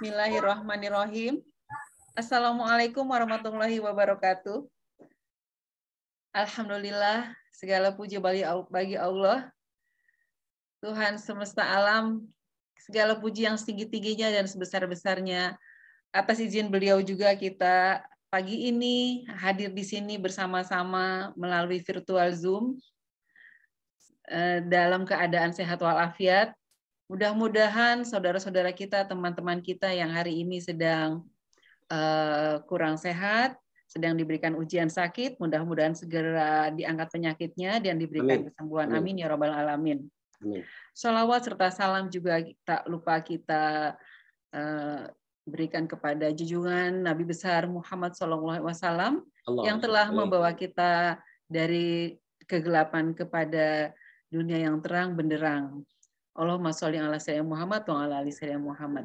Bismillahirrahmanirrahim. Assalamualaikum warahmatullahi wabarakatuh. Alhamdulillah, segala puji bagi Allah, Tuhan semesta alam, segala puji yang setinggi-tingginya dan sebesar-besarnya. Atas izin beliau juga kita pagi ini hadir di sini bersama-sama melalui virtual Zoom dalam keadaan sehat walafiat. Mudah-mudahan saudara-saudara kita, teman-teman kita yang hari ini sedang kurang sehat, sedang diberikan ujian sakit, mudah-mudahan segera diangkat penyakitnya dan diberikan kesembuhan. Amin ya rabbal alamin. Shalawat serta salam juga tak lupa kita berikan kepada junjungan Nabi besar Muhammad SAW yang telah membawa kita dari kegelapan kepada dunia yang terang benderang. Allahumma sholli ala sayyidina Muhammad wa ala ali sayyidina Muhammad.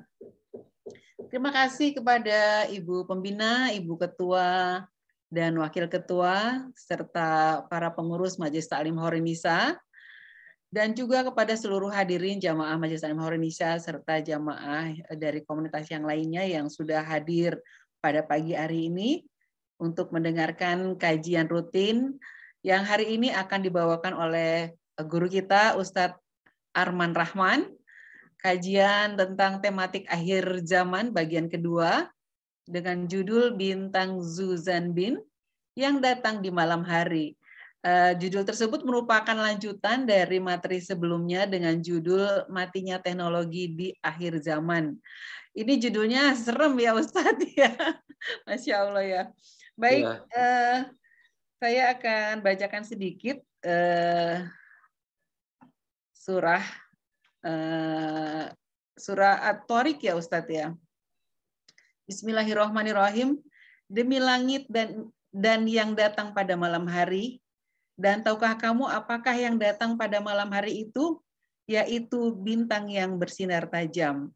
Terima kasih kepada Ibu Pembina, Ibu Ketua, dan Wakil Ketua, serta para pengurus Majelis Ta'lim Horenisa, dan juga kepada seluruh hadirin jamaah Majelis Ta'lim Horenisa, serta jamaah dari komunitas yang lainnya yang sudah hadir pada pagi hari ini untuk mendengarkan kajian rutin yang hari ini akan dibawakan oleh guru kita, Ustadz Arman Rahman, kajian tentang tematik akhir zaman bagian kedua dengan judul Bintang Zuzan Bin yang datang di malam hari. Judul tersebut merupakan lanjutan dari materi sebelumnya dengan judul Matinya Teknologi di Akhir Zaman. Ini judulnya serem ya Ustadz ya, Masya Allah ya. Baik, saya akan bacakan sedikit surah At-Tariq ya Ustadz ya. Bismillahirrahmanirrahim. Demi langit dan yang datang pada malam hari, dan tahukah kamu apakah yang datang pada malam hari itu? Yaitu bintang yang bersinar tajam.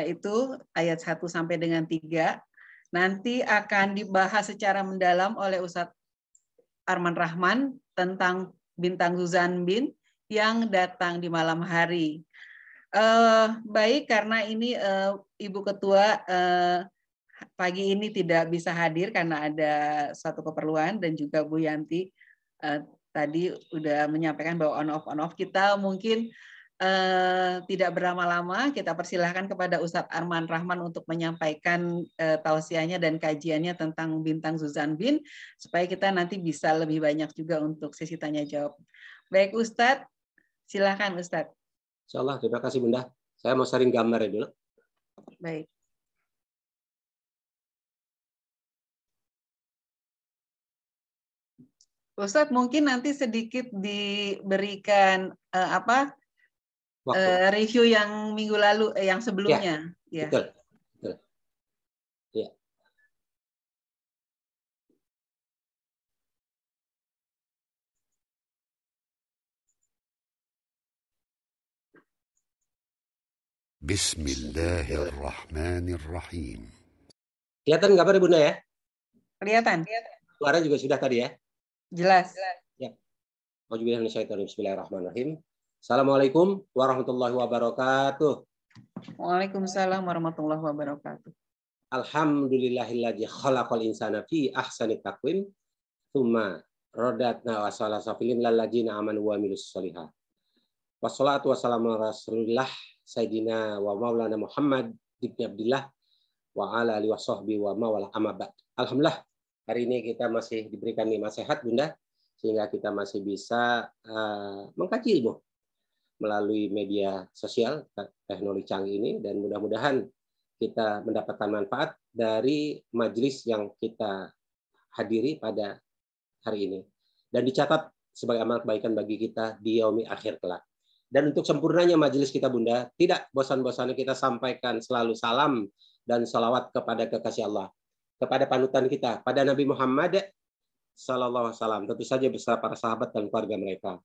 Itu ayat 1 sampai dengan 3. Nanti akan dibahas secara mendalam oleh Ustadz Arman Rahman tentang bintang Zuzan bin yang datang di malam hari. Baik, karena ini Ibu Ketua pagi ini tidak bisa hadir karena ada suatu keperluan, dan juga Bu Yanti tadi udah menyampaikan bahwa on off kita mungkin tidak berlama-lama. Kita persilahkan kepada Ustadz Arman Rahman untuk menyampaikan tausiahnya dan kajiannya tentang bintang Zuzan bin, supaya kita nanti bisa lebih banyak juga untuk sesi tanya jawab. Baik Ustadz, silakan Ustadz. Insyaallah, terima kasih Bunda. Saya mau sharing gambarnya dulu. Baik. Ustadz, mungkin nanti sedikit diberikan review yang minggu lalu, yang sebelumnya. Ya, betul. Betul. Ya. Bismillahirrahmanirrahim. Kelihatan gambarnya Bunda ya? Kelihatan. Suara juga sudah tadi ya? Jelas. Ya. Bismillahirrahmanirrahim. Assalamualaikum warahmatullahi wabarakatuh. Waalaikumsalam warahmatullahi wabarakatuh. Alhamdulillahilladzi khalaqal insana fi ahsani taqwim tsumma radatna wa salasafilin lalladzina amanu wa amilus sholihat. Wassalatu wassalamu ala Rasulillah Sayyidina wa Maulana Muhammad ibn Abdillah wa ala alihi washabbi wa mawala amma ba'd. Alhamdulillah, hari ini kita masih diberikan nikmat sehat Bunda, sehingga kita masih bisa mengkaji ilmu melalui media sosial teknologi canggih ini, dan mudah-mudahan kita mendapatkan manfaat dari majelis yang kita hadiri pada hari ini dan dicatat sebagai amal kebaikan bagi kita di yaumi akhir kelak. Dan untuk sempurnanya majelis kita Bunda, tidak bosan-bosannya kita sampaikan selalu salam dan salawat kepada kekasih Allah, kepada panutan kita, pada Nabi Muhammad sallallahu alaihi wasallam, tentu saja beserta para sahabat dan keluarga mereka.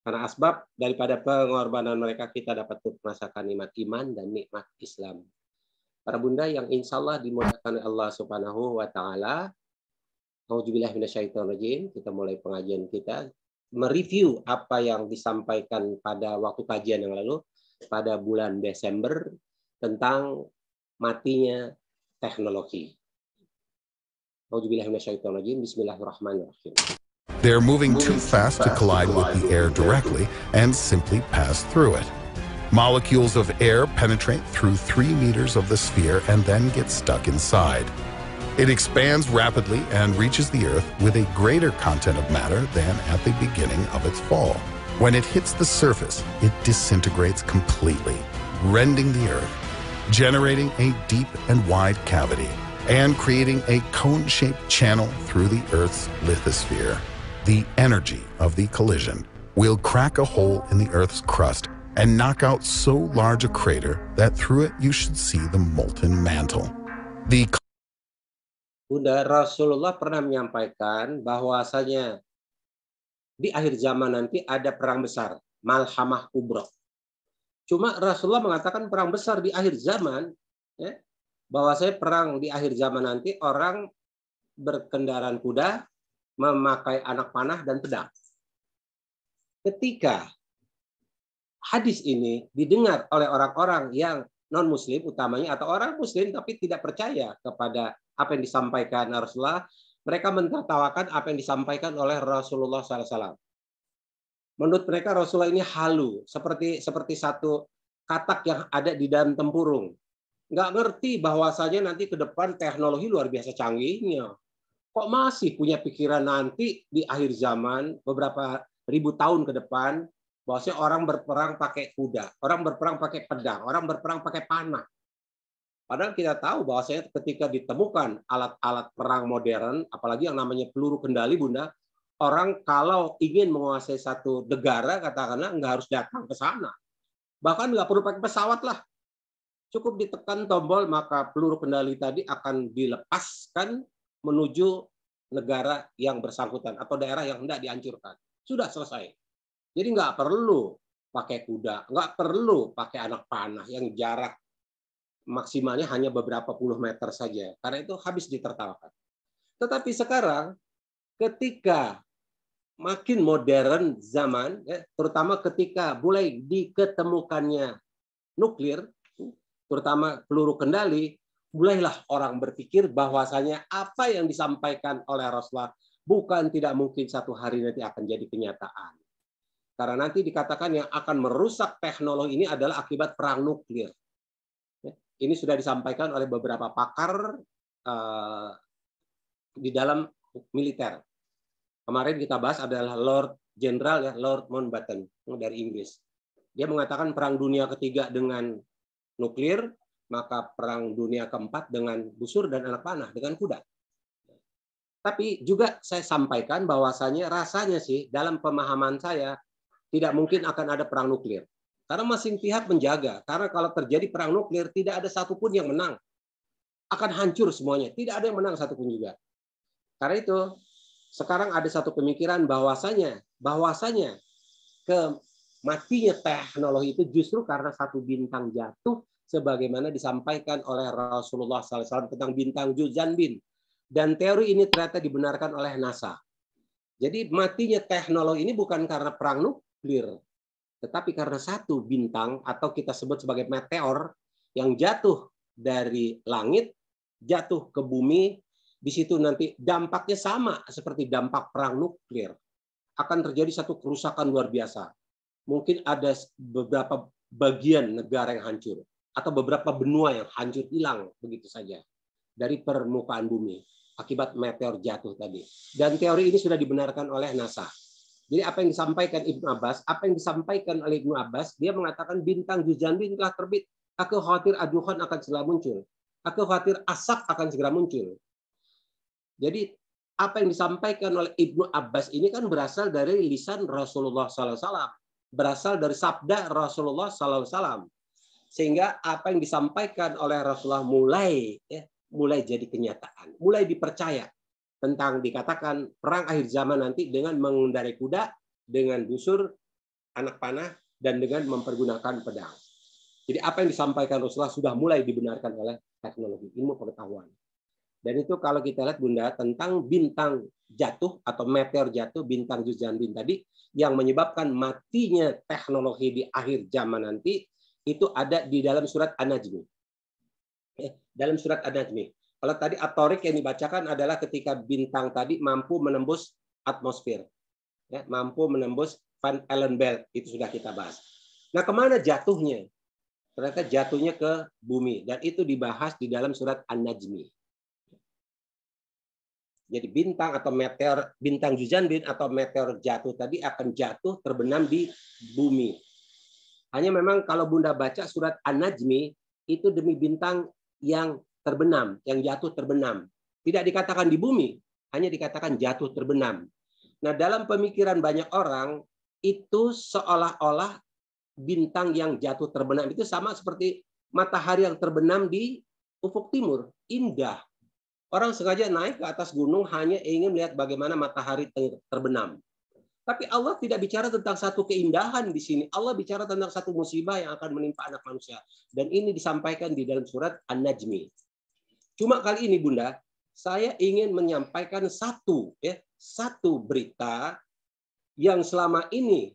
Karena asbab daripada pengorbanan mereka kita dapat merasakan nikmat iman dan nikmat Islam. Para Bunda yang insya Allah dimudahkan oleh Allah Subhanahu wa Ta'ala. Auzubillahi minasyaitonirrajim. Kita mulai pengajian kita, mereview apa yang disampaikan pada waktu kajian yang lalu pada bulan Desember tentang matinya teknologi. Bismillahirrahmanirrahim. They're moving too fast to collide with the air directly and simply pass through it. Molecules of air penetrate through 3 meters of the sphere and then get stuck inside. It expands rapidly and reaches the Earth with a greater content of matter than at the beginning of its fall. When it hits the surface, it disintegrates completely, rending the Earth, generating a deep and wide cavity, and creating a cone-shaped channel through the Earth's lithosphere. The energy of the collision will crack a hole in the Earth's crust and knock out so large a crater that through it you should see the molten mantle. Bunda, Rasulullah pernah menyampaikan bahwasanya di akhir zaman nanti ada perang besar, Malhamah Kubra. Cuma Rasulullah mengatakan perang besar di akhir zaman, ya, bahwasanya perang di akhir zaman nanti orang berkendaraan kuda, memakai anak panah dan pedang. Ketika hadis ini didengar oleh orang-orang yang non-muslim utamanya, atau orang muslim tapi tidak percaya kepada apa yang disampaikan Rasulullah, mereka mentertawakan apa yang disampaikan oleh Rasulullah SAW. Menurut mereka Rasulullah ini halu, seperti satu katak yang ada di dalam tempurung. Nggak ngerti bahwasanya nanti ke depan teknologi luar biasa canggihnya. Kok masih punya pikiran nanti di akhir zaman, beberapa ribu tahun ke depan, bahwasanya orang berperang pakai kuda, orang berperang pakai pedang, orang berperang pakai panah. Padahal kita tahu bahwasanya ketika ditemukan alat-alat perang modern, apalagi yang namanya peluru kendali, Bunda, orang kalau ingin menguasai satu negara, katakanlah nggak harus datang ke sana. Bahkan nggak perlu pakai pesawat lah. Cukup ditekan tombol, maka peluru kendali tadi akan dilepaskan menuju negara yang bersangkutan atau daerah yang hendak dihancurkan. Sudah selesai. Jadi nggak perlu pakai kuda, nggak perlu pakai anak panah yang jarak maksimalnya hanya beberapa puluh meter saja. Karena itu habis ditertawakan. Tetapi sekarang ketika makin modern zaman, ya, terutama ketika mulai diketemukannya nuklir, terutama peluru kendali, mulailah orang berpikir bahwasanya apa yang disampaikan oleh Rasulullah bukan tidak mungkin satu hari nanti akan jadi kenyataan. Karena nanti dikatakan yang akan merusak teknologi ini adalah akibat perang nuklir. Ini sudah disampaikan oleh beberapa pakar di dalam militer. Kemarin kita bahas adalah Lord Jenderal, ya, Lord Mountbatten dari Inggris. Dia mengatakan perang dunia ketiga dengan nuklir, maka perang dunia keempat dengan busur dan anak panah, dengan kuda. Tapi juga saya sampaikan bahwasanya rasanya sih dalam pemahaman saya tidak mungkin akan ada perang nuklir. Karena masing pihak menjaga. Karena kalau terjadi perang nuklir, tidak ada satupun yang menang. Akan hancur semuanya. Tidak ada yang menang satupun juga. Karena itu, sekarang ada satu pemikiran bahwasanya matinya teknologi itu justru karena satu bintang jatuh, sebagaimana disampaikan oleh Rasulullah SAW tentang bintang Juzanbin. Dan teori ini ternyata dibenarkan oleh NASA. Jadi matinya teknologi ini bukan karena perang nuklir, tetapi karena satu bintang atau kita sebut sebagai meteor yang jatuh dari langit, jatuh ke bumi, di situ nanti dampaknya sama seperti dampak perang nuklir. Akan terjadi satu kerusakan luar biasa. Mungkin ada beberapa bagian negara yang hancur atau beberapa benua yang hancur hilang begitu saja dari permukaan bumi akibat meteor jatuh tadi. Dan teori ini sudah dibenarkan oleh NASA. Jadi apa yang disampaikan Ibnu Abbas, dia mengatakan bintang Juzanbin telah terbit. Aku khawatir aduhan akan segera muncul. Aku khawatir asap akan segera muncul. Jadi apa yang disampaikan oleh Ibnu Abbas ini kan berasal dari lisan Rasulullah SAW. Berasal dari sabda Rasulullah SAW. Sehingga apa yang disampaikan oleh Rasulullah mulai jadi kenyataan. Mulai dipercaya. Tentang dikatakan perang akhir zaman nanti dengan mengendarai kuda, dengan busur, anak panah, dan dengan mempergunakan pedang. Jadi apa yang disampaikan Rasulullah sudah mulai dibenarkan oleh teknologi, ilmu pengetahuan. Dan itu kalau kita lihat Bunda, tentang bintang jatuh atau meteor jatuh, bintang Juzanbin tadi, yang menyebabkan matinya teknologi di akhir zaman nanti, itu ada di dalam surat An-Najm. dalam surat An-Najmi. Kalau tadi at-Tariq yang dibacakan adalah ketika bintang tadi mampu menembus atmosfer. Ya, mampu menembus Van Allen belt, itu sudah kita bahas. Nah, kemana jatuhnya? Ternyata jatuhnya ke bumi, dan itu dibahas di dalam surat An-Najmi. Jadi bintang atau meteor, bintang Juzanbin atau meteor jatuh tadi akan jatuh terbenam di bumi. Hanya memang kalau Bunda baca surat An-Najmi, itu demi bintang yang terbenam, yang jatuh terbenam. Tidak dikatakan di bumi, hanya dikatakan jatuh terbenam. Nah, dalam pemikiran banyak orang, itu seolah-olah bintang yang jatuh terbenam itu sama seperti matahari yang terbenam di ufuk timur. Indah. Orang sengaja naik ke atas gunung hanya ingin melihat bagaimana matahari terbenam. Tapi Allah tidak bicara tentang satu keindahan di sini. Allah bicara tentang satu musibah yang akan menimpa anak manusia. Dan ini disampaikan di dalam surat An-Najmi. Cuma kali ini, Bunda, saya ingin menyampaikan satu berita yang selama ini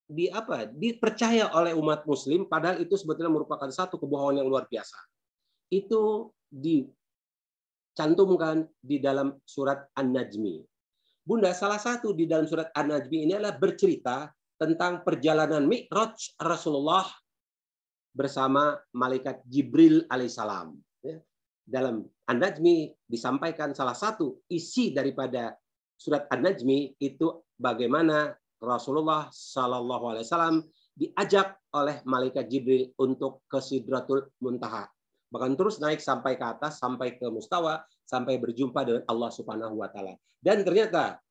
dipercaya oleh umat Muslim, padahal itu sebetulnya merupakan satu kebohongan yang luar biasa. Itu dicantumkan di dalam surat An-Najmi. Bunda, salah satu di dalam surat An-Najmi ini adalah bercerita tentang perjalanan Mi'raj Rasulullah bersama malaikat Jibril alaihissalam. Dalam An-Najmi disampaikan salah satu isi daripada surat An-Najmi itu bagaimana Rasulullah Shallallahu Alaihi Wasallam diajak oleh malaikat Jibril untuk ke Sidratul Muntaha, bahkan terus naik sampai ke atas, sampai ke Mustawa, sampai berjumpa dengan Allah Subhanahu Wa Taala. Dan ternyata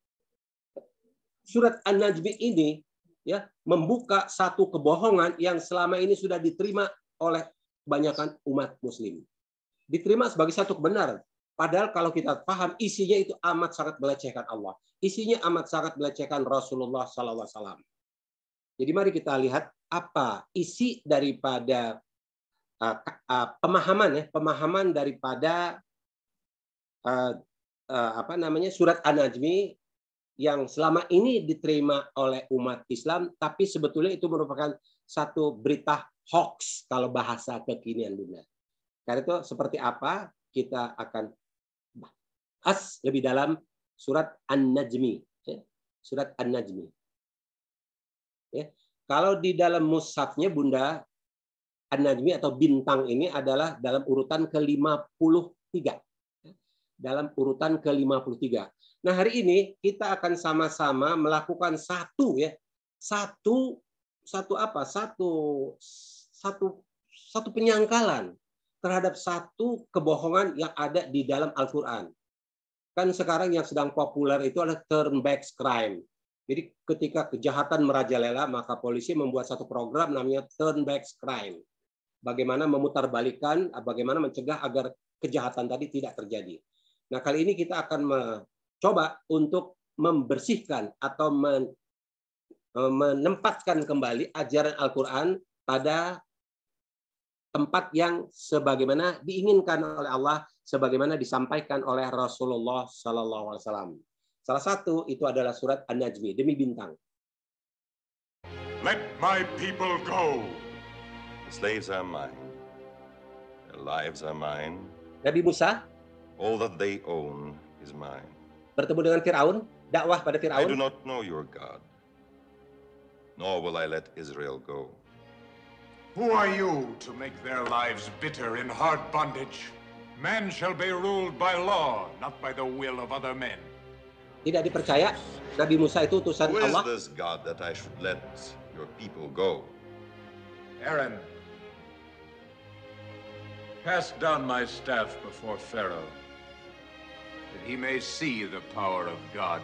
surat An-Najmi ini ya membuka satu kebohongan yang selama ini sudah diterima oleh kebanyakan umat Muslim. Diterima sebagai satu kebenaran. Padahal kalau kita paham isinya itu amat sangat melecehkan Allah. Isinya amat sangat melecehkan Rasulullah SAW. Jadi mari kita lihat apa isi daripada pemahaman daripada surat An-Najmi yang selama ini diterima oleh umat Islam, tapi sebetulnya itu merupakan satu berita hoax kalau bahasa kekinian, Bunda. Karena itu seperti apa kita akan bahas lebih dalam surat An-Najmi. Surat An-Najmi. Ya. Kalau di dalam mushafnya, Bunda, An-Najmi atau bintang ini adalah dalam urutan ke-53. Dalam urutan ke-53. Nah, hari ini kita akan sama-sama melakukan satu penyangkalan terhadap satu kebohongan yang ada di dalam Al-Quran. Kan sekarang yang sedang populer itu adalah turn-back crime. Jadi ketika kejahatan merajalela, maka polisi membuat satu program namanya turn-back crime. Bagaimana memutarbalikkan, bagaimana mencegah agar kejahatan tadi tidak terjadi. Nah, kali ini kita akan mencoba untuk membersihkan atau menempatkan kembali ajaran Al-Quran pada tempat yang sebagaimana diinginkan oleh Allah, sebagaimana disampaikan oleh Rasulullah Sallallahu Alaihi Wasallam. Salah satu itu adalah surat An-Najmi, demi bintang. Let my people go. The slaves are mine. Their lives are mine. Nabi Musa, all that they own is mine. Bertemu dengan Firaun, dakwah pada I Firaun. do not know your God, nor will I let Israel go. Who are you to make their lives bitter in hard bondage? Man shall be ruled by law, not by the will of other men. Tidak dipercaya Nabi Musa itu utusan Who is Allah. this God that I should let your people go? Aaron, cast down my staff before Pharaoh, that he may see the power of God.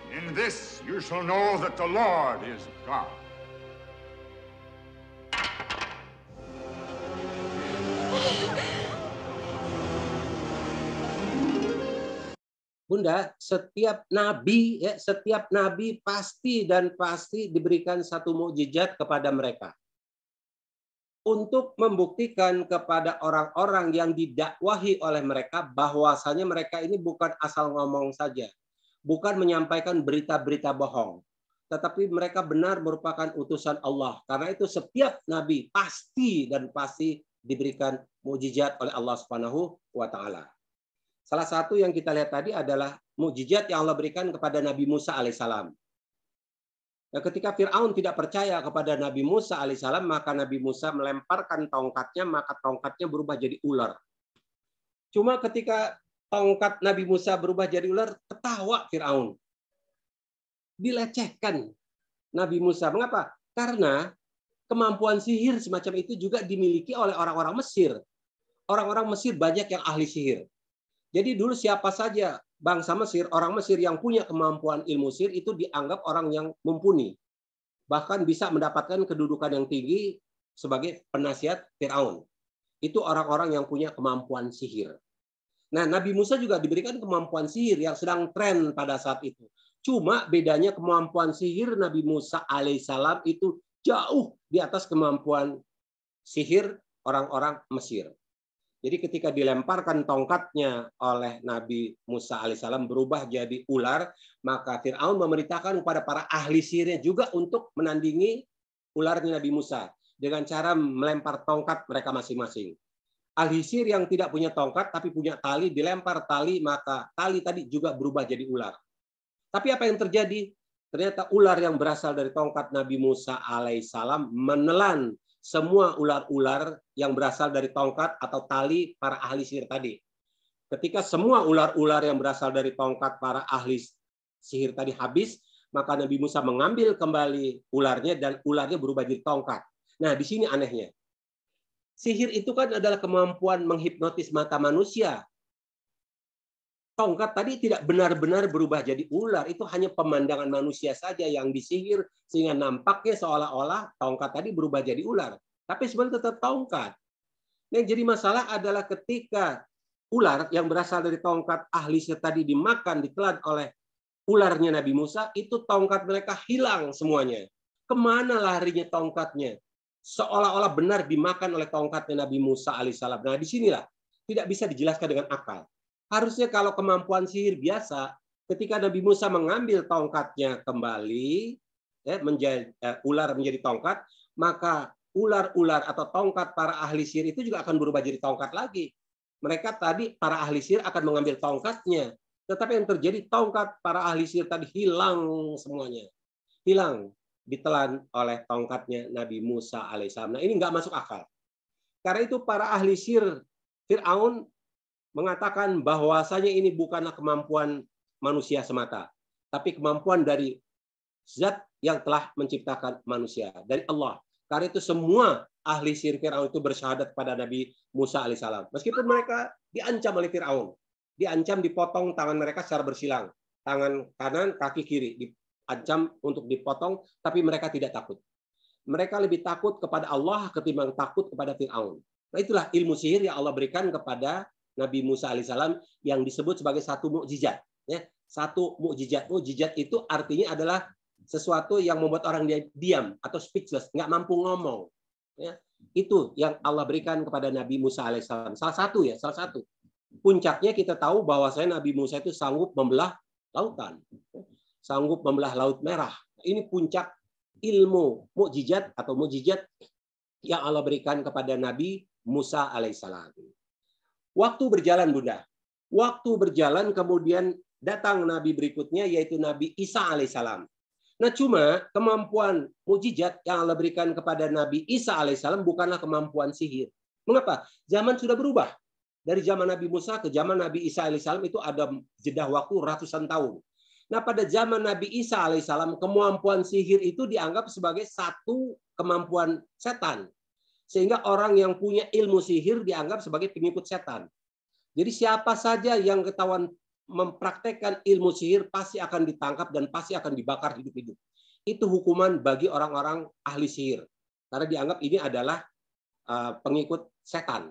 In this you shall know that the Lord is God. Bunda, setiap nabi pasti diberikan satu mukjizat kepada mereka. Untuk membuktikan kepada orang-orang yang didakwahi oleh mereka bahwasanya mereka ini bukan asal ngomong saja. Bukan menyampaikan berita-berita bohong. tetapi mereka benar merupakan utusan Allah. Karena itu setiap nabi pasti diberikan mukjizat oleh Allah Subhanahu wa taala. Salah satu yang kita lihat tadi adalah mukjizat yang Allah berikan kepada Nabi Musa alaihissalam. Nah, ketika Fir'aun tidak percaya kepada Nabi Musa alaihissalam, maka Nabi Musa melemparkan tongkatnya, maka tongkatnya berubah jadi ular. Cuma ketika tongkat Nabi Musa berubah jadi ular, ketawa Fir'aun. Dilecehkan Nabi Musa. Mengapa? Karena kemampuan sihir semacam itu juga dimiliki oleh orang-orang Mesir. Orang-orang Mesir banyak yang ahli sihir. Jadi dulu siapa saja bangsa Mesir, orang Mesir yang punya kemampuan ilmu sihir itu dianggap orang yang mumpuni. Bahkan bisa mendapatkan kedudukan yang tinggi sebagai penasihat Fir'aun. Itu orang-orang yang punya kemampuan sihir. Nah, Nabi Musa juga diberikan kemampuan sihir yang sedang tren pada saat itu. Cuma bedanya kemampuan sihir Nabi Musa alaihissalam itu jauh di atas kemampuan sihir orang-orang Mesir. Jadi ketika dilemparkan tongkatnya oleh Nabi Musa alaihissalam berubah jadi ular, maka Fir'aun memerintahkan kepada para ahli sihirnya juga untuk menandingi ularnya Nabi Musa dengan cara melempar tongkat mereka masing-masing. Ahli sihir yang tidak punya tongkat tapi punya tali, dilempar tali, maka tali tadi juga berubah jadi ular. Tapi apa yang terjadi? Ternyata ular yang berasal dari tongkat Nabi Musa alaihissalam menelan semua ular-ular yang berasal dari tongkat atau tali para ahli sihir tadi. Ketika semua ular-ular yang berasal dari tongkat para ahli sihir tadi habis, maka Nabi Musa mengambil kembali ularnya dan ularnya berubah jadi tongkat. Nah, di sini anehnya. Sihir itu kan adalah kemampuan menghipnotis mata manusia. Tongkat tadi tidak benar-benar berubah jadi ular. Itu hanya pemandangan manusia saja yang disihir sehingga nampaknya seolah-olah tongkat tadi berubah jadi ular. Tapi sebenarnya tetap tongkat. Yang jadi masalah adalah ketika ular yang berasal dari tongkat ahli sihir tadi dimakan, ditelan oleh ularnya Nabi Musa, itu tongkat mereka hilang semuanya. Kemana larinya tongkatnya? Seolah-olah benar dimakan oleh tongkatnya Nabi Musa alaihissalam. Nah, disinilah tidak bisa dijelaskan dengan akal. Harusnya kalau kemampuan sihir biasa, ketika Nabi Musa mengambil tongkatnya kembali, ular menjadi tongkat, maka ular-ular atau tongkat para ahli sihir itu juga akan berubah jadi tongkat lagi. Mereka tadi, para ahli sihir akan mengambil tongkatnya. Tetapi yang terjadi, tongkat para ahli sihir tadi hilang semuanya. Hilang, ditelan oleh tongkatnya Nabi Musa alaihissalam. Nah, ini nggak masuk akal. Karena itu para ahli sihir Fir'aun mengatakan bahwasanya ini bukanlah kemampuan manusia semata, tapi kemampuan dari Zat yang telah menciptakan manusia, dari Allah. Karena itu semua ahli sihir Fir'aun itu bersyahadat pada Nabi Musa alaihissalam. Meskipun mereka diancam oleh Fir'aun, diancam dipotong tangan mereka secara bersilang, tangan kanan, kaki kiri, diancam untuk dipotong, tapi mereka tidak takut. Mereka lebih takut kepada Allah ketimbang takut kepada Fir'aun. Nah, itulah ilmu sihir yang Allah berikan kepada Nabi Musa alaihissalam yang disebut sebagai satu mukjizat. Ya, satu mukjizat. Mukjizat itu artinya adalah sesuatu yang membuat orang dia diam atau speechless, nggak mampu ngomong. Ya, itu yang Allah berikan kepada Nabi Musa alaihissalam. Salah satu. Puncaknya kita tahu bahwasanya Nabi Musa itu sanggup membelah lautan, sanggup membelah Laut Merah. Ini puncak ilmu mukjizat atau mukjizat yang Allah berikan kepada Nabi Musa alaihissalam. Waktu berjalan, Bunda. Waktu berjalan, kemudian datang Nabi berikutnya, yaitu Nabi Isa alaihissalam. Nah, cuma kemampuan mukjizat yang Allah berikan kepada Nabi Isa alaihissalam bukanlah kemampuan sihir. Mengapa? Zaman sudah berubah. Dari zaman Nabi Musa ke zaman Nabi Isa alaihissalam itu ada jeda waktu ratusan tahun. Nah, pada zaman Nabi Isa alaihissalam, kemampuan sihir itu dianggap sebagai satu kemampuan setan. Sehingga orang yang punya ilmu sihir dianggap sebagai pengikut setan. Jadi siapa saja yang ketahuan mempraktekkan ilmu sihir pasti akan ditangkap dan pasti akan dibakar hidup-hidup. Itu hukuman bagi orang-orang ahli sihir. Karena dianggap ini adalah pengikut setan.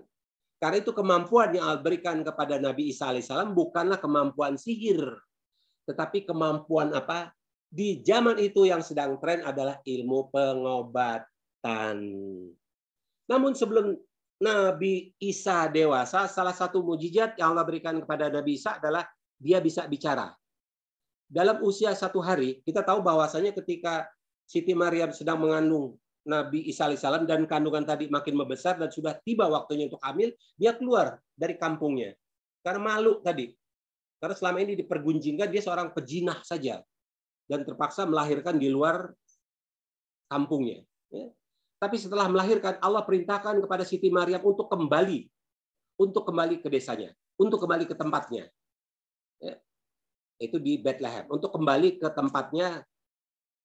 Karena itu kemampuan yang Allah berikan kepada Nabi Isa alaihissalam bukanlah kemampuan sihir. Tetapi kemampuan apa? Di zaman itu yang sedang tren adalah ilmu pengobatan. Namun sebelum Nabi Isa dewasa, salah satu mukjizat yang Allah berikan kepada Nabi Isa adalah dia bisa bicara. dalam usia 1 hari, kita tahu bahwasanya ketika Siti Maryam sedang mengandung Nabi Isa alaihissalam dan kandungan tadi makin membesar dan sudah tiba waktunya untuk hamil, dia keluar dari kampungnya. Karena malu tadi. Karena selama ini dipergunjingkan dia seorang pejinah saja dan terpaksa melahirkan di luar kampungnya. Ya. Tapi setelah melahirkan, Allah perintahkan kepada Siti Maryam untuk kembali ke desanya, untuk kembali ke tempatnya. Ya. Itu di Bethlehem, untuk kembali ke tempatnya,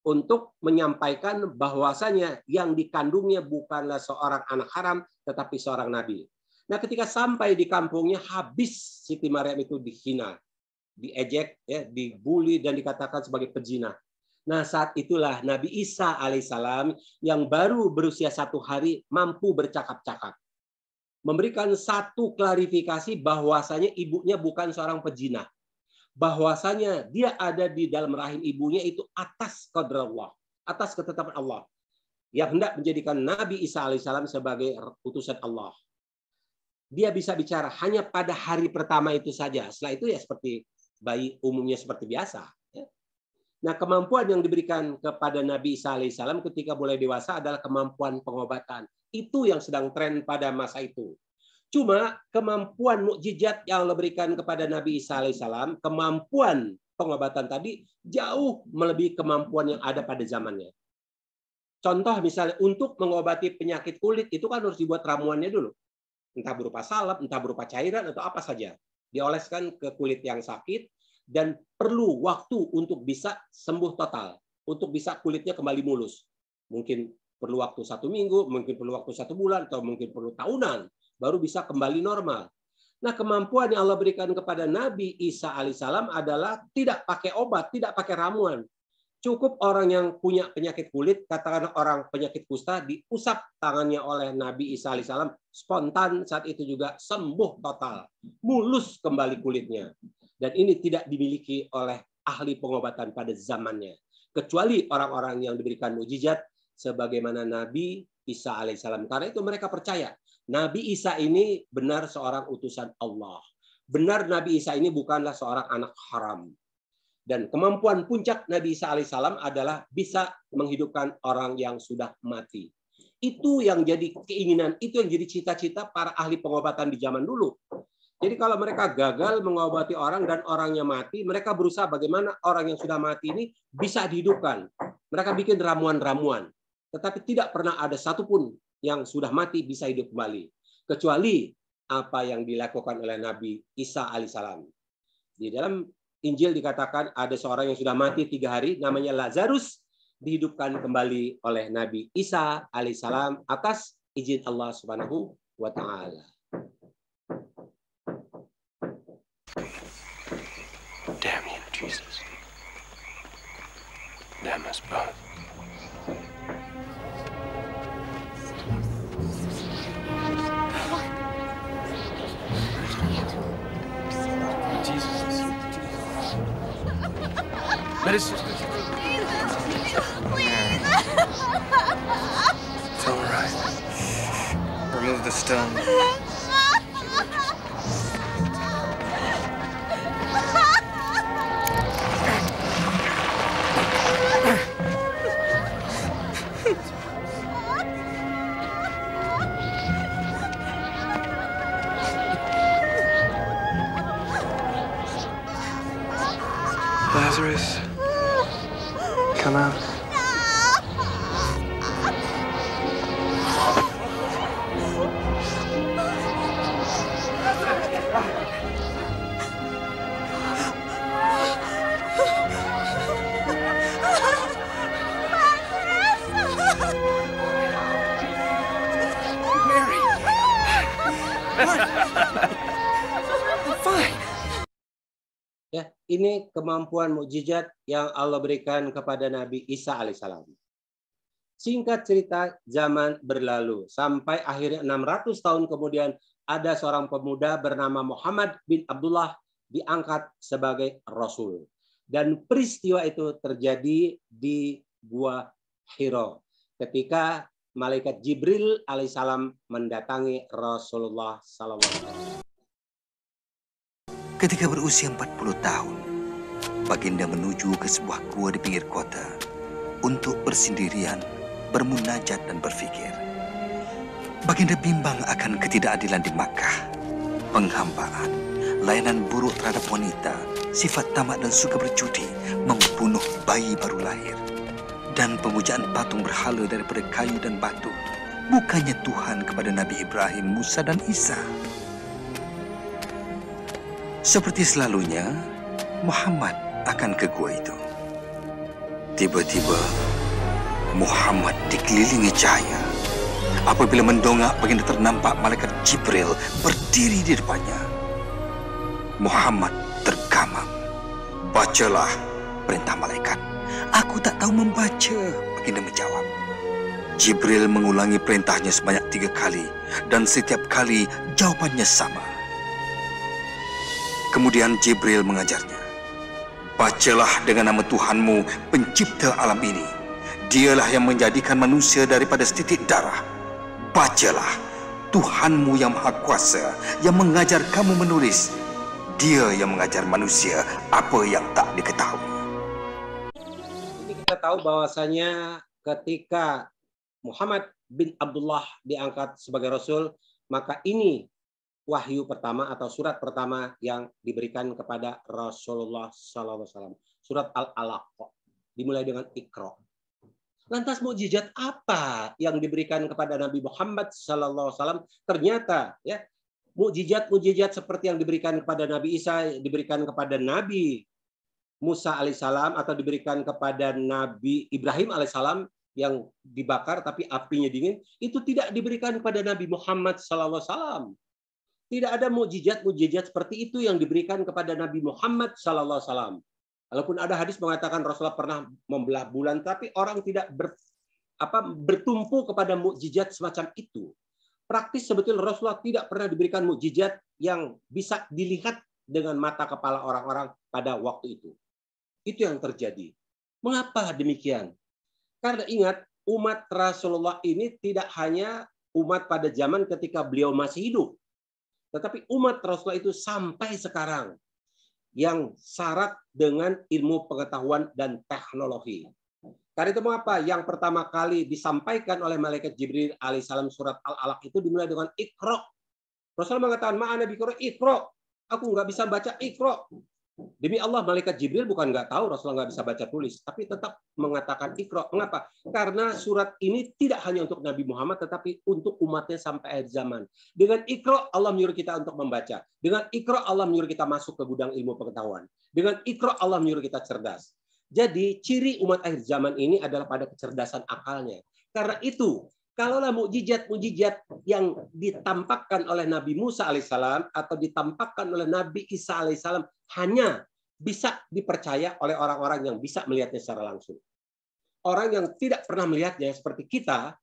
untuk menyampaikan bahwasanya yang dikandungnya bukanlah seorang anak haram, tetapi seorang nabi. Nah, ketika sampai di kampungnya, habis Siti Maryam itu dihina, diejek, ya, dibully, dan dikatakan sebagai pezina. Nah, saat itulah Nabi Isa alaihissalam yang baru berusia 1 hari mampu bercakap-cakap, memberikan satu klarifikasi bahwasanya ibunya bukan seorang pezina. Bahwasanya dia ada di dalam rahim ibunya itu atas qadrallah, atas ketetapan Allah yang hendak menjadikan Nabi Isa alaihissalam sebagai utusan Allah. Dia bisa bicara hanya pada hari pertama itu saja. Setelah itu ya seperti bayi umumnya seperti biasa. Nah, kemampuan yang diberikan kepada Nabi Isa alaihissalam ketika mulai dewasa adalah kemampuan pengobatan. Itu yang sedang tren pada masa itu. Cuma kemampuan mukjizat yang Allah berikan kepada Nabi Isa alaihissalam, kemampuan pengobatan tadi jauh melebihi kemampuan yang ada pada zamannya. Contoh misalnya untuk mengobati penyakit kulit itu kan harus dibuat ramuannya dulu. Entah berupa salep, entah berupa cairan atau apa saja. Dioleskan ke kulit yang sakit dan perlu waktu untuk bisa sembuh total, untuk bisa kulitnya kembali mulus. Mungkin perlu waktu 1 minggu, mungkin perlu waktu 1 bulan, atau mungkin perlu tahunan. Baru bisa kembali normal. Nah, kemampuan yang Allah berikan kepada Nabi Isa alaihissalam adalah tidak pakai obat, tidak pakai ramuan. Cukup orang yang punya penyakit kulit, katakan orang penyakit kusta, diusap tangannya oleh Nabi Isa alaihissalam, spontan saat itu juga sembuh total. Mulus kembali kulitnya. Dan ini tidak dimiliki oleh ahli pengobatan pada zamannya. Kecuali orang-orang yang diberikan mukjizat sebagaimana Nabi Isa alaihissalam. Karena itu mereka percaya Nabi Isa ini benar seorang utusan Allah. Benar Nabi Isa ini bukanlah seorang anak haram. Dan kemampuan puncak Nabi Isa alaihissalam adalah bisa menghidupkan orang yang sudah mati. Itu yang jadi keinginan, itu yang jadi cita-cita para ahli pengobatan di zaman dulu. Jadi kalau mereka gagal mengobati orang dan orangnya mati, mereka berusaha bagaimana orang yang sudah mati ini bisa dihidupkan. Mereka bikin ramuan-ramuan. Tetapi tidak pernah ada satupun yang sudah mati bisa hidup kembali. Kecuali apa yang dilakukan oleh Nabi Isa alaihissalam. Di dalam Injil dikatakan ada seorang yang sudah mati 3 hari, namanya Lazarus, dihidupkan kembali oleh Nabi Isa alaihissalam atas izin Allah Subhanahu wa Ta'ala. Damn you, Jesus. Damn us both. Let us just go. Please. It's all right. Remove the stone. Lazarus, come out. Mary. Fine. Ya, ini kemampuan mukjizat yang Allah berikan kepada Nabi Isa alaihissalam. Singkat cerita, zaman berlalu sampai akhirnya 600 tahun kemudian ada seorang pemuda bernama Muhammad bin Abdullah diangkat sebagai Rasul. Dan peristiwa itu terjadi di Gua Hiro ketika malaikat Jibril alaihissalam mendatangi Rasulullah sallallahu alaihi wasallam. Ketika berusia 40 tahun, baginda menuju ke sebuah gua di pinggir kota untuk bersendirian, bermunajat dan berfikir. Baginda bimbang akan ketidakadilan di Makkah, penghambaan, layanan buruk terhadap wanita, sifat tamak dan suka berjudi, membunuh bayi baru lahir, dan pemujaan patung berhala daripada kayu dan batu. Bukannya Tuhan kepada Nabi Ibrahim, Musa dan Isa. Seperti selalunya, Muhammad akan ke gua itu. Tiba-tiba, Muhammad dikelilingi cahaya. Apabila mendongak, baginda ternampak malaikat Jibril berdiri di depannya. Muhammad tergamam. Bacalah perintah malaikat. Aku tak tahu membaca, baginda menjawab. Jibril mengulangi perintahnya sebanyak 3 kali dan setiap kali jawabannya sama. Kemudian Jibril mengajarnya. Bacalah dengan nama Tuhanmu, pencipta alam ini. Dialah yang menjadikan manusia daripada setitik darah. Bacalah, Tuhanmu yang Maha Kuasa, yang mengajar kamu menulis. Dia yang mengajar manusia apa yang tak diketahui. Jadi kita tahu bahwasanya ketika Muhammad bin Abdullah diangkat sebagai Rasul, maka ini wahyu pertama atau surat pertama yang diberikan kepada Rasulullah SAW. Surat Al-Alaq, dimulai dengan Iqra. Lantas mukjizat apa yang diberikan kepada Nabi Muhammad SAW? Ternyata ya mukjizat seperti yang diberikan kepada Nabi Isa, diberikan kepada Nabi Musa alaihissalam, atau diberikan kepada Nabi Ibrahim alaihissalam yang dibakar tapi apinya dingin, itu tidak diberikan kepada Nabi Muhammad SAW. Tidak ada mukjizat seperti itu yang diberikan kepada Nabi Muhammad SAW. Walaupun ada hadis mengatakan Rasulullah pernah membelah bulan, tapi orang tidak bertumpu kepada mukjizat semacam itu. Praktis sebetulnya Rasulullah tidak pernah diberikan mukjizat yang bisa dilihat dengan mata kepala orang-orang pada waktu itu. Itu yang terjadi. Mengapa demikian? Karena ingat, umat Rasulullah ini tidak hanya umat pada zaman ketika beliau masih hidup, tetapi umat Rasulullah itu sampai sekarang yang syarat dengan ilmu pengetahuan dan teknologi. Karena itu mengapa yang pertama kali disampaikan oleh malaikat Jibril alaihissalam surat Al-Alaq itu dimulai dengan Iqra. Rasulullah mengatakan, ma'ana biqra Iqra. Aku nggak bisa baca Iqra. Demi Allah, malaikat Jibril bukan nggak tahu Rasulullah nggak bisa baca tulis, tapi tetap mengatakan Iqra. Mengapa? Karena surat ini tidak hanya untuk Nabi Muhammad, tetapi untuk umatnya sampai akhir zaman. Dengan Iqra, Allah menyuruh kita untuk membaca. Dengan Iqra, Allah menyuruh kita masuk ke gudang ilmu pengetahuan. Dengan Iqra, Allah menyuruh kita cerdas. Jadi, ciri umat akhir zaman ini adalah pada kecerdasan akalnya. Karena itu, kalaulah mukjizat yang ditampakkan oleh Nabi Musa alaihissalam atau ditampakkan oleh Nabi Isa alaihissalam hanya bisa dipercaya oleh orang-orang yang bisa melihatnya secara langsung. Orang yang tidak pernah melihatnya seperti kita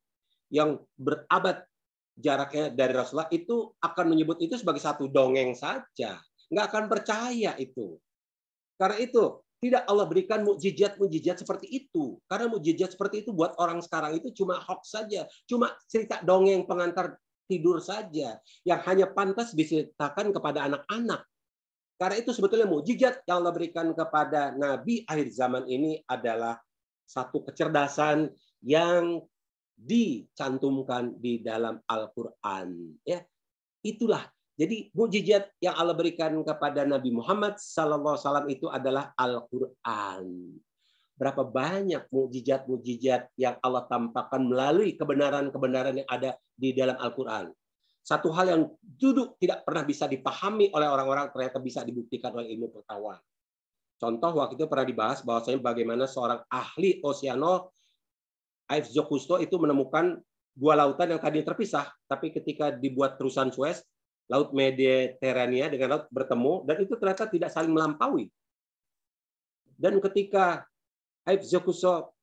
yang berabad jaraknya dari Rasulullah itu akan menyebut itu sebagai satu dongeng saja. Nggak akan percaya itu. Karena itu tidak Allah berikan mukjizat seperti itu. Karena mukjizat seperti itu buat orang sekarang itu cuma hoax saja. Cuma cerita dongeng pengantar tidur saja. Yang hanya pantas diceritakan kepada anak-anak. Karena itu sebetulnya mukjizat yang Allah berikan kepada Nabi akhir zaman ini adalah satu kecerdasan yang dicantumkan di dalam Al-Quran. Ya, itulah. Jadi mukjizat yang Allah berikan kepada Nabi Muhammad SAW itu adalah Al-Quran. Berapa banyak mukjizat yang Allah tampakkan melalui kebenaran-kebenaran yang ada di dalam Al-Quran. Satu hal yang duduk tidak pernah bisa dipahami oleh orang-orang ternyata bisa dibuktikan oleh ilmu pengetahuan. Contoh waktu itu pernah dibahas bahwasanya bagaimana seorang ahli oceanograf Yves Cousteau itu menemukan dua lautan yang tadinya terpisah, tapi ketika dibuat terusan Suez, Laut Mediterania dengan laut bertemu, dan itu ternyata tidak saling melampaui. Dan ketika Yves Cousteau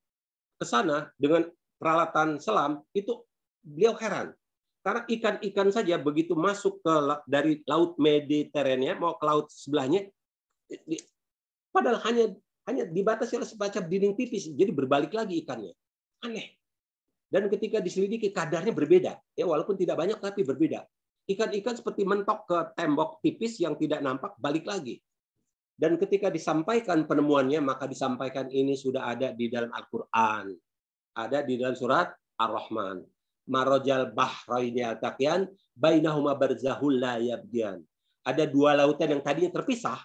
ke sana dengan peralatan selam, itu beliau heran. Karena ikan-ikan saja begitu masuk dari Laut Mediterania mau ke laut sebelahnya, padahal hanya dibatasi oleh semacam dinding tipis, jadi berbalik lagi ikannya. Aneh. Dan ketika diselidiki kadarnya berbeda, ya walaupun tidak banyak tapi berbeda. Ikan-ikan seperti mentok ke tembok tipis yang tidak nampak, balik lagi. Dan ketika disampaikan penemuannya, maka disampaikan ini sudah ada di dalam Al-Quran. Ada di dalam surat Ar-Rahman. Marajal bahraini yaltaqiyan bainahuma barzahul la yabghiyan. Ada dua lautan yang tadinya terpisah,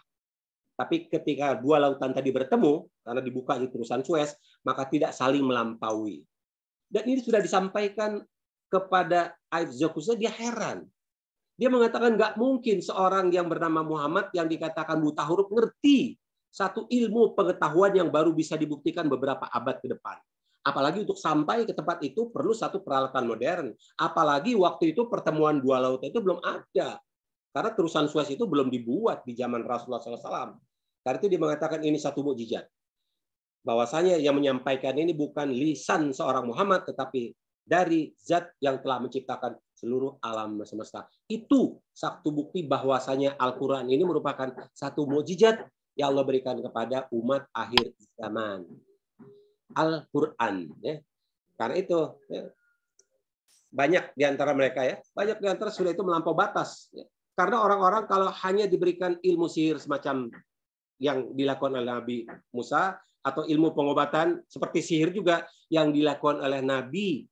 tapi ketika dua lautan tadi bertemu, karena dibuka di terusan Suez, maka tidak saling melampaui. Dan ini sudah disampaikan kepada Aib Zakuza, dia heran. Dia mengatakan nggak mungkin seorang yang bernama Muhammad yang dikatakan buta huruf ngerti satu ilmu pengetahuan yang baru bisa dibuktikan beberapa abad ke depan. Apalagi untuk sampai ke tempat itu perlu satu peralatan modern. Apalagi waktu itu pertemuan dua lautan itu belum ada. Karena terusan Suez itu belum dibuat di zaman Rasulullah SAW. Karena itu dia mengatakan ini satu mukjizat. Bahwasanya yang menyampaikan ini bukan lisan seorang Muhammad, tetapi dari zat yang telah menciptakan seluruh alam semesta. Itu satu bukti bahwasanya Al-Quran ini merupakan satu mukjizat yang Allah berikan kepada umat akhir zaman. Al-Quran. Ya. Karena itu ya, banyak di antara mereka ya, banyak di antara sudah itu melampaui batas. Ya. Karena orang-orang kalau hanya diberikan ilmu sihir semacam yang dilakukan oleh Nabi Musa atau ilmu pengobatan seperti sihir juga yang dilakukan oleh Nabi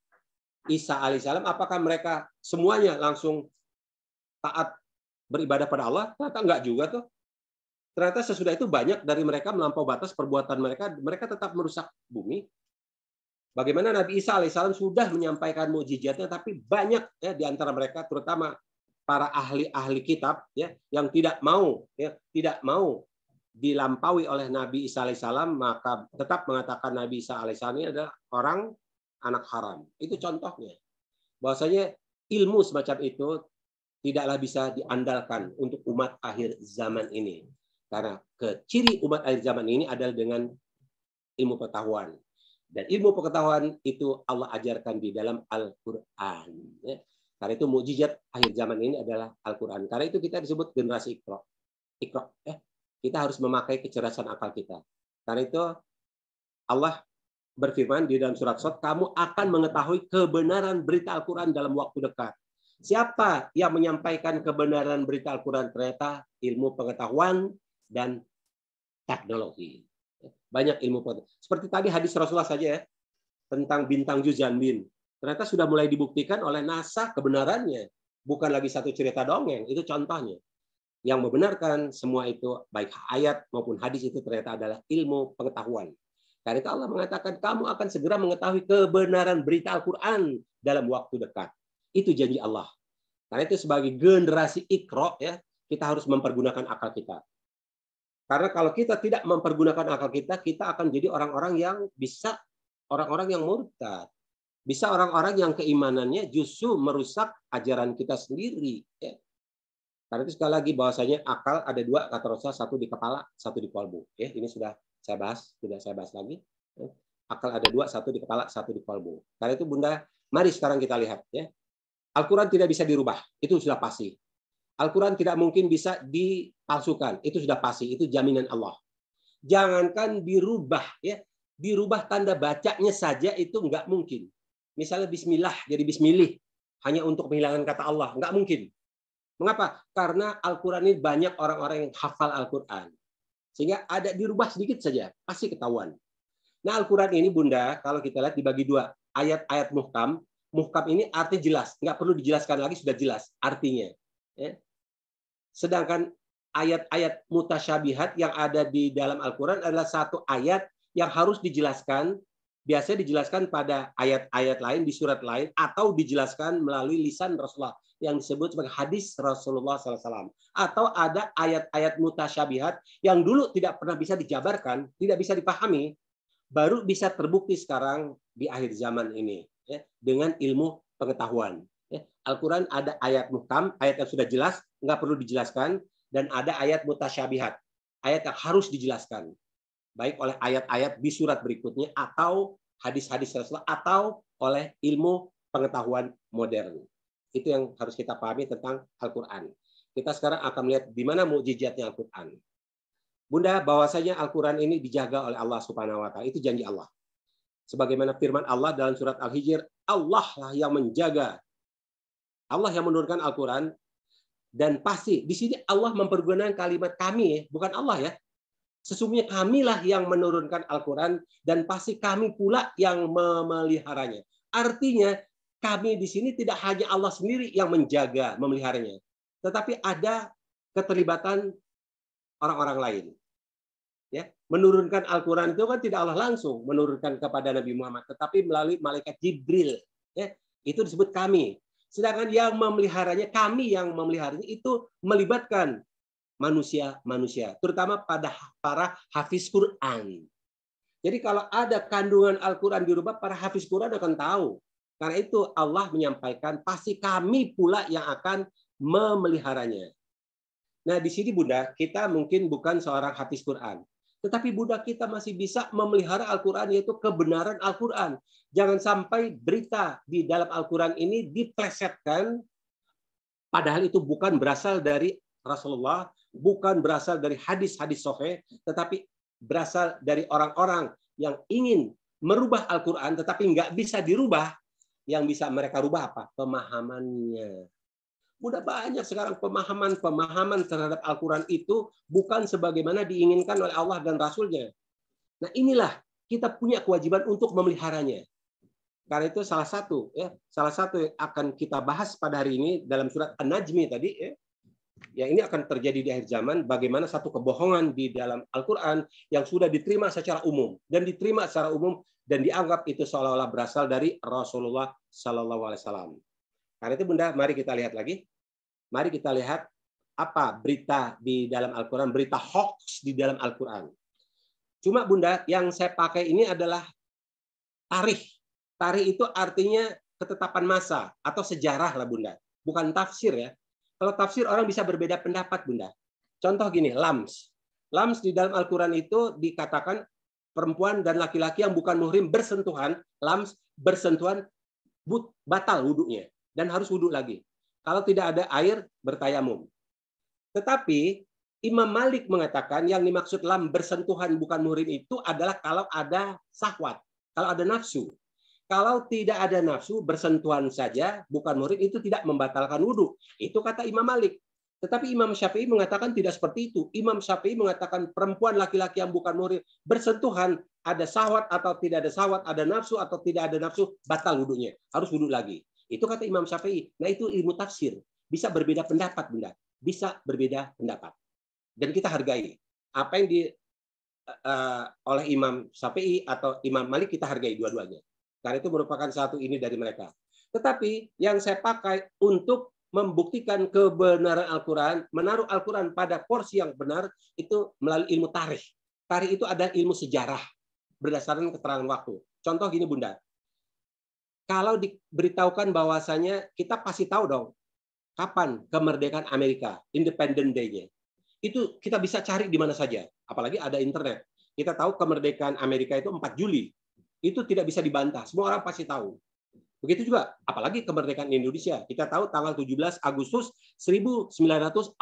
Isa alaihissalam, apakah mereka semuanya langsung taat beribadah pada Allah? Ternyata enggak juga tuh. Ternyata sesudah itu banyak dari mereka melampaui batas perbuatan mereka tetap merusak bumi. Bagaimana Nabi Isa alaihissalam sudah menyampaikan mukjizatnya, tapi banyak ya di antara mereka, terutama para ahli-ahli kitab ya yang tidak mau dilampaui oleh Nabi Isa alaihissalam, maka tetap mengatakan Nabi Isa alaihissalam ini adalah orang anak haram. Itu contohnya. Bahwasanya ilmu semacam itu tidaklah bisa diandalkan untuk umat akhir zaman ini. Karena ciri umat akhir zaman ini adalah dengan ilmu pengetahuan. Dan ilmu pengetahuan itu Allah ajarkan di dalam Al-Quran. Ya. Karena itu mukjizat akhir zaman ini adalah Al-Quran. Karena itu kita disebut generasi Iqra. Iqra. Kita harus memakai kecerdasan akal kita. Karena itu Allah berfirman di dalam surat Shad, kamu akan mengetahui kebenaran berita Al-Quran dalam waktu dekat. Siapa yang menyampaikan kebenaran berita Al-Quran? Ternyata ilmu pengetahuan dan teknologi. Banyak ilmu pengetahuan. Seperti tadi hadis Rasulullah saja ya, tentang bintang Juzanbin. Ternyata sudah mulai dibuktikan oleh NASA kebenarannya. Bukan lagi satu cerita dongeng, itu contohnya. Yang membenarkan semua itu, baik ayat maupun hadis itu ternyata adalah ilmu pengetahuan. Karena itu Allah mengatakan, kamu akan segera mengetahui kebenaran berita Al-Quran dalam waktu dekat. Itu janji Allah. Karena itu sebagai generasi Iqra, ya, kita harus mempergunakan akal kita. Karena kalau kita tidak mempergunakan akal kita, kita akan jadi orang-orang yang bisa, orang-orang yang murtad. Bisa orang-orang yang keimanannya justru merusak ajaran kita sendiri. Ya. Karena itu sekali lagi bahwasanya akal ada dua, kata Rasulullah, satu di kepala, satu di kolbu. Ya, ini sudah saya bahas, tidak saya bahas lagi. Ya. Akal ada dua, satu di kepala, satu di kolbu. Karena itu Bunda, mari sekarang kita lihat. Ya. Al-Quran tidak bisa dirubah, itu sudah pasti. Al-Quran tidak mungkin bisa dipalsukan, itu sudah pasti, itu jaminan Allah. Jangankan dirubah, ya, dirubah tanda bacanya saja itu nggak mungkin. Misalnya Bismillah jadi Bismillah, hanya untuk menghilangkan kata Allah, nggak mungkin. Mengapa? Karena Al-Quran ini banyak orang-orang yang hafal Al-Quran, sehingga ada dirubah sedikit saja, pasti ketahuan. Nah Al-Quran ini Bunda, kalau kita lihat dibagi dua, ayat-ayat muhkam. Muhkam ini arti jelas, nggak perlu dijelaskan lagi, sudah jelas artinya. Ya. Sedangkan ayat-ayat mutasyabihat yang ada di dalam Al-Quran adalah satu ayat yang harus dijelaskan, biasanya dijelaskan pada ayat-ayat lain, di surat lain, atau dijelaskan melalui lisan Rasulullah, yang disebut sebagai hadis Rasulullah SAW. Atau ada ayat-ayat mutasyabihat yang dulu tidak pernah bisa dijabarkan, tidak bisa dipahami, baru bisa terbukti sekarang di akhir zaman ini, ya, dengan ilmu pengetahuan. Al-Quran ada ayat muhkam, ayat yang sudah jelas, nggak perlu dijelaskan, dan ada ayat mutasyabihat, ayat yang harus dijelaskan, baik oleh ayat-ayat di surat berikutnya, atau hadis-hadis Rasulullah, atau oleh ilmu pengetahuan modern. Itu yang harus kita pahami tentang Al-Quran. Kita sekarang akan melihat di mana mukjizatnya Al-Quran. Bunda, bahwasanya Al-Quran ini dijaga oleh Allah Subhanahu wa Ta'ala, itu janji Allah. Sebagaimana firman Allah dalam surat Al-Hijr, Allah lah yang menjaga. Allah yang menurunkan Al-Quran, dan pasti di sini Allah mempergunakan kalimat kami, bukan Allah ya. Sesungguhnya kamilah yang menurunkan Al-Quran dan pasti kami pula yang memeliharanya. Artinya kami di sini tidak hanya Allah sendiri yang menjaga, memeliharanya, tetapi ada keterlibatan orang-orang lain. Ya, menurunkan Al-Quran itu kan tidak Allah langsung menurunkan kepada Nabi Muhammad, tetapi melalui malaikat Jibril. Ya, itu disebut kami. Sedangkan yang memeliharanya, kami yang memeliharanya itu melibatkan manusia-manusia, terutama pada para hafiz Quran. Jadi kalau ada kandungan Al-Quran dirubah, para hafiz Quran akan tahu. Karena itu Allah menyampaikan, pasti kami pula yang akan memeliharanya. Nah, di sini Bunda, kita mungkin bukan seorang hafiz Quran. Tetapi Bunda, kita masih bisa memelihara Al-Quran, yaitu kebenaran Al-Quran. Jangan sampai berita di dalam Al-Quran ini diplesetkan, padahal itu bukan berasal dari Rasulullah, bukan berasal dari hadis-hadis sahih, tetapi berasal dari orang-orang yang ingin merubah Al-Quran, tetapi nggak bisa dirubah. Yang bisa mereka rubah apa? Pemahamannya. Udah banyak sekarang pemahaman terhadap Al-Quran itu bukan sebagaimana diinginkan oleh Allah dan Rasulnya. Nah, inilah kita punya kewajiban untuk memeliharanya. Karena itu salah satu yang akan kita bahas pada hari ini dalam surat An-Najmi tadi, ya ini akan terjadi di akhir zaman, bagaimana satu kebohongan di dalam Al-Quran yang sudah diterima secara umum dan dianggap itu seolah-olah berasal dari Rasulullah Sallallahu Alaihi Wasallam. Karena itu Bunda, mari kita lihat lagi. Mari kita lihat apa berita di dalam Al-Quran, berita hoax di dalam Al-Quran. Cuma Bunda, yang saya pakai ini adalah tarikh. Tarikh itu artinya ketetapan masa atau sejarah lah Bunda, bukan tafsir ya. Kalau tafsir orang bisa berbeda pendapat Bunda. Contoh gini, lams. Lams di dalam Al-Quran itu dikatakan perempuan dan laki-laki yang bukan muhrim bersentuhan, lams bersentuhan batal wudunya dan harus wudu lagi. Kalau tidak ada air bertayamum. Tetapi Imam Malik mengatakan yang dimaksud lam bersentuhan bukan muhrim itu adalah kalau ada syahwat, kalau ada nafsu. Kalau tidak ada nafsu, bersentuhan saja bukan muhrim itu tidak membatalkan wudu. Itu kata Imam Malik. Tetapi Imam Syafi'i mengatakan tidak seperti itu. Imam Syafi'i mengatakan perempuan laki-laki yang bukan muhrim bersentuhan, ada syahwat atau tidak ada syahwat, ada nafsu atau tidak ada nafsu, batal wudunya. Harus wudu lagi. Itu kata Imam Syafi'i. Nah, itu ilmu tafsir. Bisa berbeda pendapat, Bunda. Bisa berbeda pendapat. Dan kita hargai. Apa yang oleh Imam Syafi'i atau Imam Malik kita hargai dua-duanya. Karena itu merupakan satu ini dari mereka. Tetapi yang saya pakai untuk membuktikan kebenaran Al-Quran, menaruh Al-Quran pada porsi yang benar, itu melalui ilmu tarikh. Tarikh itu ada ilmu sejarah berdasarkan keterangan waktu. Contoh gini Bunda, kalau diberitahukan bahwasanya kita pasti tahu dong kapan kemerdekaan Amerika, Independence Day-nya. Itu kita bisa cari di mana saja, apalagi ada internet. Kita tahu kemerdekaan Amerika itu 4 Juli. Itu tidak bisa dibantah, semua orang pasti tahu. Begitu juga, apalagi kemerdekaan Indonesia. Kita tahu tanggal 17 Agustus 1945.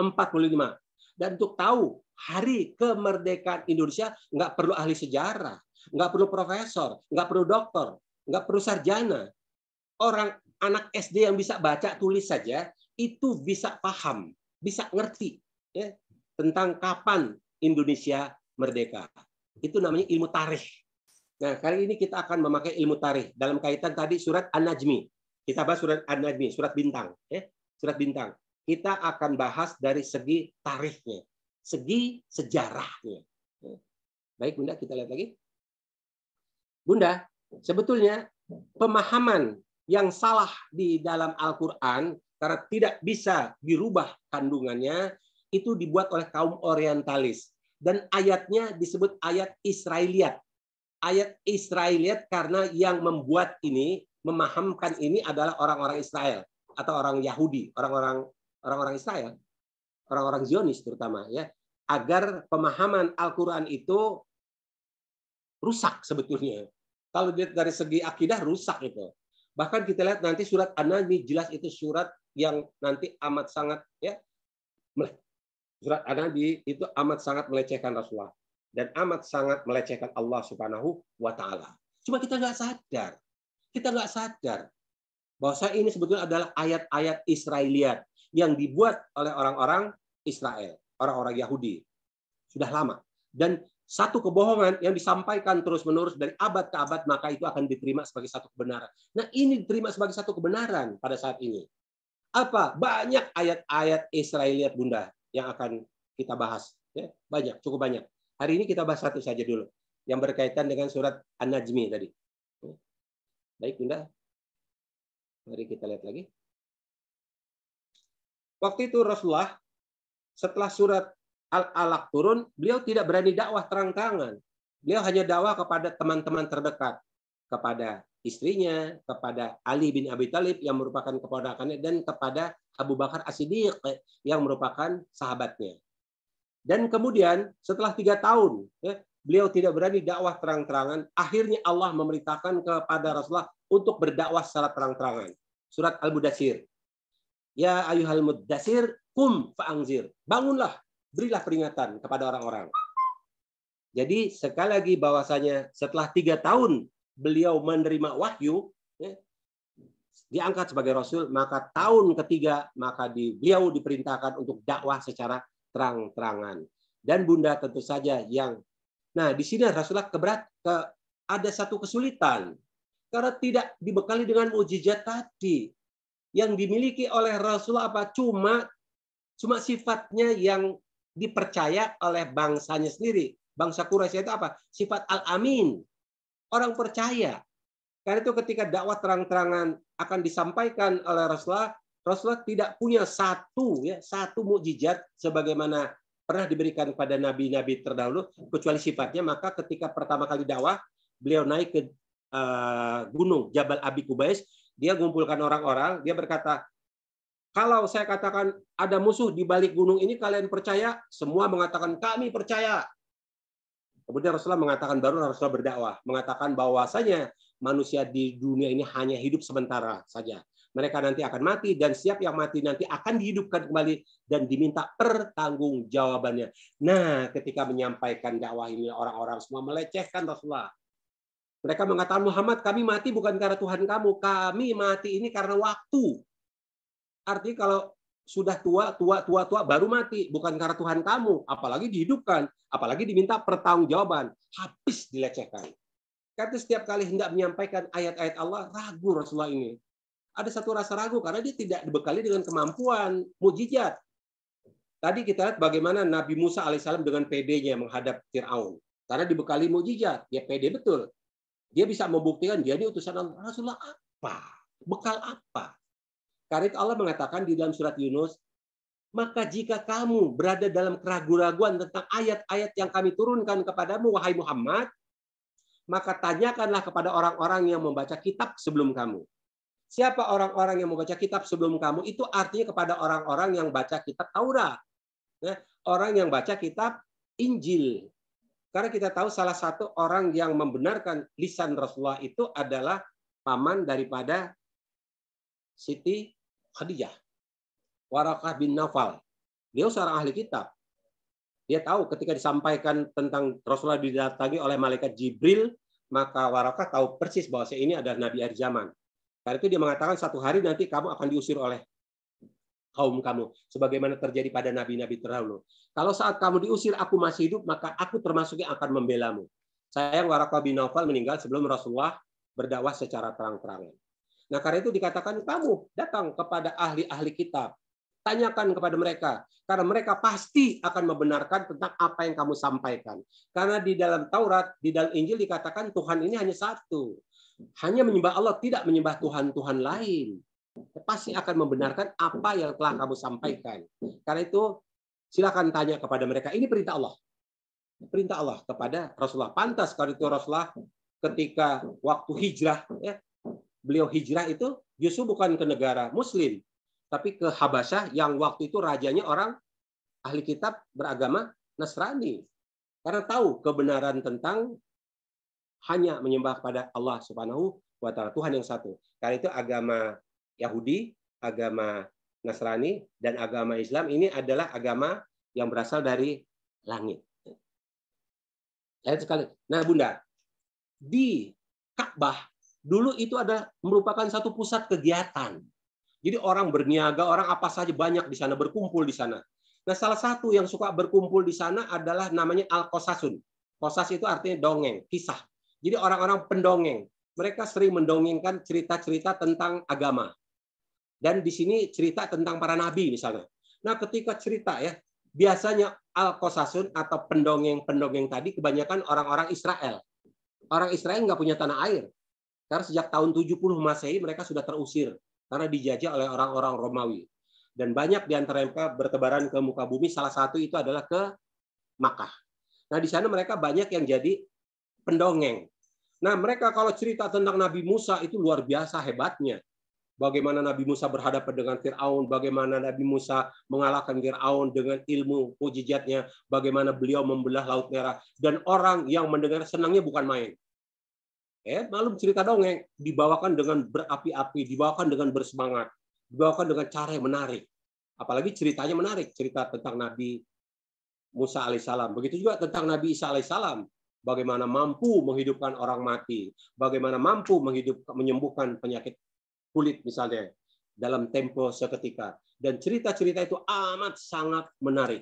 Dan untuk tahu hari kemerdekaan Indonesia, nggak perlu ahli sejarah, nggak perlu profesor, nggak perlu dokter, nggak perlu sarjana. Orang anak SD yang bisa baca tulis saja, itu bisa paham, bisa ngerti ya, tentang kapan Indonesia merdeka. Itu namanya ilmu tarikh. Nah, kali ini kita akan memakai ilmu tarikh dalam kaitan tadi surat An-Najmi. Kita bahas surat An-Najmi, surat bintang. Surat bintang. Kita akan bahas dari segi tarikhnya, segi sejarahnya. Baik, Bunda, kita lihat lagi. Bunda, sebetulnya pemahaman yang salah di dalam Al-Quran, karena tidak bisa dirubah kandungannya, itu dibuat oleh kaum orientalis. Dan ayatnya disebut ayat Israiliyat. Ayat Israiliyat karena yang membuat ini, memahamkan ini adalah orang-orang Israel atau orang Yahudi, orang-orang Israel, orang-orang Zionis terutama ya, agar pemahaman Al-Qur'an itu rusak sebetulnya. Kalau dari segi akidah rusak itu. Bahkan kita lihat nanti surat An-Najmi jelas itu surat yang nanti amat sangat ya, surat An-Najmi itu amat sangat melecehkan Rasulullah. Dan amat sangat melecehkan Allah Subhanahu wa Ta'ala. Cuma kita nggak sadar. Kita nggak sadar bahwa ini sebetulnya adalah ayat-ayat Israiliyat yang dibuat oleh orang-orang Israel, orang-orang Yahudi. Sudah lama. dan satu kebohongan yang disampaikan terus-menerus dari abad ke abad, maka itu akan diterima sebagai satu kebenaran. Nah, ini diterima sebagai satu kebenaran pada saat ini. Apa? Banyak ayat-ayat Israiliyat Bunda yang akan kita bahas. Ya, banyak, cukup banyak. Hari ini kita bahas satu saja dulu, yang berkaitan dengan surat An-Najmi tadi. Baik, Bunda. Mari kita lihat lagi. Waktu itu Rasulullah, setelah surat Al-Alaq turun, beliau tidak berani dakwah terang-terangan. Beliau hanya dakwah kepada teman-teman terdekat, kepada istrinya, kepada Ali bin Abi Thalib yang merupakan keponakannya, dan kepada Abu Bakar As-Siddiq yang merupakan sahabatnya. Dan kemudian setelah 3 tahun, ya, beliau tidak berani dakwah terang-terangan. Akhirnya Allah memerintahkan kepada Rasulullah untuk berdakwah secara terang-terangan. Surat Al-Mudatsir. Ya ayyuhal mudatsir, qum fa'anzir. Bangunlah, berilah peringatan kepada orang-orang. Jadi sekali lagi bahwasanya setelah 3 tahun beliau menerima wahyu, ya, diangkat sebagai Rasul, maka tahun ketiga maka beliau diperintahkan untuk dakwah secara terang-terangan. Dan Bunda tentu saja yang, nah di sini Rasulullah ada satu kesulitan karena tidak dibekali dengan mukjizat tadi yang dimiliki oleh Rasulullah apa cuma sifatnya yang dipercaya oleh bangsanya sendiri. Bangsa Quraisy itu apa? Sifat al-amin. Orang percaya. Karena itu ketika dakwah terang-terangan akan disampaikan oleh Rasulullah, Rasulullah tidak punya satu mukjizat sebagaimana pernah diberikan kepada nabi-nabi terdahulu, kecuali sifatnya. Maka ketika pertama kali dakwah, beliau naik ke gunung Jabal Abi Qubais, dia mengumpulkan orang-orang, dia berkata, kalau saya katakan ada musuh di balik gunung ini, kalian percaya? Semua mengatakan kami percaya. Kemudian Rasulullah mengatakan, baru Rasulullah berdakwah, mengatakan bahwasanya manusia di dunia ini hanya hidup sementara saja. Mereka nanti akan mati, dan setiap yang mati nanti akan dihidupkan kembali dan diminta pertanggungjawabannya. Nah, ketika menyampaikan dakwah ini, orang-orang semua melecehkan Rasulullah. Mereka mengatakan, Muhammad, kami mati bukan karena Tuhan kamu, kami mati ini karena waktu. Artinya kalau sudah tua baru mati, bukan karena Tuhan kamu, apalagi dihidupkan, apalagi diminta pertanggungjawaban, habis dilecehkan. Karena setiap kali hendak menyampaikan ayat-ayat Allah, ragu Rasulullah ini. Ada satu rasa ragu karena dia tidak dibekali dengan kemampuan mukjizat. Tadi kita lihat bagaimana Nabi Musa alaihissalam dengan PD-nya menghadap Fir'aun. Karena dibekali mukjizat, dia PD betul. Dia bisa membuktikan dia ini utusan Allah. Rasulullah apa? Bekal apa? Karena itu Allah mengatakan di dalam surat Yunus, maka jika kamu berada dalam keraguan-raguan tentang ayat-ayat yang kami turunkan kepadamu, wahai Muhammad, maka tanyakanlah kepada orang-orang yang membaca kitab sebelum kamu. Siapa orang-orang yang membaca kitab sebelum kamu? Itu artinya kepada orang-orang yang baca kitab Taurat. Orang yang baca kitab Injil. Karena kita tahu salah satu orang yang membenarkan lisan Rasulullah itu adalah paman daripada Siti Khadijah, Warakah bin Nawfal. Dia seorang ahli kitab. Dia tahu ketika disampaikan tentang Rasulullah didatangi oleh malaikat Jibril, maka Warakah tahu persis bahwa ini adalah Nabi akhir zaman. Karena itu dia mengatakan satu hari nanti kamu akan diusir oleh kaum kamu, sebagaimana terjadi pada nabi-nabi terdahulu. Kalau saat kamu diusir, aku masih hidup, maka aku termasuk yang akan membelamu. Sayang Warakah bin Nawfal meninggal sebelum Rasulullah berdakwah secara terang-terangan. Nah, karena itu dikatakan kamu datang kepada ahli-ahli kitab. Tanyakan kepada mereka. Karena mereka pasti akan membenarkan tentang apa yang kamu sampaikan. Karena di dalam Taurat, di dalam Injil dikatakan Tuhan ini hanya satu. Hanya menyembah Allah, tidak menyembah Tuhan-Tuhan lain. Pasti akan membenarkan apa yang telah kamu sampaikan. Karena itu silakan tanya kepada mereka. Ini perintah Allah. Perintah Allah kepada Rasulullah. Pantas kalau itu Rasulullah ketika waktu hijrah, ya, beliau hijrah itu justru bukan ke negara Muslim, tapi ke Habasyah yang waktu itu rajanya orang ahli kitab beragama Nasrani. Karena tahu kebenaran tentang hanya menyembah kepada Allah Subhanahu wa Ta'ala, Tuhan yang satu. Karena itu agama Yahudi, agama Nasrani, dan agama Islam ini adalah agama yang berasal dari langit. Sekali. Nah, Bunda, di Ka'bah dulu itu ada merupakan satu pusat kegiatan. Jadi orang berniaga, orang apa saja banyak di sana, berkumpul di sana. Nah, salah satu yang suka berkumpul di sana adalah namanya Al-Qosasun. Qosas itu artinya dongeng, kisah. Jadi orang-orang pendongeng. Mereka sering mendongengkan cerita-cerita tentang agama. Dan di sini cerita tentang para nabi misalnya. Nah, ketika cerita ya, biasanya Al-Qosasun atau pendongeng-pendongeng tadi kebanyakan orang-orang Israel. Orang Israel nggak punya tanah air. Karena sejak tahun 70 Masehi mereka sudah terusir karena dijajah oleh orang-orang Romawi. Dan banyak di antara mereka bertebaran ke muka bumi, salah satu itu adalah ke Makkah. Nah, di sana mereka banyak yang jadi pendongeng. Nah, mereka kalau cerita tentang Nabi Musa itu luar biasa hebatnya. Bagaimana Nabi Musa berhadapan dengan Fir'aun, bagaimana Nabi Musa mengalahkan Fir'aun dengan ilmu mukjizatnya, bagaimana beliau membelah Laut Merah. Dan orang yang mendengar senangnya bukan main. Malum cerita dongeng dibawakan dengan berapi-api, dibawakan dengan bersemangat, dibawakan dengan cara yang menarik. Apalagi ceritanya menarik, cerita tentang Nabi Musa alaihissalam. Begitu juga tentang Nabi Isa alaihissalam. Bagaimana mampu menghidupkan orang mati, bagaimana mampu menyembuhkan penyakit kulit misalnya dalam tempo seketika. Dan cerita-cerita itu amat sangat menarik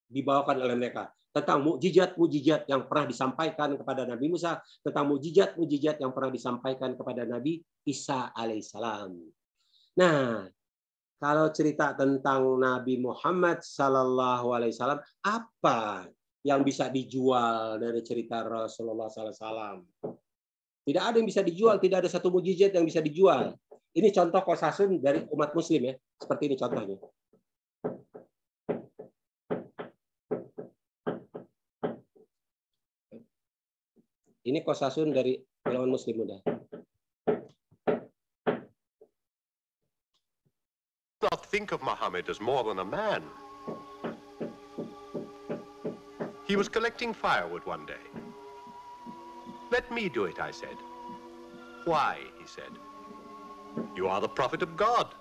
dibawakan oleh mereka. Tentang mukjizat-mukjizat yang pernah disampaikan kepada Nabi Musa, tentang mukjizat-mukjizat yang pernah disampaikan kepada Nabi Isa alaihissalam. Nah, kalau cerita tentang Nabi Muhammad sallallahu alaihi wasallam, apa yang bisa dijual dari cerita Rasulullah sallallahu alaihi wasallam? Tidak ada yang bisa dijual, tidak ada satu mukjizat yang bisa dijual. Ini contoh Qosasun dari umat Muslim ya, seperti ini contohnya. Ini Qosasun dari golongan Muslim muda. Not think of Muhammad as more than a man. He was collecting firewood one day. Let me do it, I said. Why, he said. You are the prophet of God.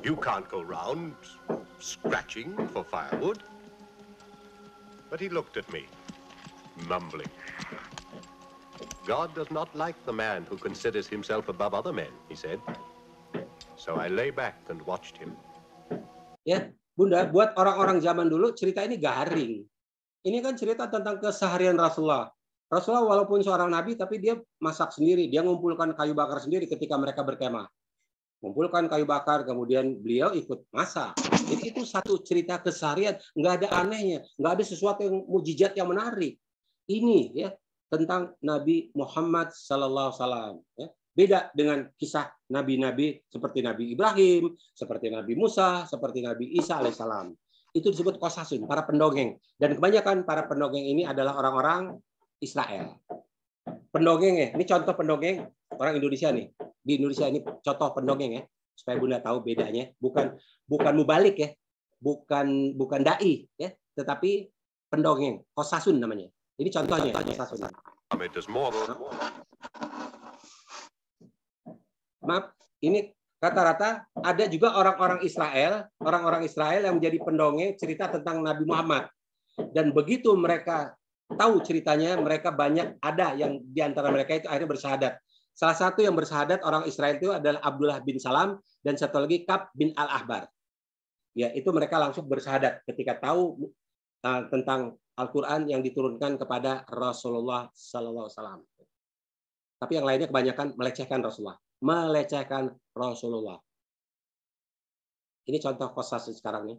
You can't go round scratching for firewood. But he looked at me, mumbling. God does not like the man who considers himself above other men, he said. So I lay back and watched him. Ya, Bunda, buat orang-orang zaman dulu cerita ini garing. Ini kan cerita tentang keseharian Rasulullah. Rasulullah walaupun seorang nabi, tapi dia masak sendiri. Dia ngumpulkan kayu bakar sendiri ketika mereka berkemah. Ngumpulkan kayu bakar, kemudian beliau ikut masak. Jadi itu satu cerita keseharian. Nggak ada anehnya. Nggak ada sesuatu yang mukjizat yang menarik. Ini ya tentang Nabi Muhammad sallallahu alaihi wasallam. Ya. Beda dengan kisah nabi-nabi seperti Nabi Ibrahim, seperti Nabi Musa, seperti Nabi Isa alaihissalam. Itu disebut Qosasun, para pendongeng. Dan kebanyakan para pendongeng ini adalah orang-orang Israel. Pendongeng ya, ini contoh pendongeng orang Indonesia nih. Di Indonesia ini contoh pendongeng ya, supaya Bunda tahu bedanya. Bukan mubalik ya, bukan dai ya, tetapi pendongeng, Qosasun namanya. Ini contohnya Qosasun. Maaf, ini rata-rata ada juga orang-orang Israel yang menjadi pendongeng cerita tentang Nabi Muhammad. Dan begitu mereka tahu ceritanya, mereka banyak ada yang di antara mereka itu akhirnya bersahadat. Salah satu yang bersahadat orang Israel itu adalah Abdullah bin Salam dan satu lagi Ka'b bin Al-Ahbar. Ya, itu mereka langsung bersahadat ketika tahu tentang Al-Qur'an yang diturunkan kepada Rasulullah sallallahu alaihi wasallam. Tapi yang lainnya kebanyakan melecehkan Rasulullah. Ini contoh Qosasun sekarang nih.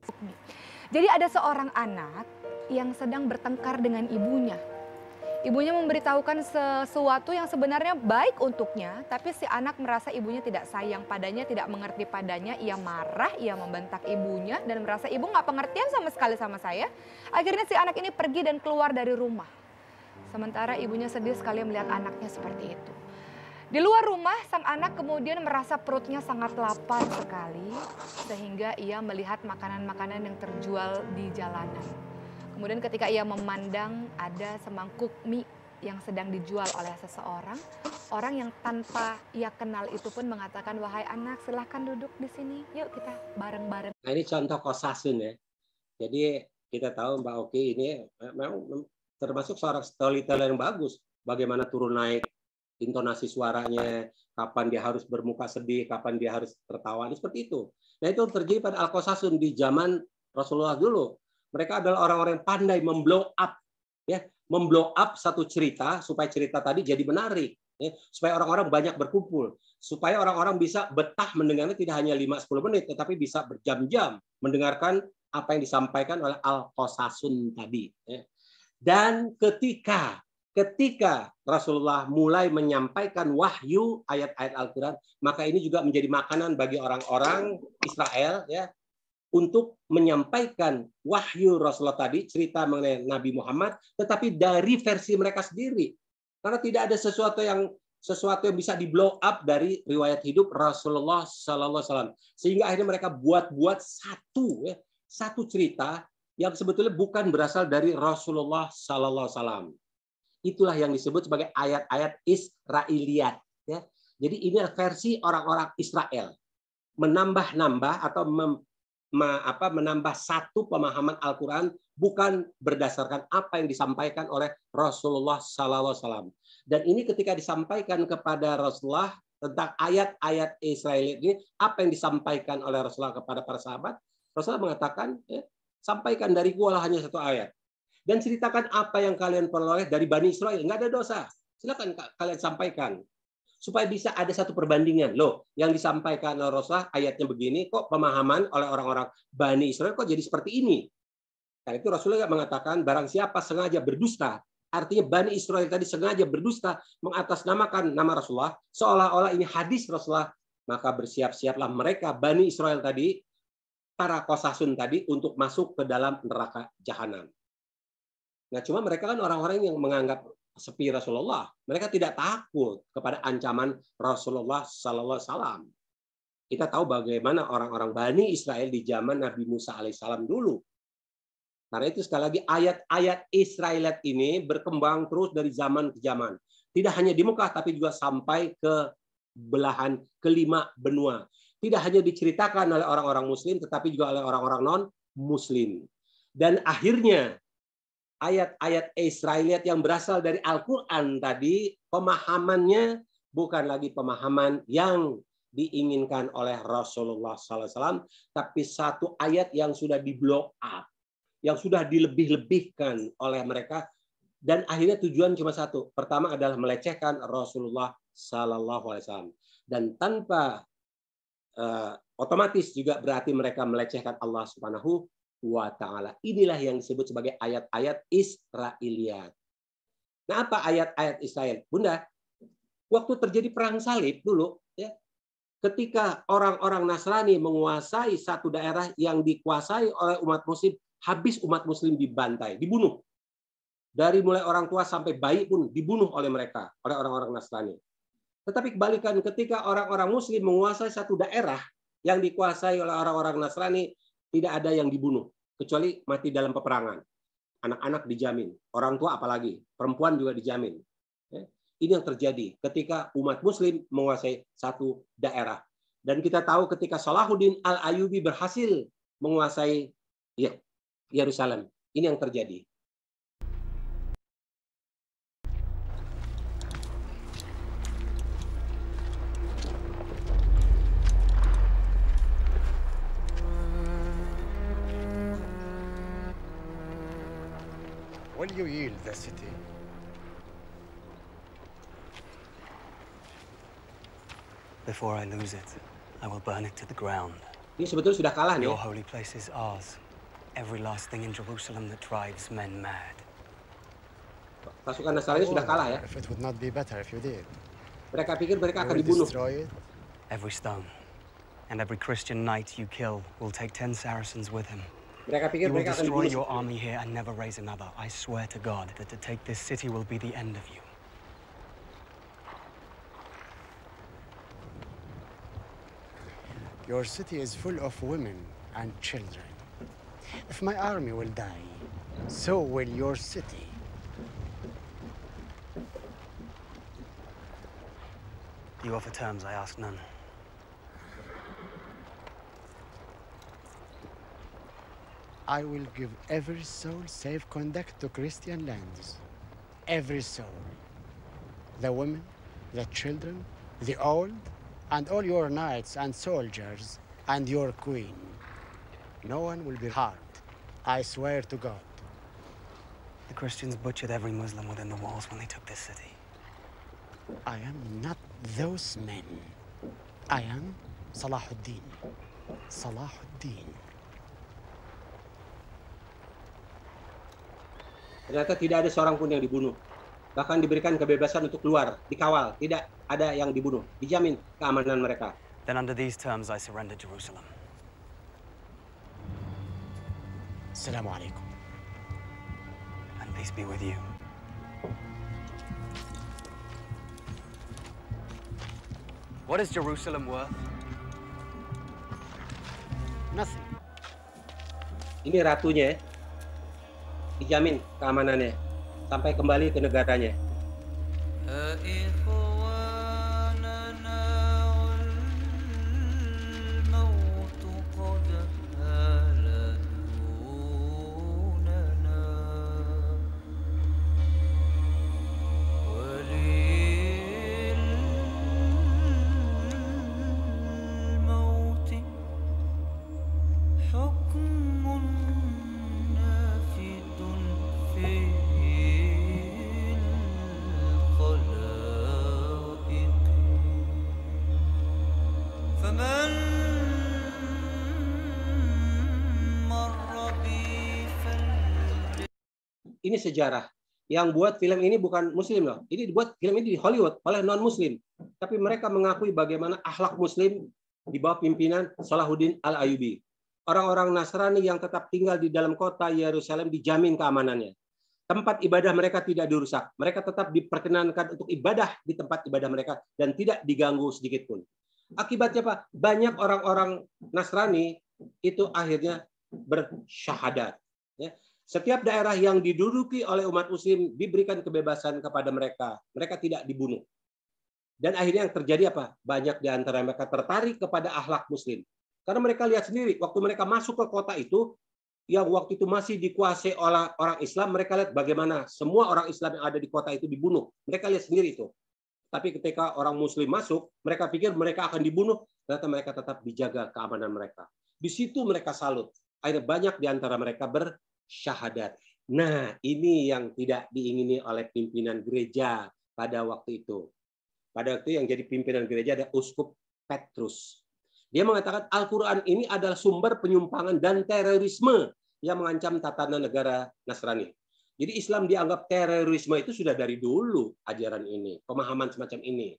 Jadi ada seorang anak yang sedang bertengkar dengan ibunya. Ibunya memberitahukan sesuatu yang sebenarnya baik untuknya, tapi si anak merasa ibunya tidak sayang padanya, tidak mengerti padanya. Ia marah, ia membentak ibunya dan merasa ibu nggak pengertian sama sekali sama saya. Akhirnya si anak ini pergi dan keluar dari rumah. Sementara ibunya sedih sekali melihat anaknya seperti itu. Di luar rumah, sang anak kemudian merasa perutnya sangat lapar sekali, sehingga ia melihat makanan-makanan yang terjual di jalanan. Kemudian ketika ia memandang ada semangkuk mie yang sedang dijual oleh seseorang, orang yang tanpa ia kenal itu pun mengatakan, "Wahai anak, silahkan duduk di sini, yuk kita bareng-bareng." Nah, ini contoh Qosasun ya. Jadi kita tahu Mbak Oki ini memang termasuk seorang storyteller yang bagus. Bagaimana turun naik intonasi suaranya, kapan dia harus bermuka sedih, kapan dia harus tertawa, seperti itu. Nah, itu terjadi pada Al-Qosasun di zaman Rasulullah dulu. Mereka adalah orang-orang yang pandai memblow up, ya, memblow up satu cerita supaya cerita tadi jadi menarik, ya, supaya orang-orang banyak berkumpul, supaya orang-orang bisa betah mendengarnya tidak hanya 5-10 menit, tetapi bisa berjam-jam mendengarkan apa yang disampaikan oleh Al-Qasasun tadi. Ya. Dan ketika Rasulullah mulai menyampaikan wahyu ayat-ayat Al-Quran, maka ini juga menjadi makanan bagi orang-orang Israel, ya, untuk menyampaikan wahyu Rasulullah tadi, cerita mengenai Nabi Muhammad, tetapi dari versi mereka sendiri. Karena tidak ada sesuatu yang bisa di-blow up dari riwayat hidup Rasulullah Sallallahu Alaihi Wasallam. Sehingga akhirnya mereka buat satu cerita yang sebetulnya bukan berasal dari Rasulullah Sallallahu Alaihi Wasallam. Itulah yang disebut sebagai ayat-ayat Israiliyat. Ya. Jadi ini versi orang-orang Israel. Menambah-nambah atau menambah satu pemahaman Al-Quran bukan berdasarkan apa yang disampaikan oleh Rasulullah Sallallahu Alaihi Wasallam. Dan ini ketika disampaikan kepada Rasulullah tentang ayat-ayat Israel ini, apa yang disampaikan oleh Rasulullah kepada para sahabat, Rasulullah mengatakan, ya, sampaikan dari gua hanya satu ayat. Dan ceritakan apa yang kalian peroleh dari Bani Israel. Nggak ada dosa. Silakan kalian sampaikan. Supaya bisa ada satu perbandingan. Loh, yang disampaikan oleh Rasulullah ayatnya begini, kok pemahaman oleh orang-orang Bani Israel kok jadi seperti ini? Karena itu Rasulullah mengatakan, barang siapa sengaja berdusta, artinya Bani Israel tadi sengaja berdusta, mengatasnamakan nama Rasulullah, seolah-olah ini hadis Rasulullah, maka bersiap-siaplah mereka, Bani Israel tadi, para Qasasun tadi, untuk masuk ke dalam neraka jahanam. Nah, cuma mereka kan orang-orang yang menganggap sepi Rasulullah. Mereka tidak takut kepada ancaman Rasulullah Sallallahu Alaihi Wasallam. Kita tahu bagaimana orang-orang Bani Israel di zaman Nabi Musa alaihissalam dulu. Karena itu sekali lagi ayat-ayat Israelit ini berkembang terus dari zaman ke zaman. Tidak hanya di Mekah, tapi juga sampai ke belahan kelima benua. Tidak hanya diceritakan oleh orang-orang Muslim, tetapi juga oleh orang-orang non-Muslim. Dan akhirnya ayat-ayat Israiliyat yang berasal dari Al-Quran tadi, pemahamannya bukan lagi pemahaman yang diinginkan oleh Rasulullah SAW, tapi satu ayat yang sudah di-blow up, yang sudah dilebih-lebihkan oleh mereka, dan akhirnya tujuan cuma satu. Pertama adalah melecehkan Rasulullah SAW. Dan tanpa otomatis juga berarti mereka melecehkan Allah Subhanahu wa ta'ala. Inilah yang disebut sebagai ayat-ayat Israiliyat. Nah, apa ayat-ayat Israel? Bunda, waktu terjadi perang salib dulu, ya, ketika orang-orang Nasrani menguasai satu daerah yang dikuasai oleh umat Muslim, habis umat Muslim dibantai, dibunuh. Dari mulai orang tua sampai bayi pun dibunuh oleh mereka, oleh orang-orang Nasrani. Tetapi kebalikan, ketika orang-orang Muslim menguasai satu daerah yang dikuasai oleh orang-orang Nasrani, tidak ada yang dibunuh, kecuali mati dalam peperangan. Anak-anak dijamin, orang tua apalagi, perempuan juga dijamin. Ini yang terjadi ketika umat Muslim menguasai satu daerah. Dan kita tahu ketika Salahuddin Al-Ayyubi berhasil menguasai Yerusalem. Ini yang terjadi. Will you yield the city? Before I lose it, I will burn it to the ground. Ini sebetulnya sudah kalah nih. Your holy place is ours. Every last thing in Jerusalem that drives men mad. Pasukan Nasrani sudah kalah ya. If it would not be better if you did. Mereka pikir mereka akan dibunuh. Every stone and every Christian knight you kill will take 10 Saracens with him. Mereka pikir You will mereka akan destroy dibunuh. your army here and never raise another. I swear to God that to take this city will be the end of you. Your city is full of women and children. If my army will die, so will your city. You offer terms, I ask none. I will give every soul safe conduct to Christian lands. Every soul. The women, the children, the old, and all your knights and soldiers, and your queen. No one will be harmed. I swear to God. The Christians butchered every Muslim within the walls when they took this city. I am not those men. I am Salahuddin. Salahuddin. Ternyata tidak ada seorang pun yang dibunuh. Bahkan diberikan kebebasan untuk keluar, dikawal. Tidak ada yang dibunuh. Dijamin keamanan mereka. Then under these terms, I surrender Jerusalem. Assalamu alaikum. And peace be with you. What is Jerusalem worth? Nothing. Ini ratunya, dijamin keamanannya sampai kembali ke negaranya. Ini sejarah. Yang buat film ini bukan Muslim loh. Ini dibuat film ini di Hollywood oleh non-Muslim. Tapi mereka mengakui bagaimana akhlak Muslim di bawah pimpinan Salahuddin Al-Ayyubi. Orang-orang Nasrani yang tetap tinggal di dalam kota Yerusalem dijamin keamanannya. Tempat ibadah mereka tidak dirusak. Mereka tetap diperkenankan untuk ibadah di tempat ibadah mereka dan tidak diganggu sedikit pun. Akibatnya Pak, banyak orang-orang Nasrani itu akhirnya bersyahadat. Ya. Setiap daerah yang diduduki oleh umat Muslim diberikan kebebasan kepada mereka. Mereka tidak dibunuh. Dan akhirnya yang terjadi apa? Banyak di antara mereka tertarik kepada akhlak Muslim. Karena mereka lihat sendiri, waktu mereka masuk ke kota itu, yang waktu itu masih dikuasai oleh orang Islam, mereka lihat bagaimana semua orang Islam yang ada di kota itu dibunuh. Mereka lihat sendiri itu. Tapi ketika orang Muslim masuk, mereka pikir mereka akan dibunuh, ternyata mereka tetap dijaga keamanan mereka. Di situ mereka salut. Akhirnya banyak di antara mereka bersyahadat. Nah, ini yang tidak diingini oleh pimpinan gereja pada waktu itu. Pada waktu itu yang jadi pimpinan gereja ada Uskup Petrus. Dia mengatakan Al-Quran ini adalah sumber penyimpangan dan terorisme yang mengancam tatanan negara Nasrani. Jadi Islam dianggap terorisme itu sudah dari dulu ajaran ini, pemahaman semacam ini.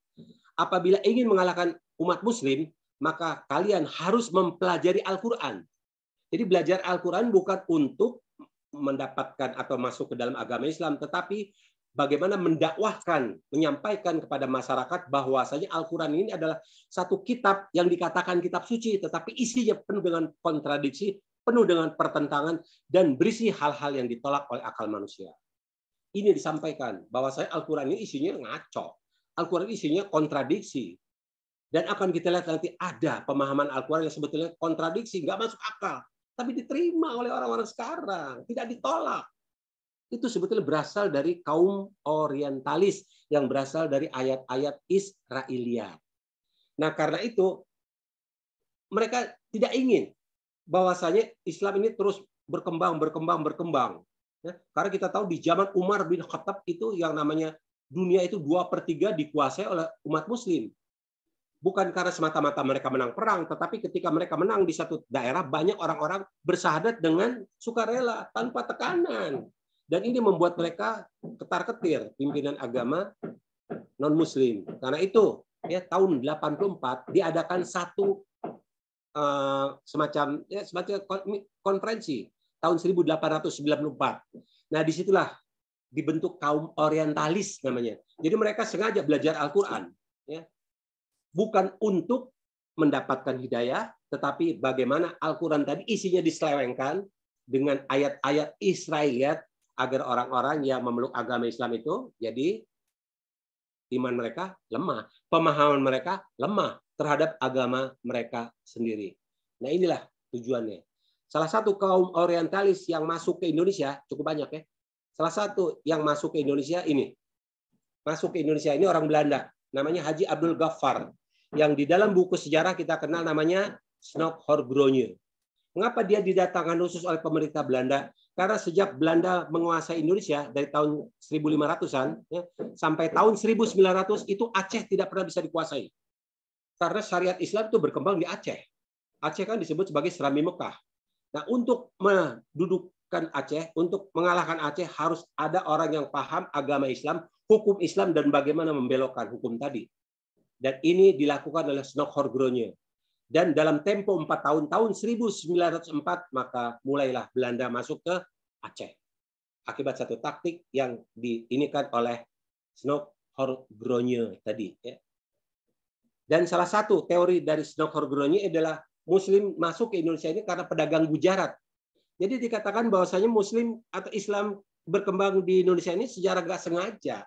Apabila ingin mengalahkan umat Muslim, maka kalian harus mempelajari Al-Quran. Jadi belajar Al-Quran bukan untuk mendapatkan atau masuk ke dalam agama Islam, tetapi bagaimana mendakwahkan, menyampaikan kepada masyarakat bahwasanya Al-Quran ini adalah satu kitab yang dikatakan kitab suci, tetapi isinya penuh dengan kontradiksi, penuh dengan pertentangan, dan berisi hal-hal yang ditolak oleh akal manusia. Ini disampaikan bahwasanya Al-Quran ini isinya ngaco. Al-Quran isinya kontradiksi. Dan akan kita lihat nanti ada pemahaman Al-Quran yang sebetulnya kontradiksi, nggak masuk akal. Tapi diterima oleh orang-orang sekarang, tidak ditolak. Itu sebetulnya berasal dari kaum orientalis yang berasal dari ayat-ayat Israiliyat. Nah, karena itu mereka tidak ingin bahwasanya Islam ini terus berkembang. Ya, karena kita tahu di zaman Umar bin Khattab itu yang namanya dunia itu 2/3 dikuasai oleh umat Muslim. Bukan karena semata-mata mereka menang perang, tetapi ketika mereka menang di satu daerah, banyak orang-orang bersyahadat dengan sukarela, tanpa tekanan. Dan ini membuat mereka ketar-ketir pimpinan agama non-Muslim. Karena itu, ya tahun 84 diadakan satu semacam konferensi tahun 1894. Nah, disitulah dibentuk kaum orientalis namanya. Jadi mereka sengaja belajar Al-Quran, ya. Bukan untuk mendapatkan hidayah, tetapi bagaimana Al-Quran tadi isinya diselewengkan dengan ayat-ayat Israiliyat agar orang-orang yang memeluk agama Islam itu jadi iman mereka lemah, pemahaman mereka lemah terhadap agama mereka sendiri. Nah, inilah tujuannya. Salah satu kaum orientalis yang masuk ke Indonesia cukup banyak ya. Salah satu yang masuk ke Indonesia ini. Masuk ke Indonesia ini orang Belanda, namanya Haji Abdul Ghaffar. Yang di dalam buku sejarah kita kenal namanya Snoeck Horbronje. Mengapa dia didatangkan khusus oleh pemerintah Belanda? Karena sejak Belanda menguasai Indonesia dari tahun 1500-an ya, sampai tahun 1900 itu Aceh tidak pernah bisa dikuasai. Karena syariat Islam itu berkembang di Aceh. Aceh kan disebut sebagai Serambi Mekah. Nah, untuk mendudukkan Aceh, untuk mengalahkan Aceh harus ada orang yang paham agama Islam, hukum Islam, dan bagaimana membelokkan hukum tadi. Dan ini dilakukan oleh Snok Horgronje. Dan dalam tempo 4 tahun, tahun 1904, maka mulailah Belanda masuk ke Aceh. Akibat satu taktik yang diinikan oleh Snok Horgronje tadi. Ya. Dan salah satu teori dari Snok Horgronje adalah Muslim masuk ke Indonesia ini karena pedagang Gujarat. Jadi dikatakan bahwasanya Muslim atau Islam berkembang di Indonesia ini secara nggak sengaja.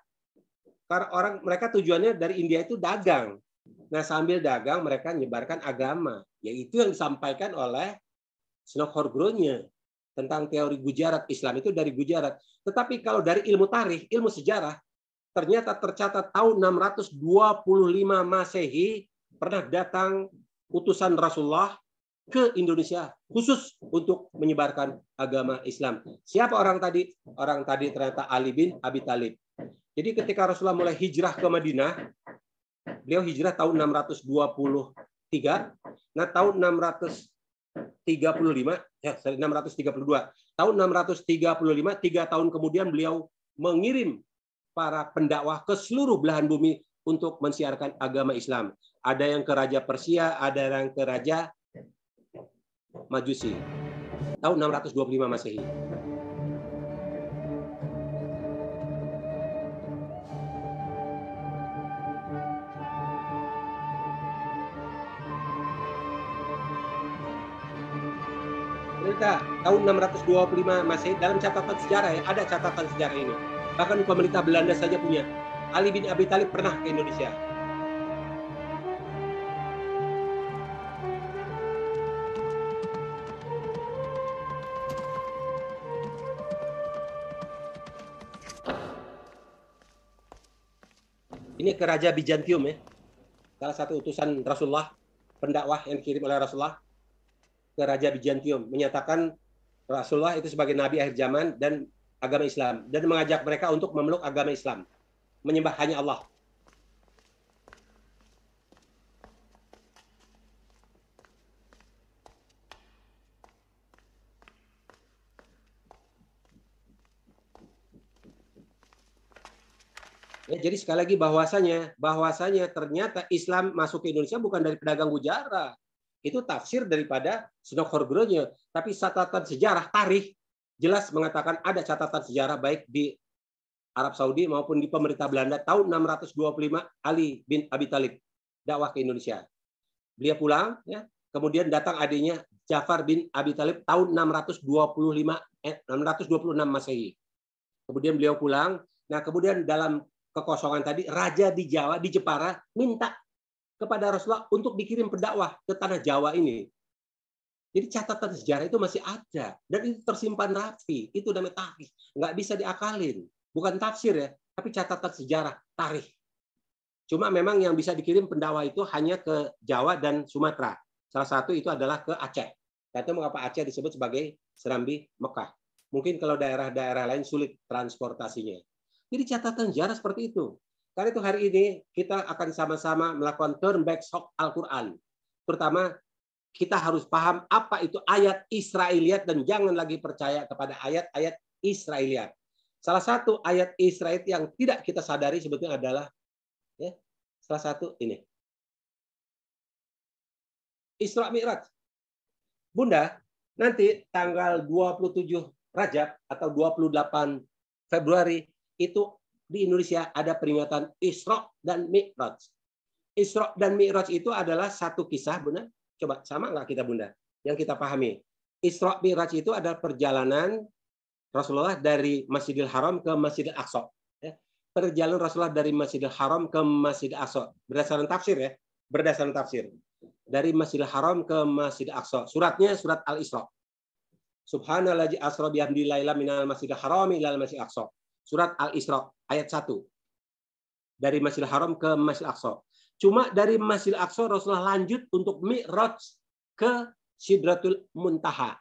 Karena mereka tujuannya dari India itu dagang. Nah, sambil dagang mereka menyebarkan agama, yaitu yang disampaikan oleh Snok Horgronje tentang teori Gujarat. Islam itu dari Gujarat. Tetapi kalau dari ilmu tarikh, ilmu sejarah, ternyata tercatat tahun 625 Masehi pernah datang utusan Rasulullah ke Indonesia khusus untuk menyebarkan agama Islam. Siapa orang tadi? Orang tadi ternyata Ali bin Abi Thalib. Jadi ketika Rasulullah mulai hijrah ke Madinah, beliau hijrah tahun 623. Nah, tahun 632. Tahun 635, 3 tahun kemudian beliau mengirim para pendakwah ke seluruh belahan bumi untuk mensiarkan agama Islam. Ada yang ke Raja Persia, ada yang ke Raja Majusi. Tahun 625 Masehi. Tahun 625 Masehi dalam catatan sejarah ya, ada catatan sejarah ini. Bahkan pemerintah Belanda saja punya. Ali bin Abi Thalib pernah ke Indonesia. Ini ke Raja Bizantium ya. Salah satu utusan Rasulullah, pendakwah yang dikirim oleh Rasulullah ke Raja Bizantium, menyatakan Rasulullah itu sebagai nabi akhir zaman dan agama Islam, dan mengajak mereka untuk memeluk agama Islam, menyembah hanya Allah. Ya, jadi sekali lagi bahwasanya ternyata Islam masuk ke Indonesia bukan dari pedagang Gujarat. Itu tafsir daripada Snok Horgronje. Tapi catatan sejarah tarikh jelas mengatakan ada catatan sejarah baik di Arab Saudi maupun di pemerintah Belanda tahun 625 Ali bin Abi Thalib dakwah ke Indonesia. Beliau pulang ya, kemudian datang adiknya Ja'far bin Abi Thalib tahun 626 Masehi. Kemudian beliau pulang. Nah, kemudian dalam kekosongan tadi raja di Jawa, di Jepara minta kepada Rasulullah untuk dikirim pendakwah ke tanah Jawa ini. Jadi catatan sejarah itu masih ada dan itu tersimpan rapi. Itu namanya tarikh, nggak bisa diakalin. Bukan tafsir ya, tapi catatan sejarah tarikh. Cuma memang yang bisa dikirim pendakwah itu hanya ke Jawa dan Sumatera. Salah satu itu adalah ke Aceh. Itu mengapa Aceh disebut sebagai Serambi Mekah. Mungkin kalau daerah-daerah lain sulit transportasinya. Jadi catatan sejarah seperti itu. Karena itu hari ini kita akan sama-sama melakukan turn back shock Al-Quran. Terutama kita harus paham apa itu ayat Israiliyat dan jangan lagi percaya kepada ayat-ayat Israiliyat. Salah satu ayat Israiliyat yang tidak kita sadari sebetulnya adalah ya, salah satu ini. Isra Mi'raj. Bunda, nanti tanggal 27 Rajab atau 28 Februari itu di Indonesia ada peringatan Isra dan Mi'raj. Isra dan Mi'raj itu adalah satu kisah, Bunda. Coba sama nggak kita, Bunda? Yang kita pahami. Isra Mi'raj itu adalah perjalanan Rasulullah dari Masjidil Haram ke Masjidil Aqsa. Perjalanan Rasulullah dari Masjidil Haram ke Masjidil Aqsa. Berdasarkan tafsir ya. Berdasarkan tafsir. Dari Masjidil Haram ke Masjidil Aqsa. Suratnya surat Al-Isra. Subhanallazi asra bihamdihi laila minal Masjidil Haram ilal Masjidil Aqsa. Surat Al-Isra ayat 1. Dari Masjidil Haram ke Masjidil Aqsa. Cuma dari Masjidil Aqsa Rasulullah lanjut untuk Mi'raj ke Sidratul Muntaha.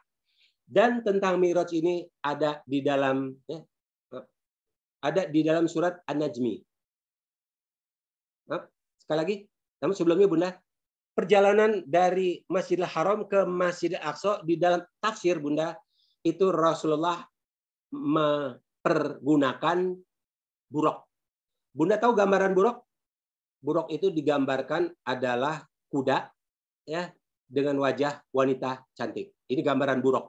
Dan tentang Mi'raj ini ada di dalam surat An-Najmi. Sekali lagi, namun sebelumnya Bunda, perjalanan dari Masjidil Haram ke Masjidil Aqsa di dalam tafsir Bunda, itu Rasulullah mempergunakan buraq. Bunda tahu gambaran buraq? Buraq itu digambarkan adalah kuda ya dengan wajah wanita cantik. Ini gambaran buraq.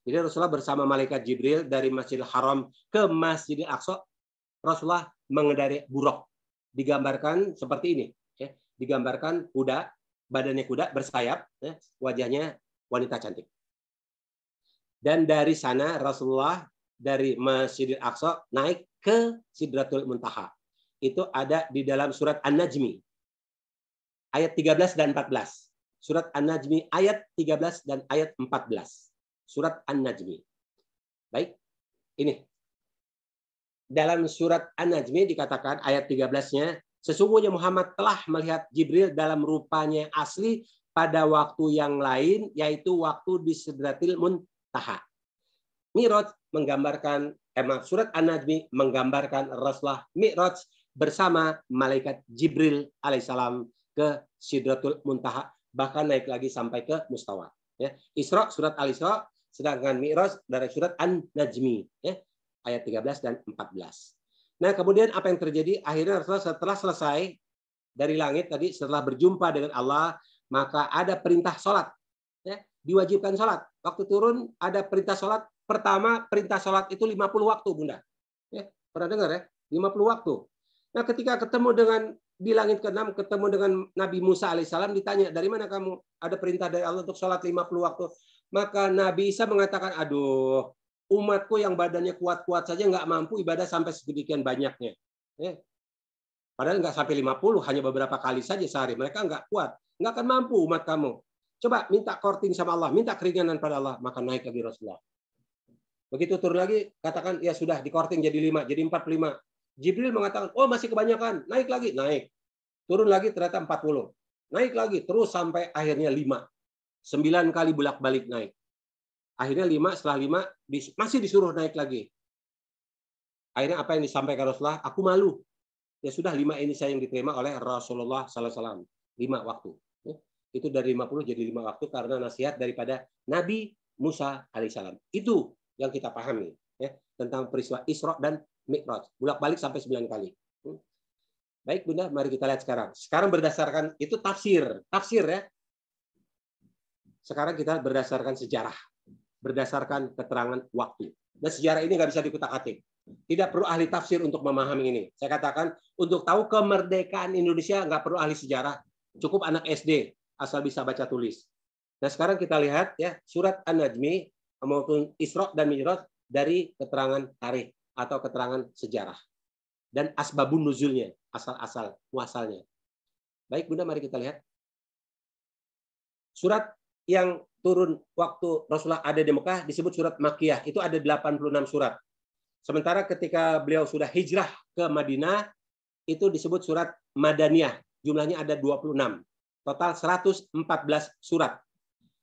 Jadi Rasulullah bersama malaikat Jibril dari Masjidil Haram ke Masjidil Aqsa, Rasulullah mengendarai buraq. Digambarkan seperti ini, ya. Digambarkan kuda, badannya kuda bersayap, ya. Wajahnya wanita cantik. Dan dari sana Rasulullah dari Masjidil Aqsa naik ke Sidratul Muntaha. Itu ada di dalam surat An-Najmi ayat 13 dan 14. Surat An-Najmi ayat 13 dan ayat 14. Surat An-Najmi. Baik, ini. Dalam surat An-Najmi dikatakan ayat 13-nya, sesungguhnya Muhammad telah melihat Jibril dalam rupanya asli pada waktu yang lain, yaitu waktu di Sidratil Muntaha. Mi'raj menggambarkan, surat An-Najmi menggambarkan Rasulullah Mi'raj bersama malaikat Jibril alaihissalam ke Sidratul Muntaha, bahkan naik lagi sampai ke Mustawa. Ya. Isra, surat Al-Isra, sedangkan Mi'raj dari surat An-Najmi, ya, ayat 13 dan 14. Nah, kemudian apa yang terjadi? Akhirnya setelah selesai dari langit tadi, setelah berjumpa dengan Allah, maka ada perintah sholat. Ya, diwajibkan sholat. Waktu turun ada perintah sholat. Pertama, perintah sholat itu 50 waktu, Bunda. Ya, pernah dengar ya? 50 waktu. Nah, ketika ketemu dengan di langit ke-6, ketemu dengan Nabi Musa alaihissalam, ditanya, dari mana kamu ada perintah dari Allah untuk sholat 50 waktu? Maka Nabi Isa mengatakan, aduh, umatku yang badannya kuat-kuat saja nggak mampu ibadah sampai sedemikian banyaknya. Ya. Padahal nggak sampai 50, hanya beberapa kali saja sehari. Mereka nggak kuat, nggak akan mampu umat kamu. Coba minta korting sama Allah, minta keringanan pada Allah, maka naik lagi Rasulullah. Begitu turun lagi, katakan, ya sudah, dikorting jadi 5, jadi 45. Jibril mengatakan, oh masih kebanyakan, naik lagi, naik. Turun lagi ternyata 40. Naik lagi, terus sampai akhirnya 5. 9 kali bolak-balik naik. Akhirnya 5, setelah 5, masih disuruh naik lagi. Akhirnya apa yang disampaikan Rasulullah? Aku malu. Ya sudah, 5 ini saya yang diterima oleh Rasulullah SAW. 5 waktu. Itu dari 50 jadi 5 waktu karena nasihat daripada Nabi Musa alaihissalam. Itu yang kita pahami ya, tentang peristiwa Isra dan Mi'raj. Bolak-balik sampai 9 kali. Baik Bunda, mari kita lihat sekarang. Sekarang berdasarkan itu tafsir ya. Sekarang kita berdasarkan sejarah, berdasarkan keterangan waktu. Dan sejarah ini nggak bisa dikutak-atik. Tidak perlu ahli tafsir untuk memahami ini. Saya katakan, untuk tahu kemerdekaan Indonesia nggak perlu ahli sejarah. Cukup anak SD, asal bisa baca tulis. Nah sekarang kita lihat ya surat An-Najmi maupun Isra dan Mi'raj dari keterangan tarikh atau keterangan sejarah. Dan asbabun nuzulnya, asal-asal, muasalnya. Baik Bunda, mari kita lihat. Surat yang turun waktu Rasulullah ada di Mekah disebut surat Makkiyah. Itu ada 86 surat. Sementara ketika beliau sudah hijrah ke Madinah, itu disebut surat Madaniyah. Jumlahnya ada 26. Total 114 surat.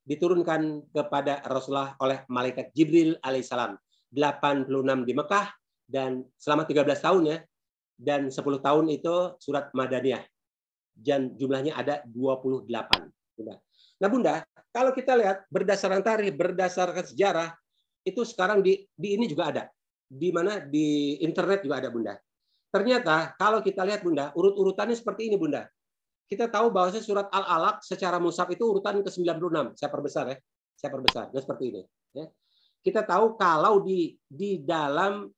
Diturunkan kepada Rasulullah oleh malaikat Jibril alaihissalam. 86 di Mekah, dan selama 13 tahun ya. Dan 10 tahun itu surat Madaniyah. Dan jumlahnya ada 28. Nah Bunda, kalau kita lihat berdasarkan tarikh, berdasarkan sejarah, itu sekarang di ini juga ada. Di mana? Di internet juga ada Bunda. Ternyata kalau kita lihat Bunda, urut-urutannya seperti ini Bunda. Kita tahu bahwa surat Al-Alaq secara mushaf itu urutan ke-96. Saya perbesar ya. Saya perbesar. Nah, seperti ini. Ya. Kita tahu kalau di dalam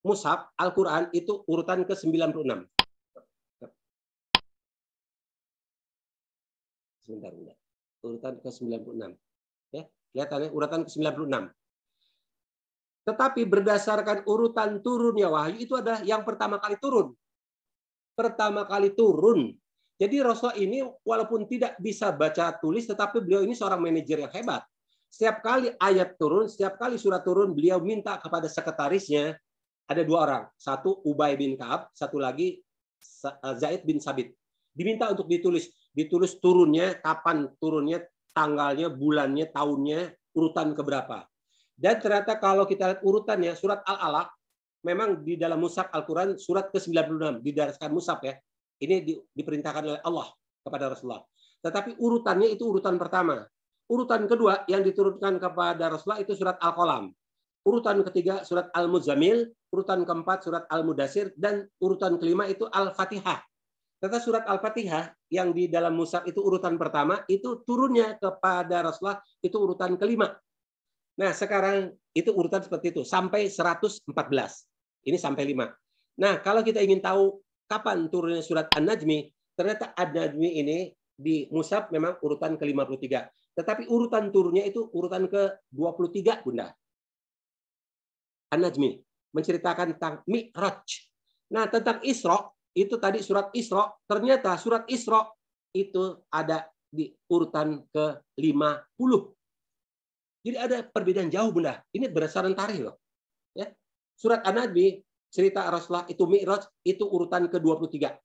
mushaf Al-Quran itu urutan ke-96. Sebentar, Bunda. Urutan ke-96. Ya, kelihatannya urutan ke-96. Tetapi berdasarkan urutan turunnya wahyu itu adalah yang pertama kali turun. Pertama kali turun. Jadi Rasul ini walaupun tidak bisa baca tulis, tetapi beliau ini seorang manajer yang hebat. Setiap kali ayat turun, setiap kali surat turun, beliau minta kepada sekretarisnya, ada 2 orang. Satu Ubay bin Ka'ab, satu lagi Zaid bin Sabit. Diminta untuk ditulis. Ditulis turunnya, kapan turunnya, tanggalnya, bulannya, tahunnya, urutan keberapa. Dan ternyata kalau kita lihat urutannya, surat Al-Alaq, memang di dalam mushaf Al-Quran, surat ke-96, didasarkan mushaf ya. Ini diperintahkan oleh Allah kepada Rasulullah. Tetapi urutannya itu urutan pertama. Urutan kedua yang diturunkan kepada Rasulullah itu surat Al-Qalam. Urutan ketiga surat Al-Muzammil. Urutan keempat surat Al-Mudassir. Dan urutan kelima itu Al-Fatihah. Tetapi surat Al-Fatihah yang di dalam mushaf itu urutan pertama, itu turunnya kepada Rasulullah itu urutan kelima. Nah, sekarang itu urutan seperti itu sampai 114. Ini sampai 5. Nah, kalau kita ingin tahu kapan turunnya surat An-Najmi, ternyata An-Najmi ini di mushaf memang urutan ke-53. Tetapi urutan turunnya itu urutan ke-23, Bunda. An-Najmi menceritakan tentang Mi'raj. Nah, tentang Isra, itu tadi surat Isra, ternyata surat Isra itu ada di urutan ke-50. Jadi ada perbedaan jauh, Bunda. Ini berdasarkan tarikh loh. Ya. Surat An-Najmi, cerita Rasulullah itu Mi'raj, itu urutan ke-23.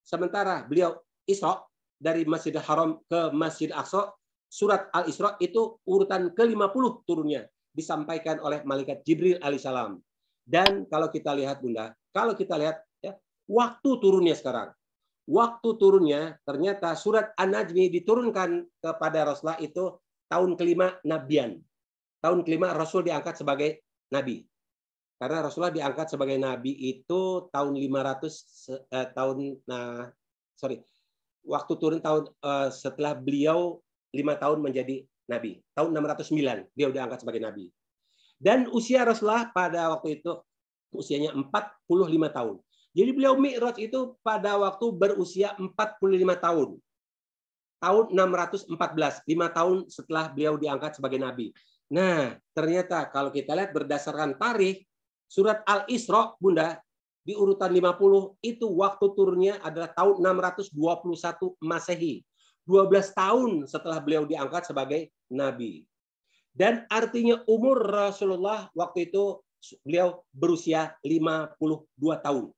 Sementara beliau Isra dari Masjidil Haram ke Masjid Aqsa, surat Al-Isra itu urutan ke-50 turunnya. Disampaikan oleh Malaikat Jibril alaihissalam. Dan kalau kita lihat, Bunda, kalau kita lihat ya, waktu turunnya sekarang. Waktu turunnya ternyata surat An-Najmi diturunkan kepada Rasulullah itu tahun kelima Nabian. Tahun kelima Rasul diangkat sebagai Nabi. Karena Rasulullah diangkat sebagai Nabi itu tahun 500 waktu turun tahun setelah beliau 5 tahun menjadi Nabi. Tahun 609 dia diangkat sebagai Nabi. Dan usia Rasulullah pada waktu itu usianya 45 tahun. Jadi beliau Mi'raj itu pada waktu berusia 45 tahun. Tahun 614, 5 tahun setelah beliau diangkat sebagai Nabi. Nah, ternyata kalau kita lihat berdasarkan tarikh, surat Al-Isra, Bunda, di urutan 50, itu waktu turunnya adalah tahun 621 Masehi. 12 tahun setelah beliau diangkat sebagai Nabi. Dan artinya umur Rasulullah waktu itu beliau berusia 52 tahun.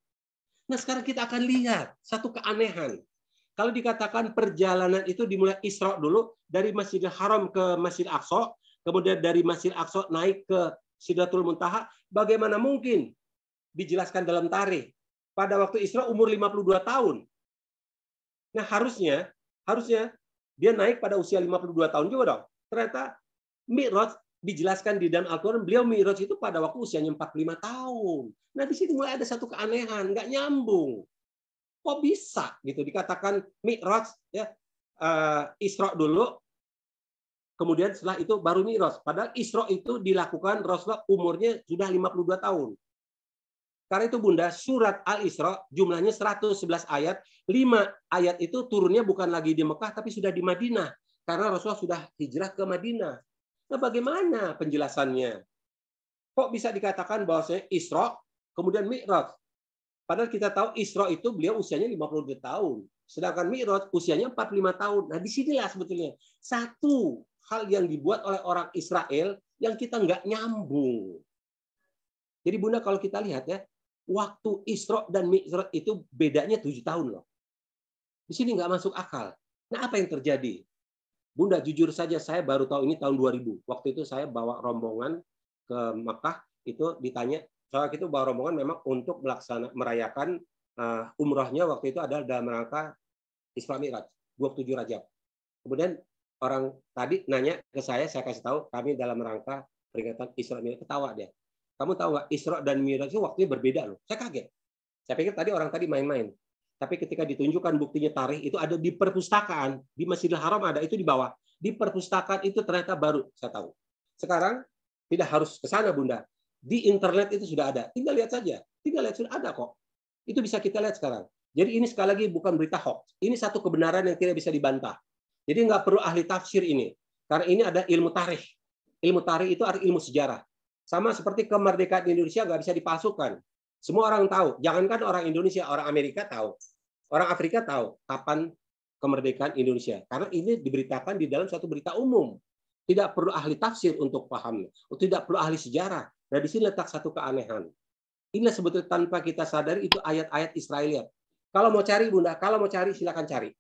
Nah, sekarang kita akan lihat satu keanehan. Kalau dikatakan perjalanan itu dimulai Isra dulu, dari Masjidil Haram ke Masjid Aqsa, kemudian dari Masjid Aqsa naik ke Sidratul Muntaha, bagaimana mungkin dijelaskan dalam tarikh? Pada waktu Isra umur 52 tahun. Nah, harusnya dia naik pada usia 52 tahun juga dong. Ternyata Mi'raj dijelaskan di dalam Al-Quran, beliau Mi'raj itu pada waktu usianya 45 tahun. Nah, di sini mulai ada satu keanehan, nggak nyambung. Kok bisa gitu dikatakan Mi'raj ya, Isra dulu, kemudian setelah itu baru Mi'raj. Padahal Isra itu dilakukan Rasulullah umurnya sudah 52 tahun. Karena itu Bunda, surat Al-Isra jumlahnya 111 ayat, 5 ayat itu turunnya bukan lagi di Mekah tapi sudah di Madinah. Karena Rasulullah sudah hijrah ke Madinah. Nah, bagaimana penjelasannya? Kok bisa dikatakan bahwasanya Isra kemudian Mi'raj? Padahal kita tahu Isra itu beliau usianya 52 tahun. Sedangkan Mi'raj usianya 45 tahun. Nah, disinilah sebetulnya satu hal yang dibuat oleh orang Israel yang kita nggak nyambung. Jadi Bunda kalau kita lihat ya, waktu Isra dan Mi'raj itu bedanya 7 tahun loh. Di sini nggak masuk akal. Nah, apa yang terjadi? Bunda, jujur saja saya baru tahu ini tahun 2000. Waktu itu saya bawa rombongan ke Makkah, itu ditanya, soal itu bawa rombongan memang untuk merayakan umrahnya waktu itu adalah dalam rangka Isra Mi'raj, 27 Rajab. Kemudian orang tadi nanya ke saya kasih tahu kami dalam rangka peringatan Isra Mi'raj. Ketawa dia. Kamu tahu nggak, Isra dan Mi'raj itu waktunya berbeda loh. Saya kaget. Saya pikir tadi orang tadi main-main. Tapi ketika ditunjukkan buktinya tarikh itu ada di perpustakaan, di Masjidil Haram ada, itu di bawah. Di perpustakaan itu ternyata baru saya tahu. Sekarang tidak harus ke sana Bunda. Di internet itu sudah ada. Tinggal lihat saja. Tinggal lihat sudah ada kok. Itu bisa kita lihat sekarang. Jadi ini sekali lagi bukan berita hoax. Ini satu kebenaran yang tidak bisa dibantah. Jadi nggak perlu ahli tafsir ini. Karena ini ada ilmu tarikh. Ilmu tarikh itu ada ilmu sejarah. Sama seperti kemerdekaan Indonesia nggak bisa dipalsukan. Semua orang tahu. Jangankan orang Indonesia, orang Amerika tahu. Orang Afrika tahu kapan kemerdekaan Indonesia. Karena ini diberitakan di dalam suatu berita umum. Tidak perlu ahli tafsir untuk paham. Tidak perlu ahli sejarah. Nah, di sini letak satu keanehan. Inilah sebetulnya tanpa kita sadari itu ayat-ayat Israeliat. Kalau mau cari Bunda, kalau mau cari silakan cari.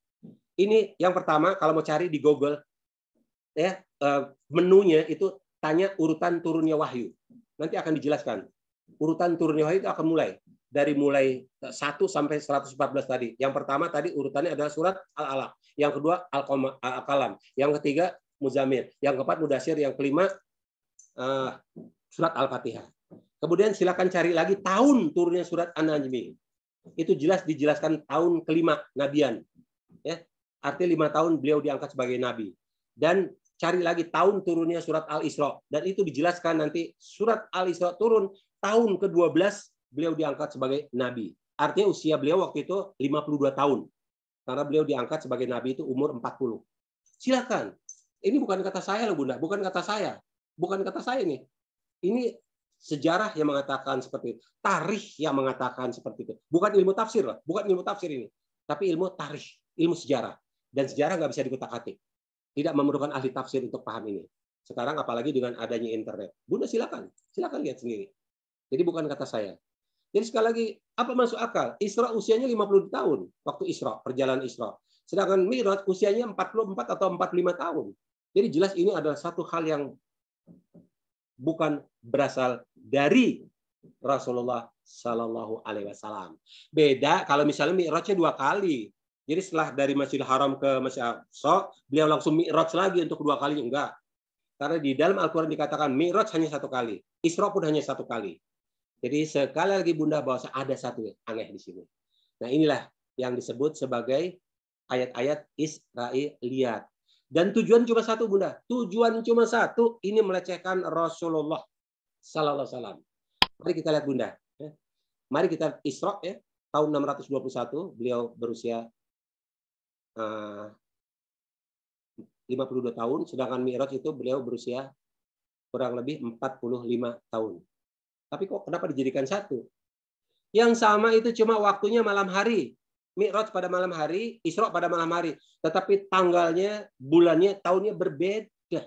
Ini yang pertama, kalau mau cari di Google, ya menunya itu tanya urutan turunnya wahyu. Nanti akan dijelaskan. Urutan turunnya wahyu itu akan mulai 1 sampai 114 tadi. Yang pertama tadi urutannya adalah surat Al-Alaq. Yang kedua Al-Qalam. Yang ketiga Muzammil. Yang keempat Mudaththir. Yang kelima surat Al-Fatihah. Kemudian silakan cari lagi tahun turunnya surat An-Najm. Itu jelas dijelaskan tahun kelima nabian. Ya. Artinya 5 tahun beliau diangkat sebagai nabi. Dan cari lagi tahun turunnya surat Al-Isra. Dan itu dijelaskan nanti surat Al-Isra turun tahun ke-12 beliau diangkat sebagai nabi. Artinya usia beliau waktu itu 52 tahun. Karena beliau diangkat sebagai nabi itu umur 40. Silakan. Ini bukan kata saya loh Bunda, bukan kata saya. Bukan kata saya nih. Ini sejarah yang mengatakan seperti itu. Tarikh yang mengatakan seperti itu. Bukan ilmu tafsir loh, bukan ilmu tafsir ini. Tapi ilmu tarikh, ilmu sejarah. Dan sejarah nggak bisa dikutak-atik. Tidak memerlukan ahli tafsir untuk paham ini. Sekarang apalagi dengan adanya internet. Bunda silakan lihat sendiri. Jadi bukan kata saya. Jadi sekali lagi, apa masuk akal? Isra usianya 50 tahun waktu Isra, perjalanan Isra. Sedangkan Mi'raj usianya 44 atau 45 tahun. Jadi jelas ini adalah satu hal yang bukan berasal dari Rasulullah Shallallahu Alaihi Wasallam. Beda kalau misalnya Mi'rajnya 2 kali. Jadi setelah dari Masjidil Haram ke Masjid Aqsa, beliau langsung Mi'raj lagi untuk 2 kali. Enggak. Karena di dalam Al-Quran dikatakan Mi'raj hanya 1 kali. Isra pun hanya 1 kali. Jadi sekali lagi Bunda bahwa ada satu yang aneh di sini. Nah inilah yang disebut sebagai ayat-ayat Israiliyat. Dan tujuan cuma satu Bunda. Tujuan cuma satu. Ini melecehkan Rasulullah Sallallahu Alaihi Wasallam. Mari kita lihat Bunda. Mari kita Isra ya. Tahun 621 beliau berusia 52 tahun. Sedangkan Mi'raj itu beliau berusia kurang lebih 45 tahun. Tapi kok kenapa dijadikan satu? Yang sama itu cuma waktunya malam hari. Mi'raj pada malam hari, Isra pada malam hari. Tetapi tanggalnya, bulannya, tahunnya berbeda.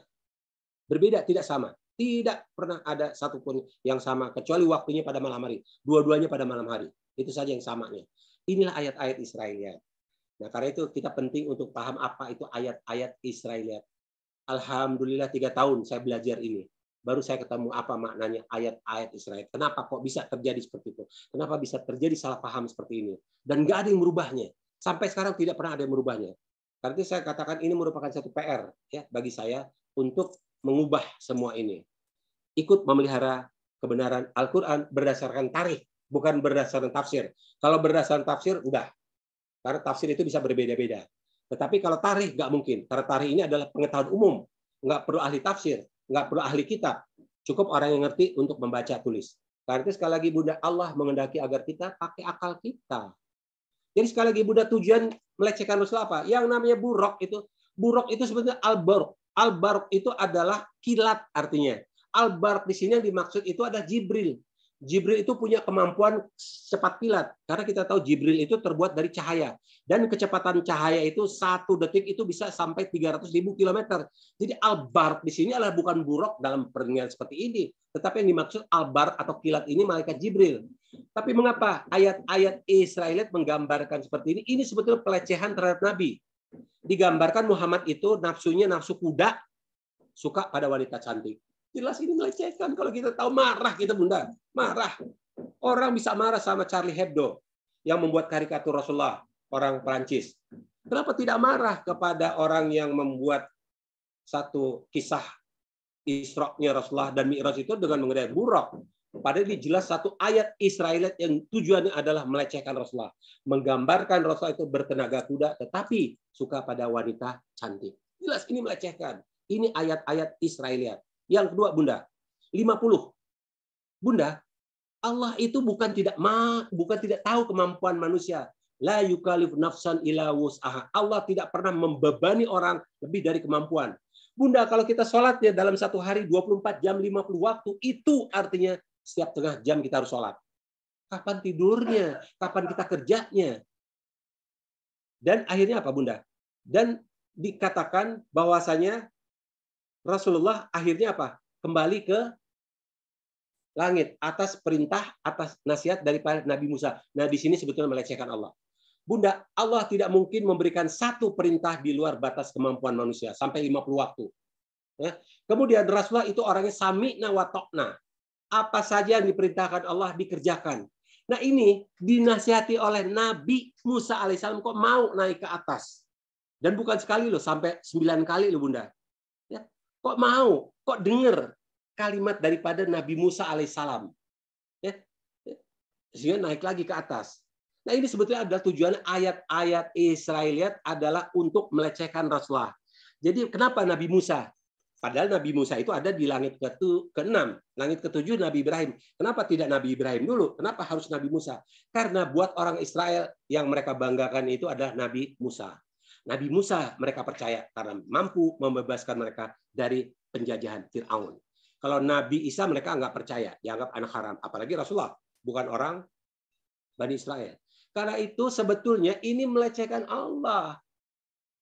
Berbeda, tidak sama. Tidak pernah ada satupun yang sama. Kecuali waktunya pada malam hari. Dua-duanya pada malam hari. Itu saja yang samanya. Inilah ayat-ayat Israiliyat. Nah, karena itu kita penting untuk paham apa itu ayat-ayat Israiliyat. Alhamdulillah 3 tahun saya belajar ini. Baru saya ketemu apa maknanya ayat-ayat Israel. Kenapa kok bisa terjadi seperti itu? Kenapa bisa terjadi salah paham seperti ini? Dan nggak ada yang merubahnya. Sampai sekarang tidak pernah ada yang merubahnya. Karena itu saya katakan ini merupakan satu PR ya bagi saya untuk mengubah semua ini. Ikut memelihara kebenaran Al-Quran berdasarkan tarikh, bukan berdasarkan tafsir. Kalau berdasarkan tafsir, udah. Karena tafsir itu bisa berbeda-beda. Tetapi kalau tarikh, nggak mungkin. Karena tarikh ini adalah pengetahuan umum. Nggak perlu ahli tafsir. Nggak perlu ahli kitab, cukup orang yang ngerti untuk membaca tulis. Karena itu sekali lagi Bunda, Allah mengendaki agar kita pakai akal kita. Jadi sekali lagi Bunda, tujuan melecehkan Rasul apa? Yang namanya buruk itu sebenarnya al-barq. Al-barq itu adalah kilat artinya. Al-barq di sini yang dimaksud itu adalah Jibril. Jibril itu punya kemampuan cepat kilat. Karena kita tahu Jibril itu terbuat dari cahaya. Dan kecepatan cahaya itu 1 detik itu bisa sampai 300.000 km. Jadi al-barq di sini adalah bukan buruk dalam peringatan seperti ini. Tetapi yang dimaksud al-barq atau kilat ini malaikat Jibril. Tapi mengapa ayat-ayat Israiliyat menggambarkan seperti ini? Ini sebetulnya pelecehan terhadap Nabi. Digambarkan Muhammad itu nafsunya nafsu kuda, suka pada wanita cantik. Jelas ini melecehkan. Kalau kita tahu marah kita Bunda, marah. Orang bisa marah sama Charlie Hebdo yang membuat karikatur Rasulullah, orang Perancis. Kenapa tidak marah kepada orang yang membuat satu kisah Isra-nya Rasulullah dan Mi'raj itu dengan mengenai buruk? Padahal ini jelas satu ayat Israiliyat yang tujuannya adalah melecehkan Rasulullah, menggambarkan Rasulullah itu bertenaga kuda tetapi suka pada wanita cantik. Jelas ini melecehkan. Ini ayat-ayat Israiliyat. Yang kedua, Bunda, 50. Bunda, Allah itu bukan tidak tahu kemampuan manusia. La yukalif nafsan illa wus'aha. Allah tidak pernah membebani orang lebih dari kemampuan. Bunda, kalau kita sholatnya dalam satu hari 24 jam 50 waktu, itu artinya setiap tengah jam kita harus sholat. Kapan tidurnya? Kapan kita kerjanya? Dan akhirnya apa, Bunda? Dan dikatakan bahwasanya Rasulullah akhirnya apa? Kembali ke langit atas perintah, atas nasihat daripada Nabi Musa. Nah, di sini sebetulnya melecehkan Allah. Bunda, Allah tidak mungkin memberikan satu perintah di luar batas kemampuan manusia sampai 50 waktu. Ya. Kemudian Rasulullah itu orangnya sami'na wa ta'na. Apa saja yang diperintahkan Allah dikerjakan. Nah ini dinasihati oleh Nabi Musa alaihissalam kok mau naik ke atas. Dan bukan sekali loh, sampai 9 kali loh Bunda. Ya. Kok mau, kok dengar kalimat daripada Nabi Musa alaihissalam. Ya. Sehingga naik lagi ke atas. Nah ini sebetulnya adalah tujuan ayat-ayat Israeliat adalah untuk melecehkan Rasulullah. Jadi kenapa Nabi Musa? Padahal Nabi Musa itu ada di langit ke-6. Langit ke-7 Nabi Ibrahim. Kenapa tidak Nabi Ibrahim dulu? Kenapa harus Nabi Musa? Karena buat orang Israel yang mereka banggakan itu adalah Nabi Musa. Nabi Musa mereka percaya karena mampu membebaskan mereka dari penjajahan Fir'aun. Kalau Nabi Isa mereka nggak percaya, dianggap anak haram. Apalagi Rasulullah, bukan orang Bani Israel. Karena itu sebetulnya ini melecehkan Allah.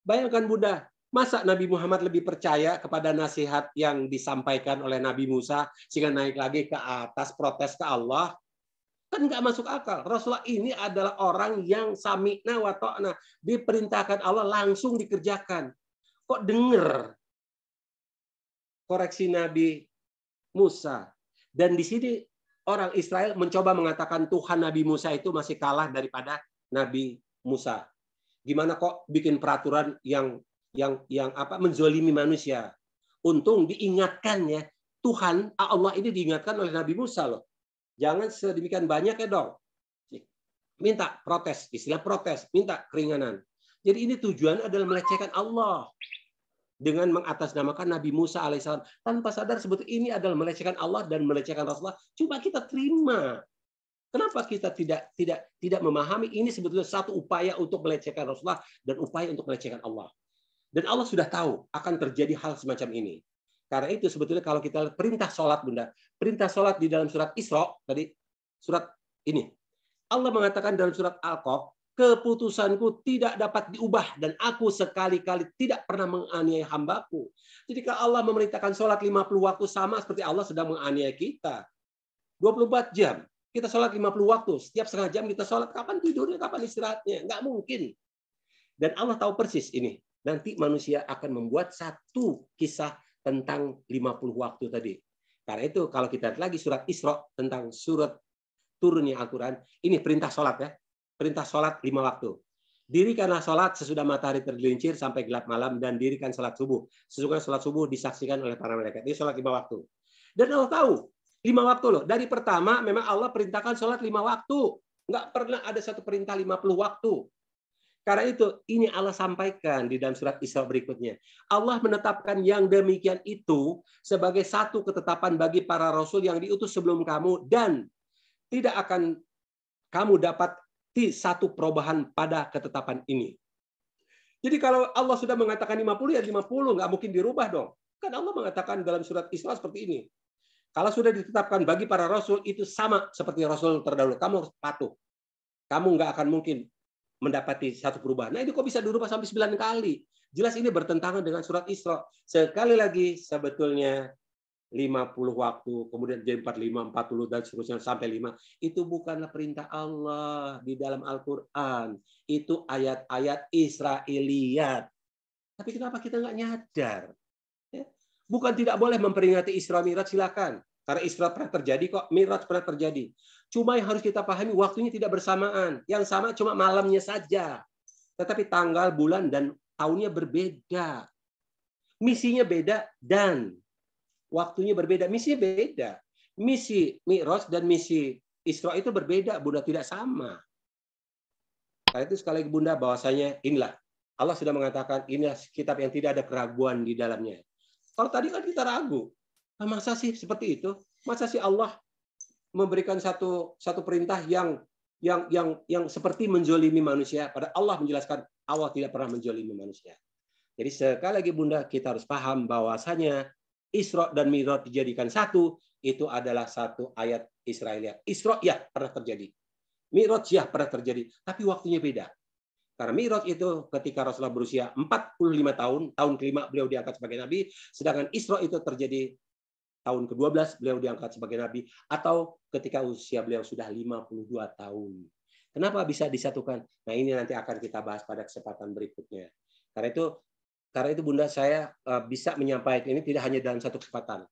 Bayangkan Bunda, masa Nabi Muhammad lebih percaya kepada nasihat yang disampaikan oleh Nabi Musa sehingga naik lagi ke atas protes ke Allah? Kan nggak masuk akal. Rasulullah ini adalah orang yang sami'na wa ta'na. Diperintahkan Allah langsung dikerjakan. Kok denger koreksi Nabi Musa? Dan di sini orang Israel mencoba mengatakan Tuhan Nabi Musa itu masih kalah daripada Nabi Musa. Gimana kok bikin peraturan yang menzolimi manusia? Untung diingatkan ya, Tuhan Allah ini diingatkan oleh Nabi Musa loh. Jangan sedemikian banyak ya dong. Minta protes, istilah protes, minta keringanan. Jadi ini tujuan adalah melecehkan Allah dengan mengatasnamakan Nabi Musa alaihissalam tanpa sadar sebetulnya ini adalah melecehkan Allah dan melecehkan Rasulullah. Coba kita terima. Kenapa kita tidak memahami ini sebetulnya satu upaya untuk melecehkan Rasulullah dan upaya untuk melecehkan Allah. Dan Allah sudah tahu akan terjadi hal semacam ini. Karena itu sebetulnya kalau kita perintah sholat Bunda, perintah sholat di dalam surat Isra tadi, surat ini, Allah mengatakan dalam surat Al-Qaf, keputusanku tidak dapat diubah dan aku sekali-kali tidak pernah menganiaya hambaku. Jadi kalau Allah memerintahkan sholat 50 waktu sama seperti Allah sedang menganiaya kita. 24 jam kita sholat 50 waktu, setiap setengah jam kita sholat, kapan tidurnya, kapan istirahatnya, nggak mungkin. Dan Allah tahu persis ini. Nanti manusia akan membuat satu kisah tentang 50 waktu tadi. Karena itu kalau kita lihat lagi surat Isra tentang surat turunnya Al-Quran, ini perintah sholat ya. Perintah sholat 5 waktu. Dirikanlah sholat sesudah matahari tergelincir sampai gelap malam dan dirikan sholat subuh. Sesungguhnya sholat subuh disaksikan oleh para malaikat. Ini sholat 5 waktu. Dan Allah tahu 5 waktu loh. Dari pertama memang Allah perintahkan sholat 5 waktu. Nggak pernah ada satu perintah 50 waktu. Karena itu, ini Allah sampaikan di dalam surat Isra berikutnya. Allah menetapkan yang demikian itu sebagai satu ketetapan bagi para rasul yang diutus sebelum kamu dan tidak akan kamu dapati satu perubahan pada ketetapan ini. Jadi kalau Allah sudah mengatakan 50 ya 50, nggak mungkin dirubah dong. Kan Allah mengatakan dalam surat Isra seperti ini. Kalau sudah ditetapkan bagi para rasul itu sama seperti rasul terdahulu. Kamu harus patuh. Kamu nggak akan mungkin mendapati satu perubahan. Nah, ini kok bisa dirubah sampai 9 kali? Jelas ini bertentangan dengan surat Isra. Sekali lagi sebetulnya 50 waktu, kemudian jadi 45, 40 dan seterusnya sampai 5. Itu bukanlah perintah Allah di dalam Al-Qur'an. Itu ayat-ayat Israiliyat. Tapi kenapa kita nggak nyadar? Ya? Bukan tidak boleh memperingati Isra Mi'raj, silakan. Karena Isra pernah terjadi kok, Mi'raj pernah terjadi. Cuma yang harus kita pahami waktunya tidak bersamaan. Yang sama cuma malamnya saja. Tetapi tanggal, bulan, dan tahunnya berbeda. Misinya beda dan waktunya berbeda. Misinya beda. Misi Mi'raj dan misi Isra itu berbeda, Bunda, tidak sama. Karena itu sekali lagi Bunda bahwasanya inilah. Allah sudah mengatakan inilah kitab yang tidak ada keraguan di dalamnya. Kalau tadi kan kita ragu. Masa sih seperti itu? Masa sih Allah memberikan satu perintah yang seperti menzolimi manusia? Pada Allah menjelaskan Allah tidak pernah menzolimi manusia. Jadi sekali lagi Bunda kita harus paham bahwasanya Isra dan Mi'raj dijadikan satu itu adalah satu ayat Israiliyat. Isra ya pernah terjadi, Mi'raj ya pernah terjadi, tapi waktunya beda. Karena Mi'raj itu ketika Rasulullah berusia 45 tahun, tahun ke-5 beliau diangkat sebagai nabi, sedangkan Isra itu terjadi tahun ke-12 beliau diangkat sebagai nabi, atau ketika usia beliau sudah 52 tahun. Kenapa bisa disatukan? Nah ini nanti akan kita bahas pada kesempatan berikutnya. Karena itu Karena itu Bunda, saya bisa menyampaikan ini tidak hanya dalam satu kesempatan.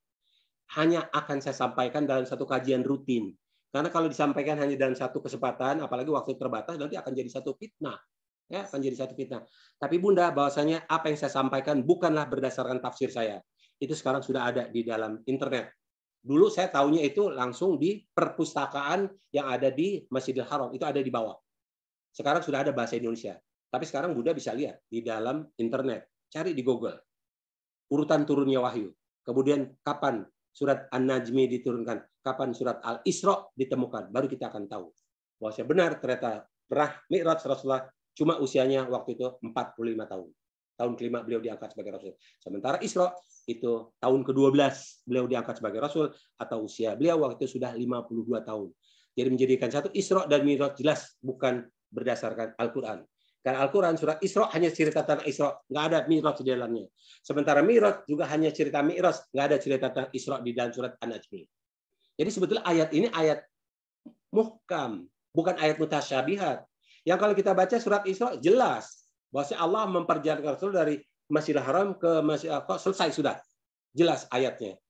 Hanya akan saya sampaikan dalam satu kajian rutin. Karena kalau disampaikan hanya dalam satu kesempatan, apalagi waktu terbatas, nanti akan jadi satu fitnah. Ya, akan jadi satu fitnah. Tapi Bunda, bahwasanya apa yang saya sampaikan bukanlah berdasarkan tafsir saya. Itu sekarang sudah ada di dalam internet. Dulu saya tahunya itu langsung di perpustakaan yang ada di Masjidil Haram. Itu ada di bawah. Sekarang sudah ada bahasa Indonesia. Tapi sekarang Bunda bisa lihat di dalam internet. Cari di Google. Urutan turunnya wahyu. Kemudian kapan surat An-Najmi diturunkan. Kapan surat Al-Isra ditemukan. Baru kita akan tahu. Bahwa benar ternyata pernah Mi'raj Rasulullah cuma usianya waktu itu 45 tahun. Tahun kelima beliau diangkat sebagai Rasul. Sementara Isra itu tahun ke-12 beliau diangkat sebagai Rasul. Atau usia beliau waktu itu sudah 52 tahun. Jadi menjadikan satu Isra dan Mi'raj jelas bukan berdasarkan Al-Quran. Karena Al-Quran surat Isra hanya cerita tentang Isra, nggak ada Mi'raj di dalamnya. Sementara Mi'raj juga hanya cerita Mi'raj, nggak ada cerita tentang Isra di dalam surat An-Najmi. Jadi sebetulnya ayat ini ayat muhkam, bukan ayat mutasyabihat. Yang kalau kita baca surat Isra jelas bahwa Allah memperjalankan Rasul dari Masjidil Haram ke Masjidil Aqsa, selesai sudah. Jelas ayatnya.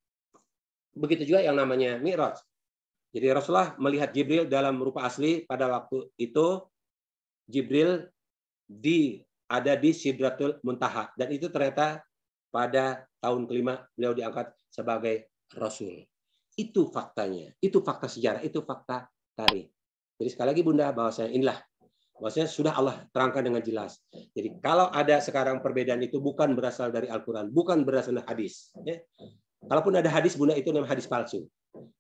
Begitu juga yang namanya Mi'raj. Jadi Rasulullah melihat Jibril dalam rupa asli pada waktu itu. Jibril ada di Sidratul Muntaha, dan itu ternyata pada tahun kelima beliau diangkat sebagai Rasul. Itu faktanya, itu fakta sejarah, itu fakta tarikh. Jadi sekali lagi Bunda, bahwasanya sudah Allah terangkan dengan jelas. Jadi kalau ada sekarang perbedaan itu bukan berasal dari Al-Quran, bukan berasal dari hadis. Ya. Kalaupun ada hadis Bunda, itu namanya hadis palsu.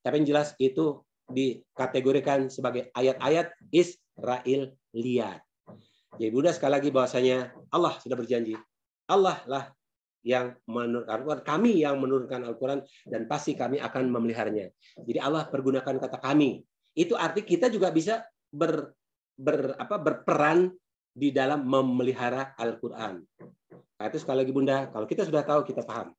Tapi yang jelas itu dikategorikan sebagai ayat-ayat Israiliyat. Jadi Bunda sekali lagi bahwasanya Allah sudah berjanji. Allah lah yang menurunkan Al-Quran, kami yang menurunkan Al-Quran, dan pasti kami akan memeliharanya. Jadi Allah pergunakan kata kami. Itu arti kita juga bisa berperan di dalam memelihara Al-Quran. Nah, itu sekali lagi Bunda, kalau kita sudah tahu, kita paham.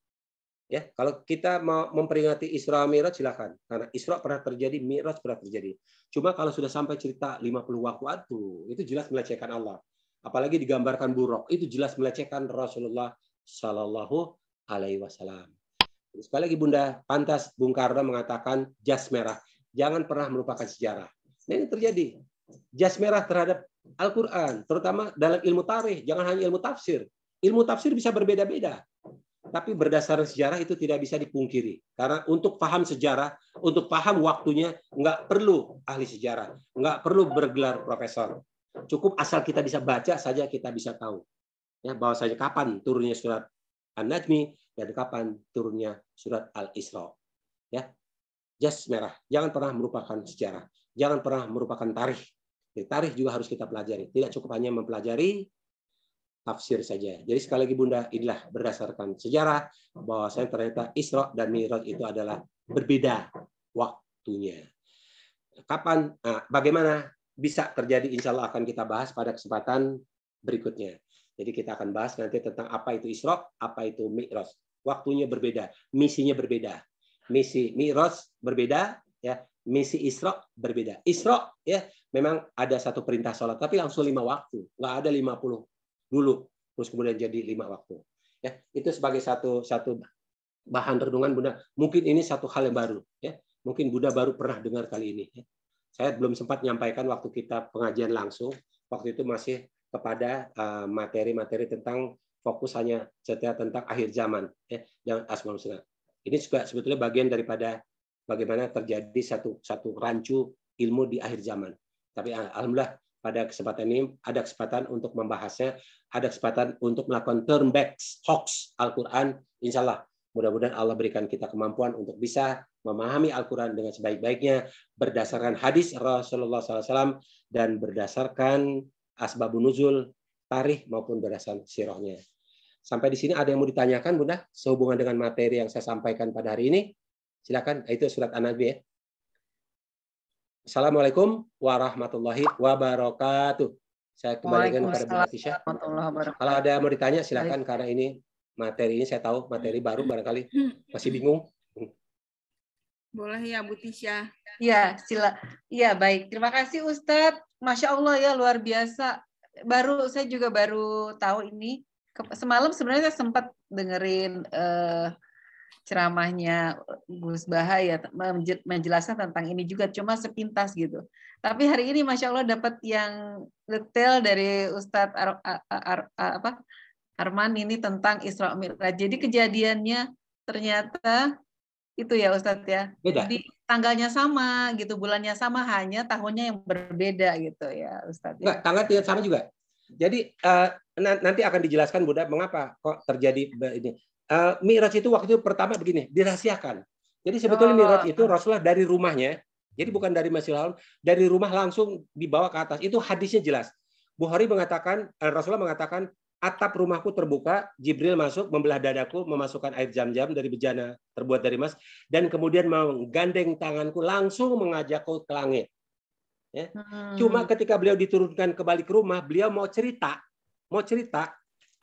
Ya, kalau kita mau memperingati Isra Mi'raj silakan. Karena Isra pernah terjadi, Mi'raj pernah terjadi. Cuma kalau sudah sampai cerita 50 waktu, itu jelas melecehkan Allah. Apalagi digambarkan buruk, itu jelas melecehkan Rasulullah Shallallahu Alaihi Wasallam. Sekali lagi Bunda, pantas Bung Karno mengatakan jas merah. Jangan pernah melupakan sejarah. Nah, ini terjadi. Jas merah terhadap Al-Quran, terutama dalam ilmu tarikh, jangan hanya ilmu tafsir. Ilmu tafsir bisa berbeda-beda. Tapi berdasarkan sejarah itu tidak bisa dipungkiri. Karena untuk paham sejarah, untuk paham waktunya, nggak perlu ahli sejarah. Nggak perlu bergelar profesor. Cukup asal kita bisa baca saja, kita bisa tahu. Ya, bahwasanya kapan turunnya surat An-Najmi dan kapan turunnya surat Al-Isra. Ya, jas merah. Jangan pernah merupakan sejarah. Jangan pernah merupakan tarikh. Jadi, tarikh juga harus kita pelajari. Tidak cukup hanya mempelajari tafsir saja. Jadi sekali lagi Bunda, inilah berdasarkan sejarah bahwasanya ternyata Isra dan Mi'raj itu adalah berbeda waktunya. Kapan, bagaimana bisa terjadi, insya Allah akan kita bahas pada kesempatan berikutnya. Jadi kita akan bahas nanti tentang apa itu Isra, apa itu Mi'raj. Waktunya berbeda, misinya berbeda. Misi Mi'raj berbeda, ya. Misi Isra berbeda. Isra ya memang ada satu perintah sholat, tapi langsung 5 waktu, nggak ada 50 dulu, terus kemudian jadi 5 waktu. Ya, itu sebagai satu bahan renungan Bunda. Mungkin ini satu hal yang baru. Ya, mungkin Bunda baru pernah dengar kali ini. Ya. Saya belum sempat menyampaikan waktu kita pengajian langsung. Waktu itu masih kepada materi-materi tentang fokus hanya setia tentang akhir zaman, ya, dan Asmaul Husna. Ini juga sebetulnya bagian daripada bagaimana terjadi satu rancu ilmu di akhir zaman. Tapi alhamdulillah pada kesempatan ini ada kesempatan untuk membahasnya, ada kesempatan untuk melakukan turn back hoax Al-Quran. Insya Allah mudah-mudahan Allah berikan kita kemampuan untuk bisa memahami Al-Quran dengan sebaik-baiknya berdasarkan hadis Rasulullah SAW dan berdasarkan asbabun nuzul, tarikh maupun berdasarkan sirahnya. Sampai di sini ada yang mau ditanyakan Bunda sehubungan dengan materi yang saya sampaikan pada hari ini? Silakan, itu surat An-Najmi ya. Assalamualaikum warahmatullahi wabarakatuh. Saya kembalikan kepada Bu Natisha. Kalau ada yang mau ditanya silakan, karena ini materi ini saya tahu materi baru barangkali masih bingung. Boleh ya Bu Tisha. Ya, ya baik. Terima kasih Ustadz. Masya Allah ya, luar biasa. Saya juga baru tahu ini. Semalam sebenarnya saya sempat dengerin ceramahnya Gus Baha ya, menjelaskan tentang ini juga, cuma sepintas gitu. Tapi hari ini Masya Allah dapat yang detail dari Ustadz Arman ini tentang Isra Mi'raj. Jadi kejadiannya ternyata itu ya Ustadz ya. Beda. Jadi tanggalnya sama gitu, bulannya sama, hanya tahunnya yang berbeda gitu ya Ustadz. Enggak, tanggal tidak sama juga. Jadi nanti akan dijelaskan Bunda mengapa kok terjadi ini. Mi'raj itu waktu itu pertama begini, dirahasiakan. Jadi sebetulnya Mi'raj itu Rasulullah dari rumahnya, jadi bukan dari Masjidil Haram, dari rumah langsung dibawa ke atas. Itu hadisnya jelas. Bukhari mengatakan, Rasulullah mengatakan, atap rumahku terbuka, Jibril masuk, membelah dadaku, memasukkan air jam-jam dari bejana terbuat dari emas, dan kemudian menggandeng tanganku, langsung mengajakku ke langit. Ya. Cuma ketika beliau diturunkan kembali ke rumah, beliau mau cerita,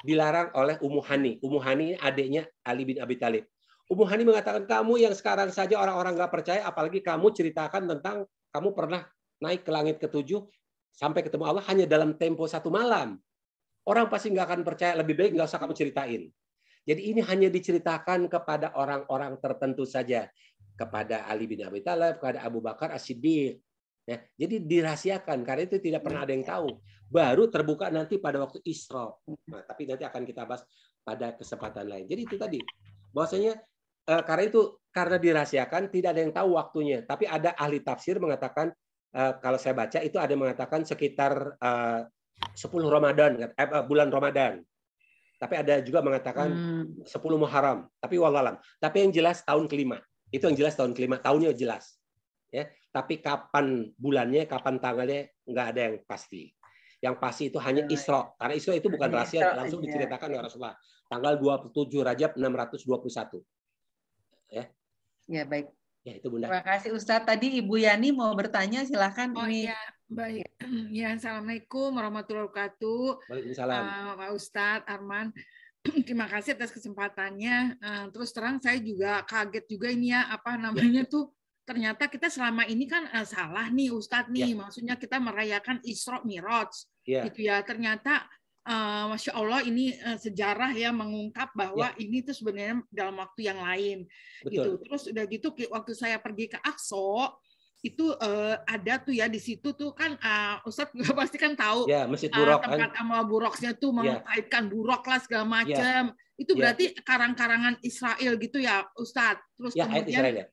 dilarang oleh Ummu Hani. Ummu Hani adiknya Ali bin Abi Thalib. Ummu Hani mengatakan, kamu yang sekarang saja orang-orang nggak percaya, apalagi kamu ceritakan tentang kamu pernah naik ke langit ke-7 sampai ketemu Allah hanya dalam tempo 1 malam. Orang pasti nggak akan percaya, lebih baik nggak usah kamu ceritain. Jadi ini hanya diceritakan kepada orang-orang tertentu saja. Kepada Ali bin Abi Thalib, kepada Abu Bakar As-Siddiq. Ya, jadi dirahasiakan, karena itu tidak pernah ada yang tahu. Baru terbuka nanti pada waktu Isra. Nah, tapi nanti akan kita bahas pada kesempatan lain. Jadi itu tadi, bahwasanya karena dirahasiakan tidak ada yang tahu waktunya. Tapi ada ahli tafsir mengatakan, kalau saya baca itu ada yang mengatakan sekitar 10 Ramadan, bulan Ramadan. Tapi ada juga mengatakan 10 Muharram. Tapi wallahualam. Tapi yang jelas tahun kelima. Itu yang jelas tahun kelima. Tahunnya jelas. Ya, tapi kapan bulannya, kapan tanggalnya nggak ada yang pasti. Yang pasti itu hanya Isra. Karena Isra itu bukan rahasia, langsung diceritakan oleh Rasulullah. Tanggal 27 Rajab 621. Ya. Ya, baik. Ya, itu Bunda. Terima kasih Ustadz. Tadi Ibu Yani mau bertanya, silakan. Oh iya, baik. Ya, Assalamualaikum warahmatullahi wabarakatuh. Waalaikumsalam. Pak Ustadz Arman. Terima kasih atas kesempatannya. Terus terang saya juga kaget juga ini ya, apa namanya tuh, ternyata kita selama ini kan salah nih Ustadz nih, maksudnya kita merayakan Isra Mi'raj, gitu ya. Ternyata Masya Allah ini sejarah ya mengungkap bahwa ini tuh sebenarnya dalam waktu yang lain. Gitu. Terus udah gitu waktu saya pergi ke Aqsa itu ada tuh ya di situ tuh kan Ustadz juga pasti kan tahu Masjid Buraq, tempat amal buroknya tuh mengkaitkan buruk lah segala macam. Itu berarti karang-karangan Israel gitu ya Ustadz. Terus kemudian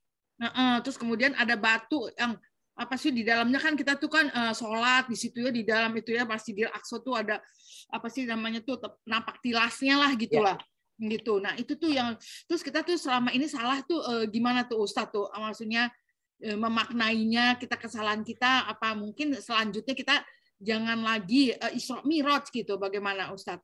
terus kemudian ada batu yang apa sih di dalamnya kan kita tuh kan sholat di situ ya, di dalam itu ya Masjidil Aqsa tuh ada apa sih namanya tuh nampak tilasnya lah gitulah. Gitu. Nah, itu tuh yang terus kita tuh selama ini salah tuh gimana tuh Ustadz tuh maksudnya memaknainya, kita kesalahan kita apa mungkin selanjutnya kita jangan lagi Isra Mi'raj gitu. Bagaimana Ustadz?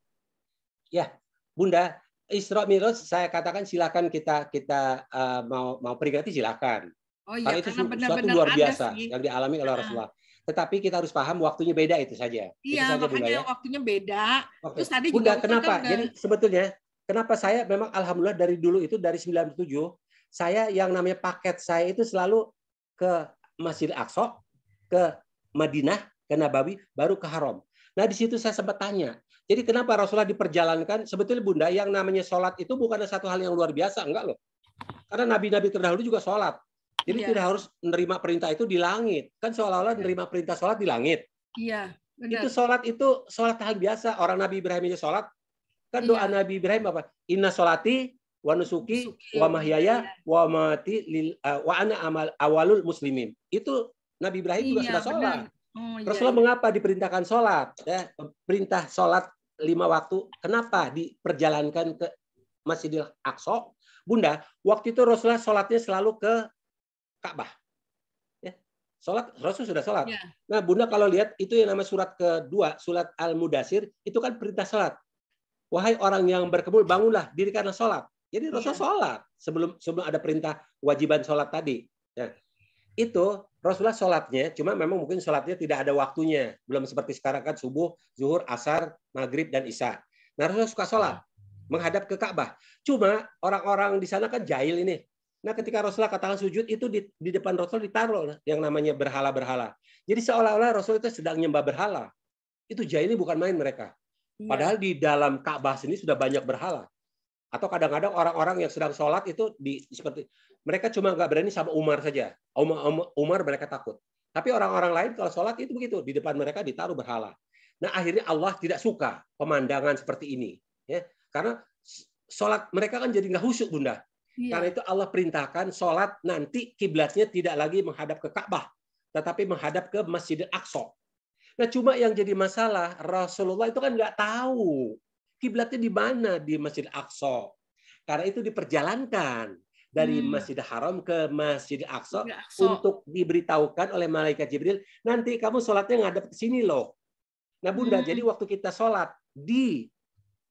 Ya, Bunda, Isra Mi'raj saya katakan silakan kita mau peringati silakan. Oh iya, karena itu suatu luar biasa yang dialami oleh Rasulullah. Tetapi kita harus paham waktunya beda itu saja. Iya, itu saja, makanya Bunda, ya. waktunya beda. Oke. Terus tadi Bunda, juga kenapa? kan Jadi sebetulnya kenapa saya memang alhamdulillah dari dulu itu dari 97 saya yang namanya paket saya itu selalu ke Masjid Aqsa, ke Madinah, ke Nabawi, baru ke Haram. Nah, di situ saya sempat tanya. Jadi kenapa Rasulullah diperjalankan? Sebetulnya Bunda, yang namanya sholat itu bukan satu hal yang luar biasa, enggak loh. Karena nabi-nabi terdahulu juga sholat. Jadi tidak harus menerima perintah itu di langit. Kan seolah-olah menerima perintah sholat di langit. Iya, benar. Itu sholat hal biasa. Orang Nabi Ibrahim aja sholat. Kan doa Nabi Ibrahim apa? Inna sholati wa nusuki wa mahyaya wa mati wa ana awalul muslimin. Itu Nabi Ibrahim juga sudah sholat. Rasulullah mengapa diperintahkan sholat? Ya, perintah sholat 5 waktu. Kenapa diperjalankan ke Masjidil Aqsa? Bunda, waktu itu Rasulullah sholatnya selalu ke Ka'bah. Ya. Sholat, Rasul sudah sholat. Ya. Nah, Bunda kalau lihat itu yang nama surat kedua, surat Al-Mudathir, itu kan perintah sholat. Wahai orang yang berkebul, bangunlah, dirikanlah sholat. Jadi Rasul sholat sebelum ada perintah wajiban sholat tadi. Ya. Itu Rasulullah sholatnya, cuma memang mungkin sholatnya tidak ada waktunya. Belum seperti sekarang kan subuh, zuhur, asar, maghrib, dan isya. Nah, Rasulullah suka sholat, menghadap ke Ka'bah. Cuma orang-orang di sana kan jahil ini. Nah, ketika Rasulullah katakan sujud, itu di depan Rasul ditaruh yang namanya berhala-berhala. Jadi seolah-olah Rasul itu sedang nyembah berhala. Itu jahil, bukan main mereka. Padahal di dalam Ka'bah sendiri sudah banyak berhala. Atau kadang-kadang orang-orang yang sedang sholat itu seperti mereka cuma nggak berani sama Umar saja. Umar mereka takut. Tapi orang-orang lain kalau sholat itu begitu, di depan mereka ditaruh berhala. Nah akhirnya Allah tidak suka pemandangan seperti ini, ya karena sholat mereka kan jadi nggak khusyuk, Bunda. Karena itu Allah perintahkan sholat nanti kiblatnya tidak lagi menghadap ke Ka'bah, tetapi menghadap ke Masjidil Aqsa. Nah cuma yang jadi masalah Rasulullah itu kan nggak tahu kiblatnya di mana di Masjidil Aqsa. Karena itu diperjalankan dari Masjidil Haram ke Masjidil Aqsa untuk diberitahukan oleh malaikat Jibril, nanti kamu sholatnya ngadep ke sini loh. Nah Bunda, jadi waktu kita sholat di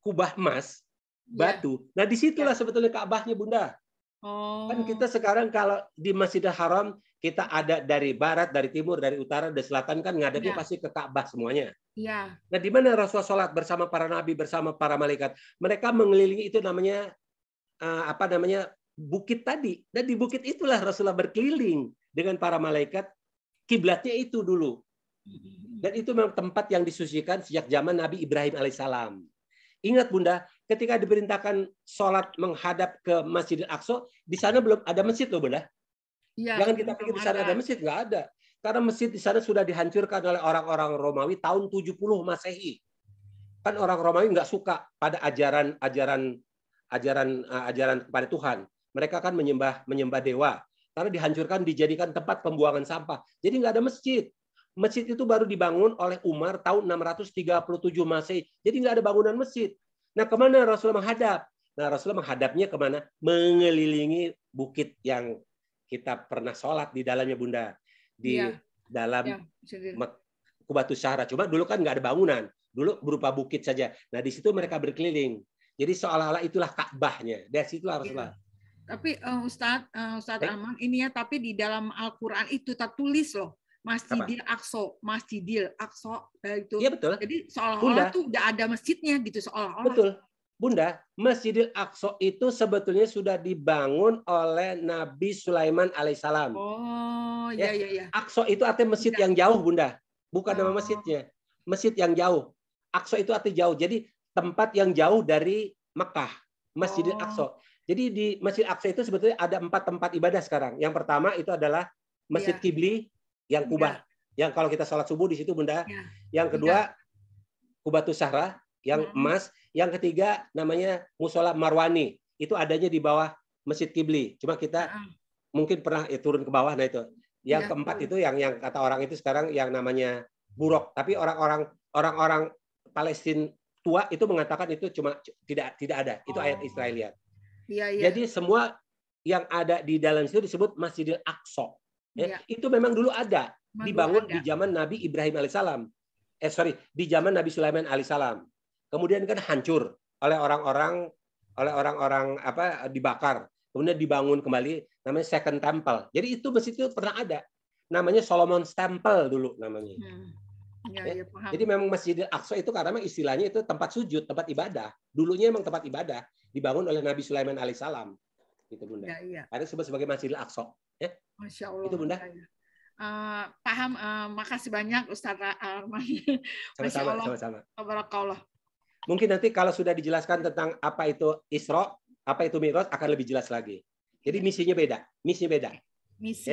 kubah emas, batu, nah disitulah sebetulnya Ka'bahnya Bunda. Kan kita sekarang kalau di Masjidil Haram, kita ada dari barat, dari timur, dari utara, dari selatan, kan ngadepnya pasti ke Ka'bah semuanya. Nah di mana Rasulullah sholat bersama para nabi, bersama para malaikat? Mereka mengelilingi itu namanya bukit tadi, dan di bukit itulah Rasulullah berkeliling dengan para malaikat. Kiblatnya itu dulu, dan itu memang tempat yang disucikan sejak zaman Nabi Ibrahim alaihissalam. Ingat Bunda, ketika diperintahkan sholat menghadap ke Masjidil Aqsa, di sana belum ada masjid loh Bunda. Jangan kita pikir di sana ada masjid, nggak ada. Karena masjid di sana sudah dihancurkan oleh orang-orang Romawi tahun 70 Masehi. Kan orang Romawi nggak suka pada ajaran kepada Tuhan. Mereka kan menyembah dewa. Karena dihancurkan, dijadikan tempat pembuangan sampah. Jadi nggak ada masjid. Masjid itu baru dibangun oleh Umar tahun 637 Masehi. Jadi nggak ada bangunan masjid. Nah kemana Rasulullah menghadap? Nah Rasulullah menghadapnya kemana? Mengelilingi bukit yang kita pernah sholat di dalamnya Bunda. Di dalam Qubatus Syahra. Cuma dulu kan nggak ada bangunan. Dulu berupa bukit saja. Nah di situ mereka berkeliling. Jadi seolah-olah itulah Ka'bahnya. Dari situlah Rasulullah. Tapi Ustadz Arman, ini ya, tapi di dalam Al-Quran itu tertulis loh, Masjidil Aqsa itu. Iya betul. Jadi seolah-olah tuh udah ada masjidnya gitu seolah-olah. Betul. Bunda, Masjidil Aqsa itu sebetulnya sudah dibangun oleh Nabi Sulaiman alaihissalam. Oh, iya. Aqsa itu artinya masjid yang jauh, Bunda. Bukan nama masjidnya. Masjid yang jauh. Aqsa itu artinya jauh. Jadi tempat yang jauh dari Mekah. Masjidil Aqsa. Jadi di Masjid Aqsa itu sebetulnya ada 4 tempat ibadah sekarang. Yang pertama itu adalah Masjid Qibli yang Kubah. Yang kalau kita sholat subuh di situ Bunda. Yang kedua Qubatus Syahra yang emas. Yang ketiga namanya Musola Marwani. Itu adanya di bawah Masjid Qibli. Cuma kita mungkin pernah turun ke bawah. Nah itu. Yang keempat itu yang kata orang itu sekarang yang namanya Burok. Tapi orang-orang Palestina tua itu mengatakan itu cuma tidak ada. Itu ayat Israeliat. Jadi semua yang ada di dalam situ disebut Masjidil Aqsa. Itu memang dulu ada, dibangun di zaman Nabi Ibrahim alaihissalam. Di zaman Nabi Sulaiman alaihissalam. Kemudian kan hancur oleh orang-orang dibakar. Kemudian dibangun kembali namanya Second Temple. Jadi itu masjid itu pernah ada. Namanya Solomon's Temple dulu namanya. Paham. Jadi memang Masjidil Aqsa itu karena istilahnya itu tempat sujud, tempat ibadah. Dulunya memang tempat ibadah dibangun oleh Nabi Sulaiman alaihissalam. Gitu Bunda. Ada disebut sebagai Masjidil Aqsa. Masya Allah. Itu Bunda. Paham. Makasih banyak Ustaz Arman. Sama-sama. Barakallah. Mungkin nanti kalau sudah dijelaskan tentang apa itu Isra, apa itu Mi'raj akan lebih jelas lagi. Jadi misinya beda.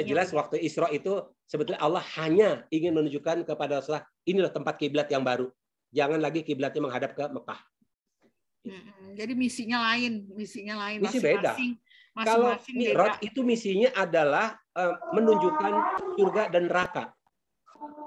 Jelas waktu Isra itu sebetulnya Allah hanya ingin menunjukkan kepada Rasulullah, inilah tempat kiblat yang baru. Jangan lagi kiblatnya menghadap ke Mekah. Jadi misinya lain. Misi beda. Kalau Mi'raj itu misinya adalah menunjukkan surga dan neraka.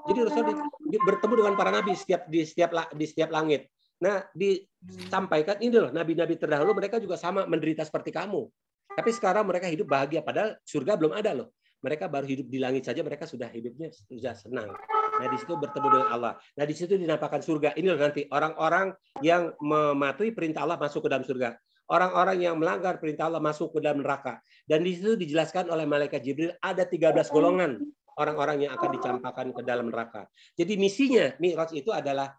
Jadi Rasulullah bertemu dengan para nabi di setiap langit. Nah, disampaikan ini loh, nabi-nabi terdahulu mereka juga sama menderita seperti kamu. Tapi sekarang mereka hidup bahagia, padahal surga belum ada loh. Mereka baru hidup di langit saja, mereka sudah hidupnya sudah senang. Nah, di situ bertemu dengan Allah. Nah, di situ dinampakkan surga. Ini loh nanti orang-orang yang mematuhi perintah Allah masuk ke dalam surga. Orang-orang yang melanggar perintah Allah masuk ke dalam neraka. Dan di situ dijelaskan oleh malaikat Jibril ada 13 golongan orang-orang yang akan dicampakkan ke dalam neraka. Jadi misinya Mi'raj itu adalah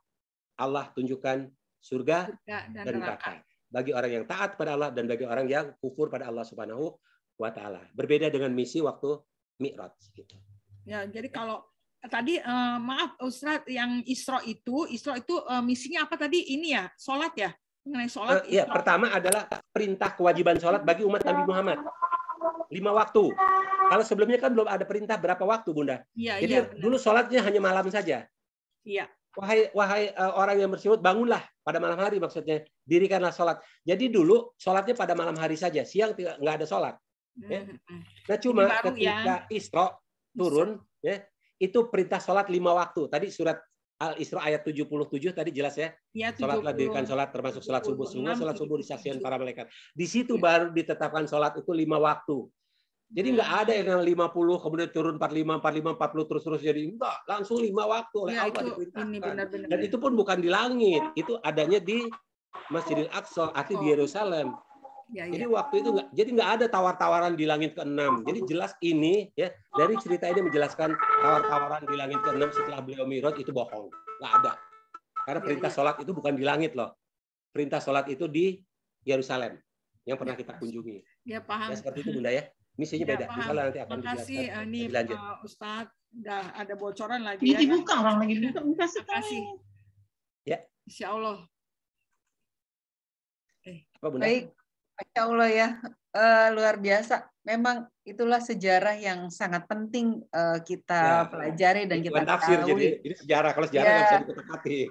Allah tunjukkan surga dan neraka. Bagi orang yang taat pada Allah dan bagi orang yang kufur pada Allah Subhanahu wa taala. Berbeda dengan misi waktu Mi'raj gitu. Ya, jadi kalau tadi maaf Ustadz, yang Isra itu misinya apa tadi? Ini ya, sholat ya? Mengenai sholat. Ya, pertama adalah perintah kewajiban sholat bagi umat Nabi Muhammad. 5 waktu. Kalau sebelumnya kan belum ada perintah berapa waktu, Bunda. Ya, jadi ya, dulu sholatnya hanya malam saja. Iya. Wahai orang yang bersimut, bangunlah pada malam hari, maksudnya dirikanlah sholat. Jadi dulu sholatnya pada malam hari saja, siang nggak ada sholat. Ya. Nah cuma ketika Isra turun, ya, itu perintah sholat 5 waktu. Tadi surat Al-Isra ayat 77 tadi jelas ya. Sholatlah dirikan sholat termasuk sholat subuh. Semua sholat subuh disaksikan para malaikat. Di situ baru ditetapkan sholat itu 5 waktu. Jadi nggak ada yang 50 kemudian turun 45, 40 terus jadi enggak, langsung 5 waktu oleh Allah diperintahkan. Dan itu pun bukan di langit, itu adanya di Masjidil Aqsa, arti di Yerusalem. Jadi waktu itu nggak ada tawar-tawaran di langit ke-6. Jadi jelas ini ya dari cerita ini menjelaskan tawar-tawaran di langit ke-6 setelah beliau Mi'raj itu bohong, nggak ada. Karena perintah sholat itu bukan di langit loh, perintah sholat itu di Yerusalem yang pernah kita kunjungi. Ya paham. Ya, seperti itu Bunda ya. Misinya beda. Misalnya nanti akan dijelaskan. Ini Ustadz udah ada bocoran lagi. Ini dibuka orang lagi buka sekali. Ya. Insya Allah. Apa Bunda? Baik. Masya Allah ya, luar biasa. Memang itulah sejarah yang sangat penting kita pelajari dan kita tafsir, ketahui. Jadi sejarah, kalau sejarah nggak bisa dikotak-katik.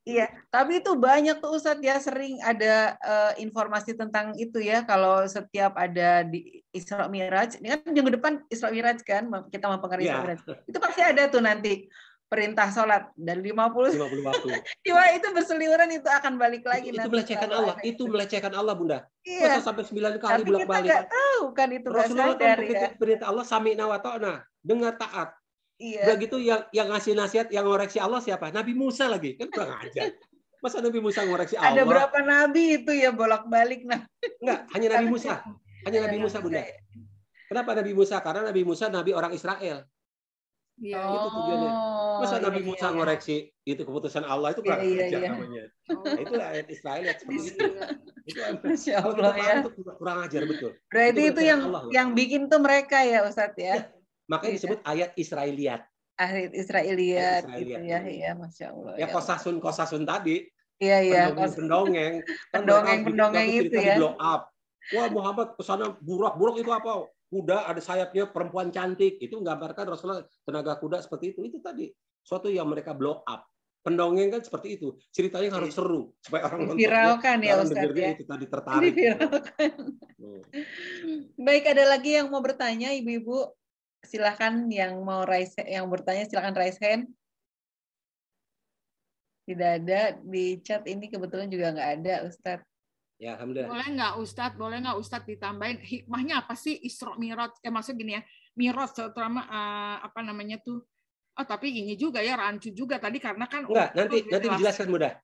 Iya, tapi itu banyak tuh Ustadz ya, sering ada informasi tentang itu ya. Kalau setiap ada di Isra Mi'raj, ini kan minggu depan Isra Mi'raj kan, kita mempengaruhi Isra Mi'raj. Itu pasti ada tuh nanti perintah sholat dan 50 waktu. Cuma itu berseliweran, itu akan balik lagi. Itu melecehkan Allah. Itu melecehkan Allah, Bunda. Iya. Masa sampai 9 kali bolak-balik. Tapi kita nggak tahu kan itu. Rasulullah kan perintah Allah sami'na wa ta'na, dengar taat. Iya. Begitu yang ngasih nasihat, yang ngoreksi Allah siapa? Nabi Musa lagi. Kan kurang ajar. Masa Nabi Musa ngoreksi Allah? Ada berapa nabi itu ya bolak-balik? Enggak, hanya Nabi Musa. Hanya Nabi Musa, Bunda. Kenapa Nabi Musa? Karena Nabi Musa Nabi orang Israel. Ya. Itu tujuannya. Masa Nabi Musa ngoreksi itu keputusan Allah, itu kurang ajar namanya. Nah, itulah ayat Israel seperti itu. Masya Allah ya. Itu kurang ajar betul. Berarti itu yang bikin tuh mereka ya Ustadz ya. Makanya disebut ayat Israiliyat. Ayat Israiliyat gitu ya. Iya, Masya Allah. Ya kosasun tadi. Iya. Pendongeng itu ya. Blow up. Wah, Muhammad kesana burak itu apa? Kuda ada sayapnya, perempuan cantik. Itu menggambarkan Rasulullah tenaga kuda seperti itu. Itu tadi suatu yang mereka blow up. Pendongeng kan seperti itu. Ceritanya harus seru supaya orang nonton. Viralkan ya Ustaz ya. Itu tadi tertarik. Baik, ada lagi yang mau bertanya, Ibu-ibu? Silakan yang mau bertanya silakan raise hand. Tidak ada di chat ini, kebetulan juga nggak ada Ustaz. Ya, alhamdulillah. Boleh nggak Ustadz ditambahin hikmahnya apa sih Isra Mi'raj? Maksud gini ya, Mi'raj terutama apa namanya tuh? Oh, tapi ini juga ya rancu juga tadi karena kan nanti dijelaskan mudah.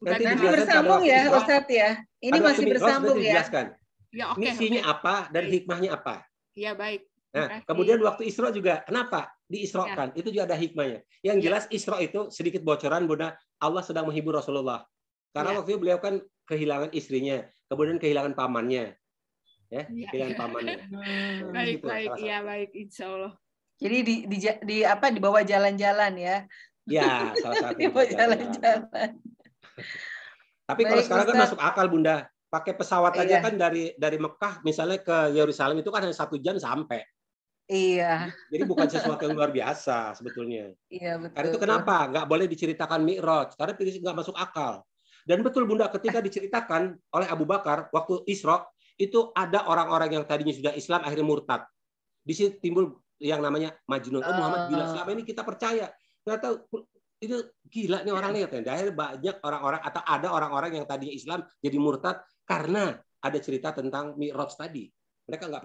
Nanti bersambung ya Ustadz ya. Ini masih bersambung ya. Ya, oke. Misinya apa dan hikmahnya apa? Iya, baik. Nah, kemudian waktu Isra juga kenapa diisrokan? Itu juga ada hikmahnya. Yang jelas Isra itu sedikit bocoran Bunda, Allah sedang menghibur Rasulullah. Karena waktu itu beliau kan kehilangan istrinya, kemudian kehilangan pamannya, kehilangan pamannya. Baik, iya baik, insya Allah. Jadi dibawa jalan-jalan ya? Ya, salah satu. Dibawa jalan-jalan. Tapi kalau sekarang kan masuk akal Bunda, pakai pesawat aja kan dari Mekah misalnya ke Yerusalem itu kan hanya 1 jam sampai. Iya. Jadi bukan sesuatu yang luar biasa sebetulnya. Iya betul. Karena itu kenapa nggak boleh diceritakan Mi'raj? Karena nggak masuk akal. Dan betul Bunda, ketika diceritakan oleh Abu Bakar waktu Isra itu ada orang-orang yang tadinya sudah Islam akhirnya murtad. Di situ timbul yang namanya Majnun. Oh, Muhammad gila, selama ini kita percaya. Nggak tahu itu gila nih orang lihat ya. Akhirnya banyak orang-orang atau ada orang-orang yang tadinya Islam jadi murtad karena ada cerita tentang Mi'raj tadi. Mereka nggak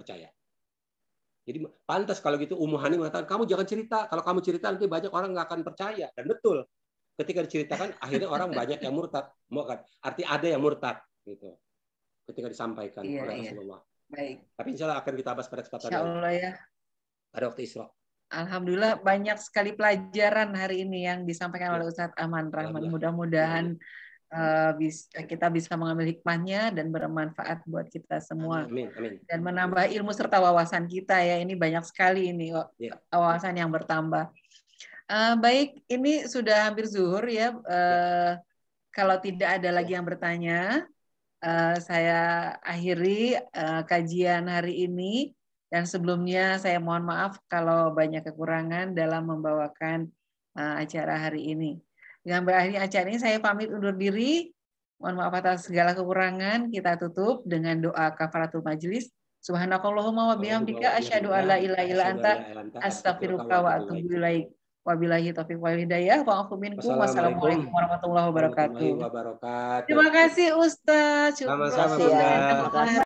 percaya. Jadi pantas kalau gitu Ummu Hani mengatakan kamu jangan cerita. Kalau kamu cerita nanti banyak orang nggak akan percaya. Dan betul. Ketika diceritakan, akhirnya orang banyak yang murtad. Arti ada yang murtad, gitu. Ketika disampaikan oleh Rasulullah. Baik. Tapi insya Allah akan kita bahas pada kesempatan insya Allah ya. Pada waktu Isra. Alhamdulillah banyak sekali pelajaran hari ini yang disampaikan oleh Ustadz Aman Rahman. Mudah-mudahan kita bisa mengambil hikmahnya dan bermanfaat buat kita semua. Amin, amin. Dan menambah ilmu serta wawasan kita ya. Ini banyak sekali ini wawasan yang bertambah. Baik, ini sudah hampir zuhur ya. Kalau tidak ada lagi yang bertanya, saya akhiri kajian hari ini. Dan sebelumnya saya mohon maaf kalau banyak kekurangan dalam membawakan acara hari ini. Dengan berakhirnya acara ini saya pamit undur diri. Mohon maaf atas segala kekurangan. Kita tutup dengan doa kafaratul majelis. Subhanakallahumma wa bihamdika asyhadu an la ilaha illa anta astaghfiruka wa atubu ilaik. Wabillahi taufiq wal hidayah. Wa'afuminkum. Wassalamualaikum warahmatullahi wabarakatuh. Terima kasih Ustaz. Sama-sama.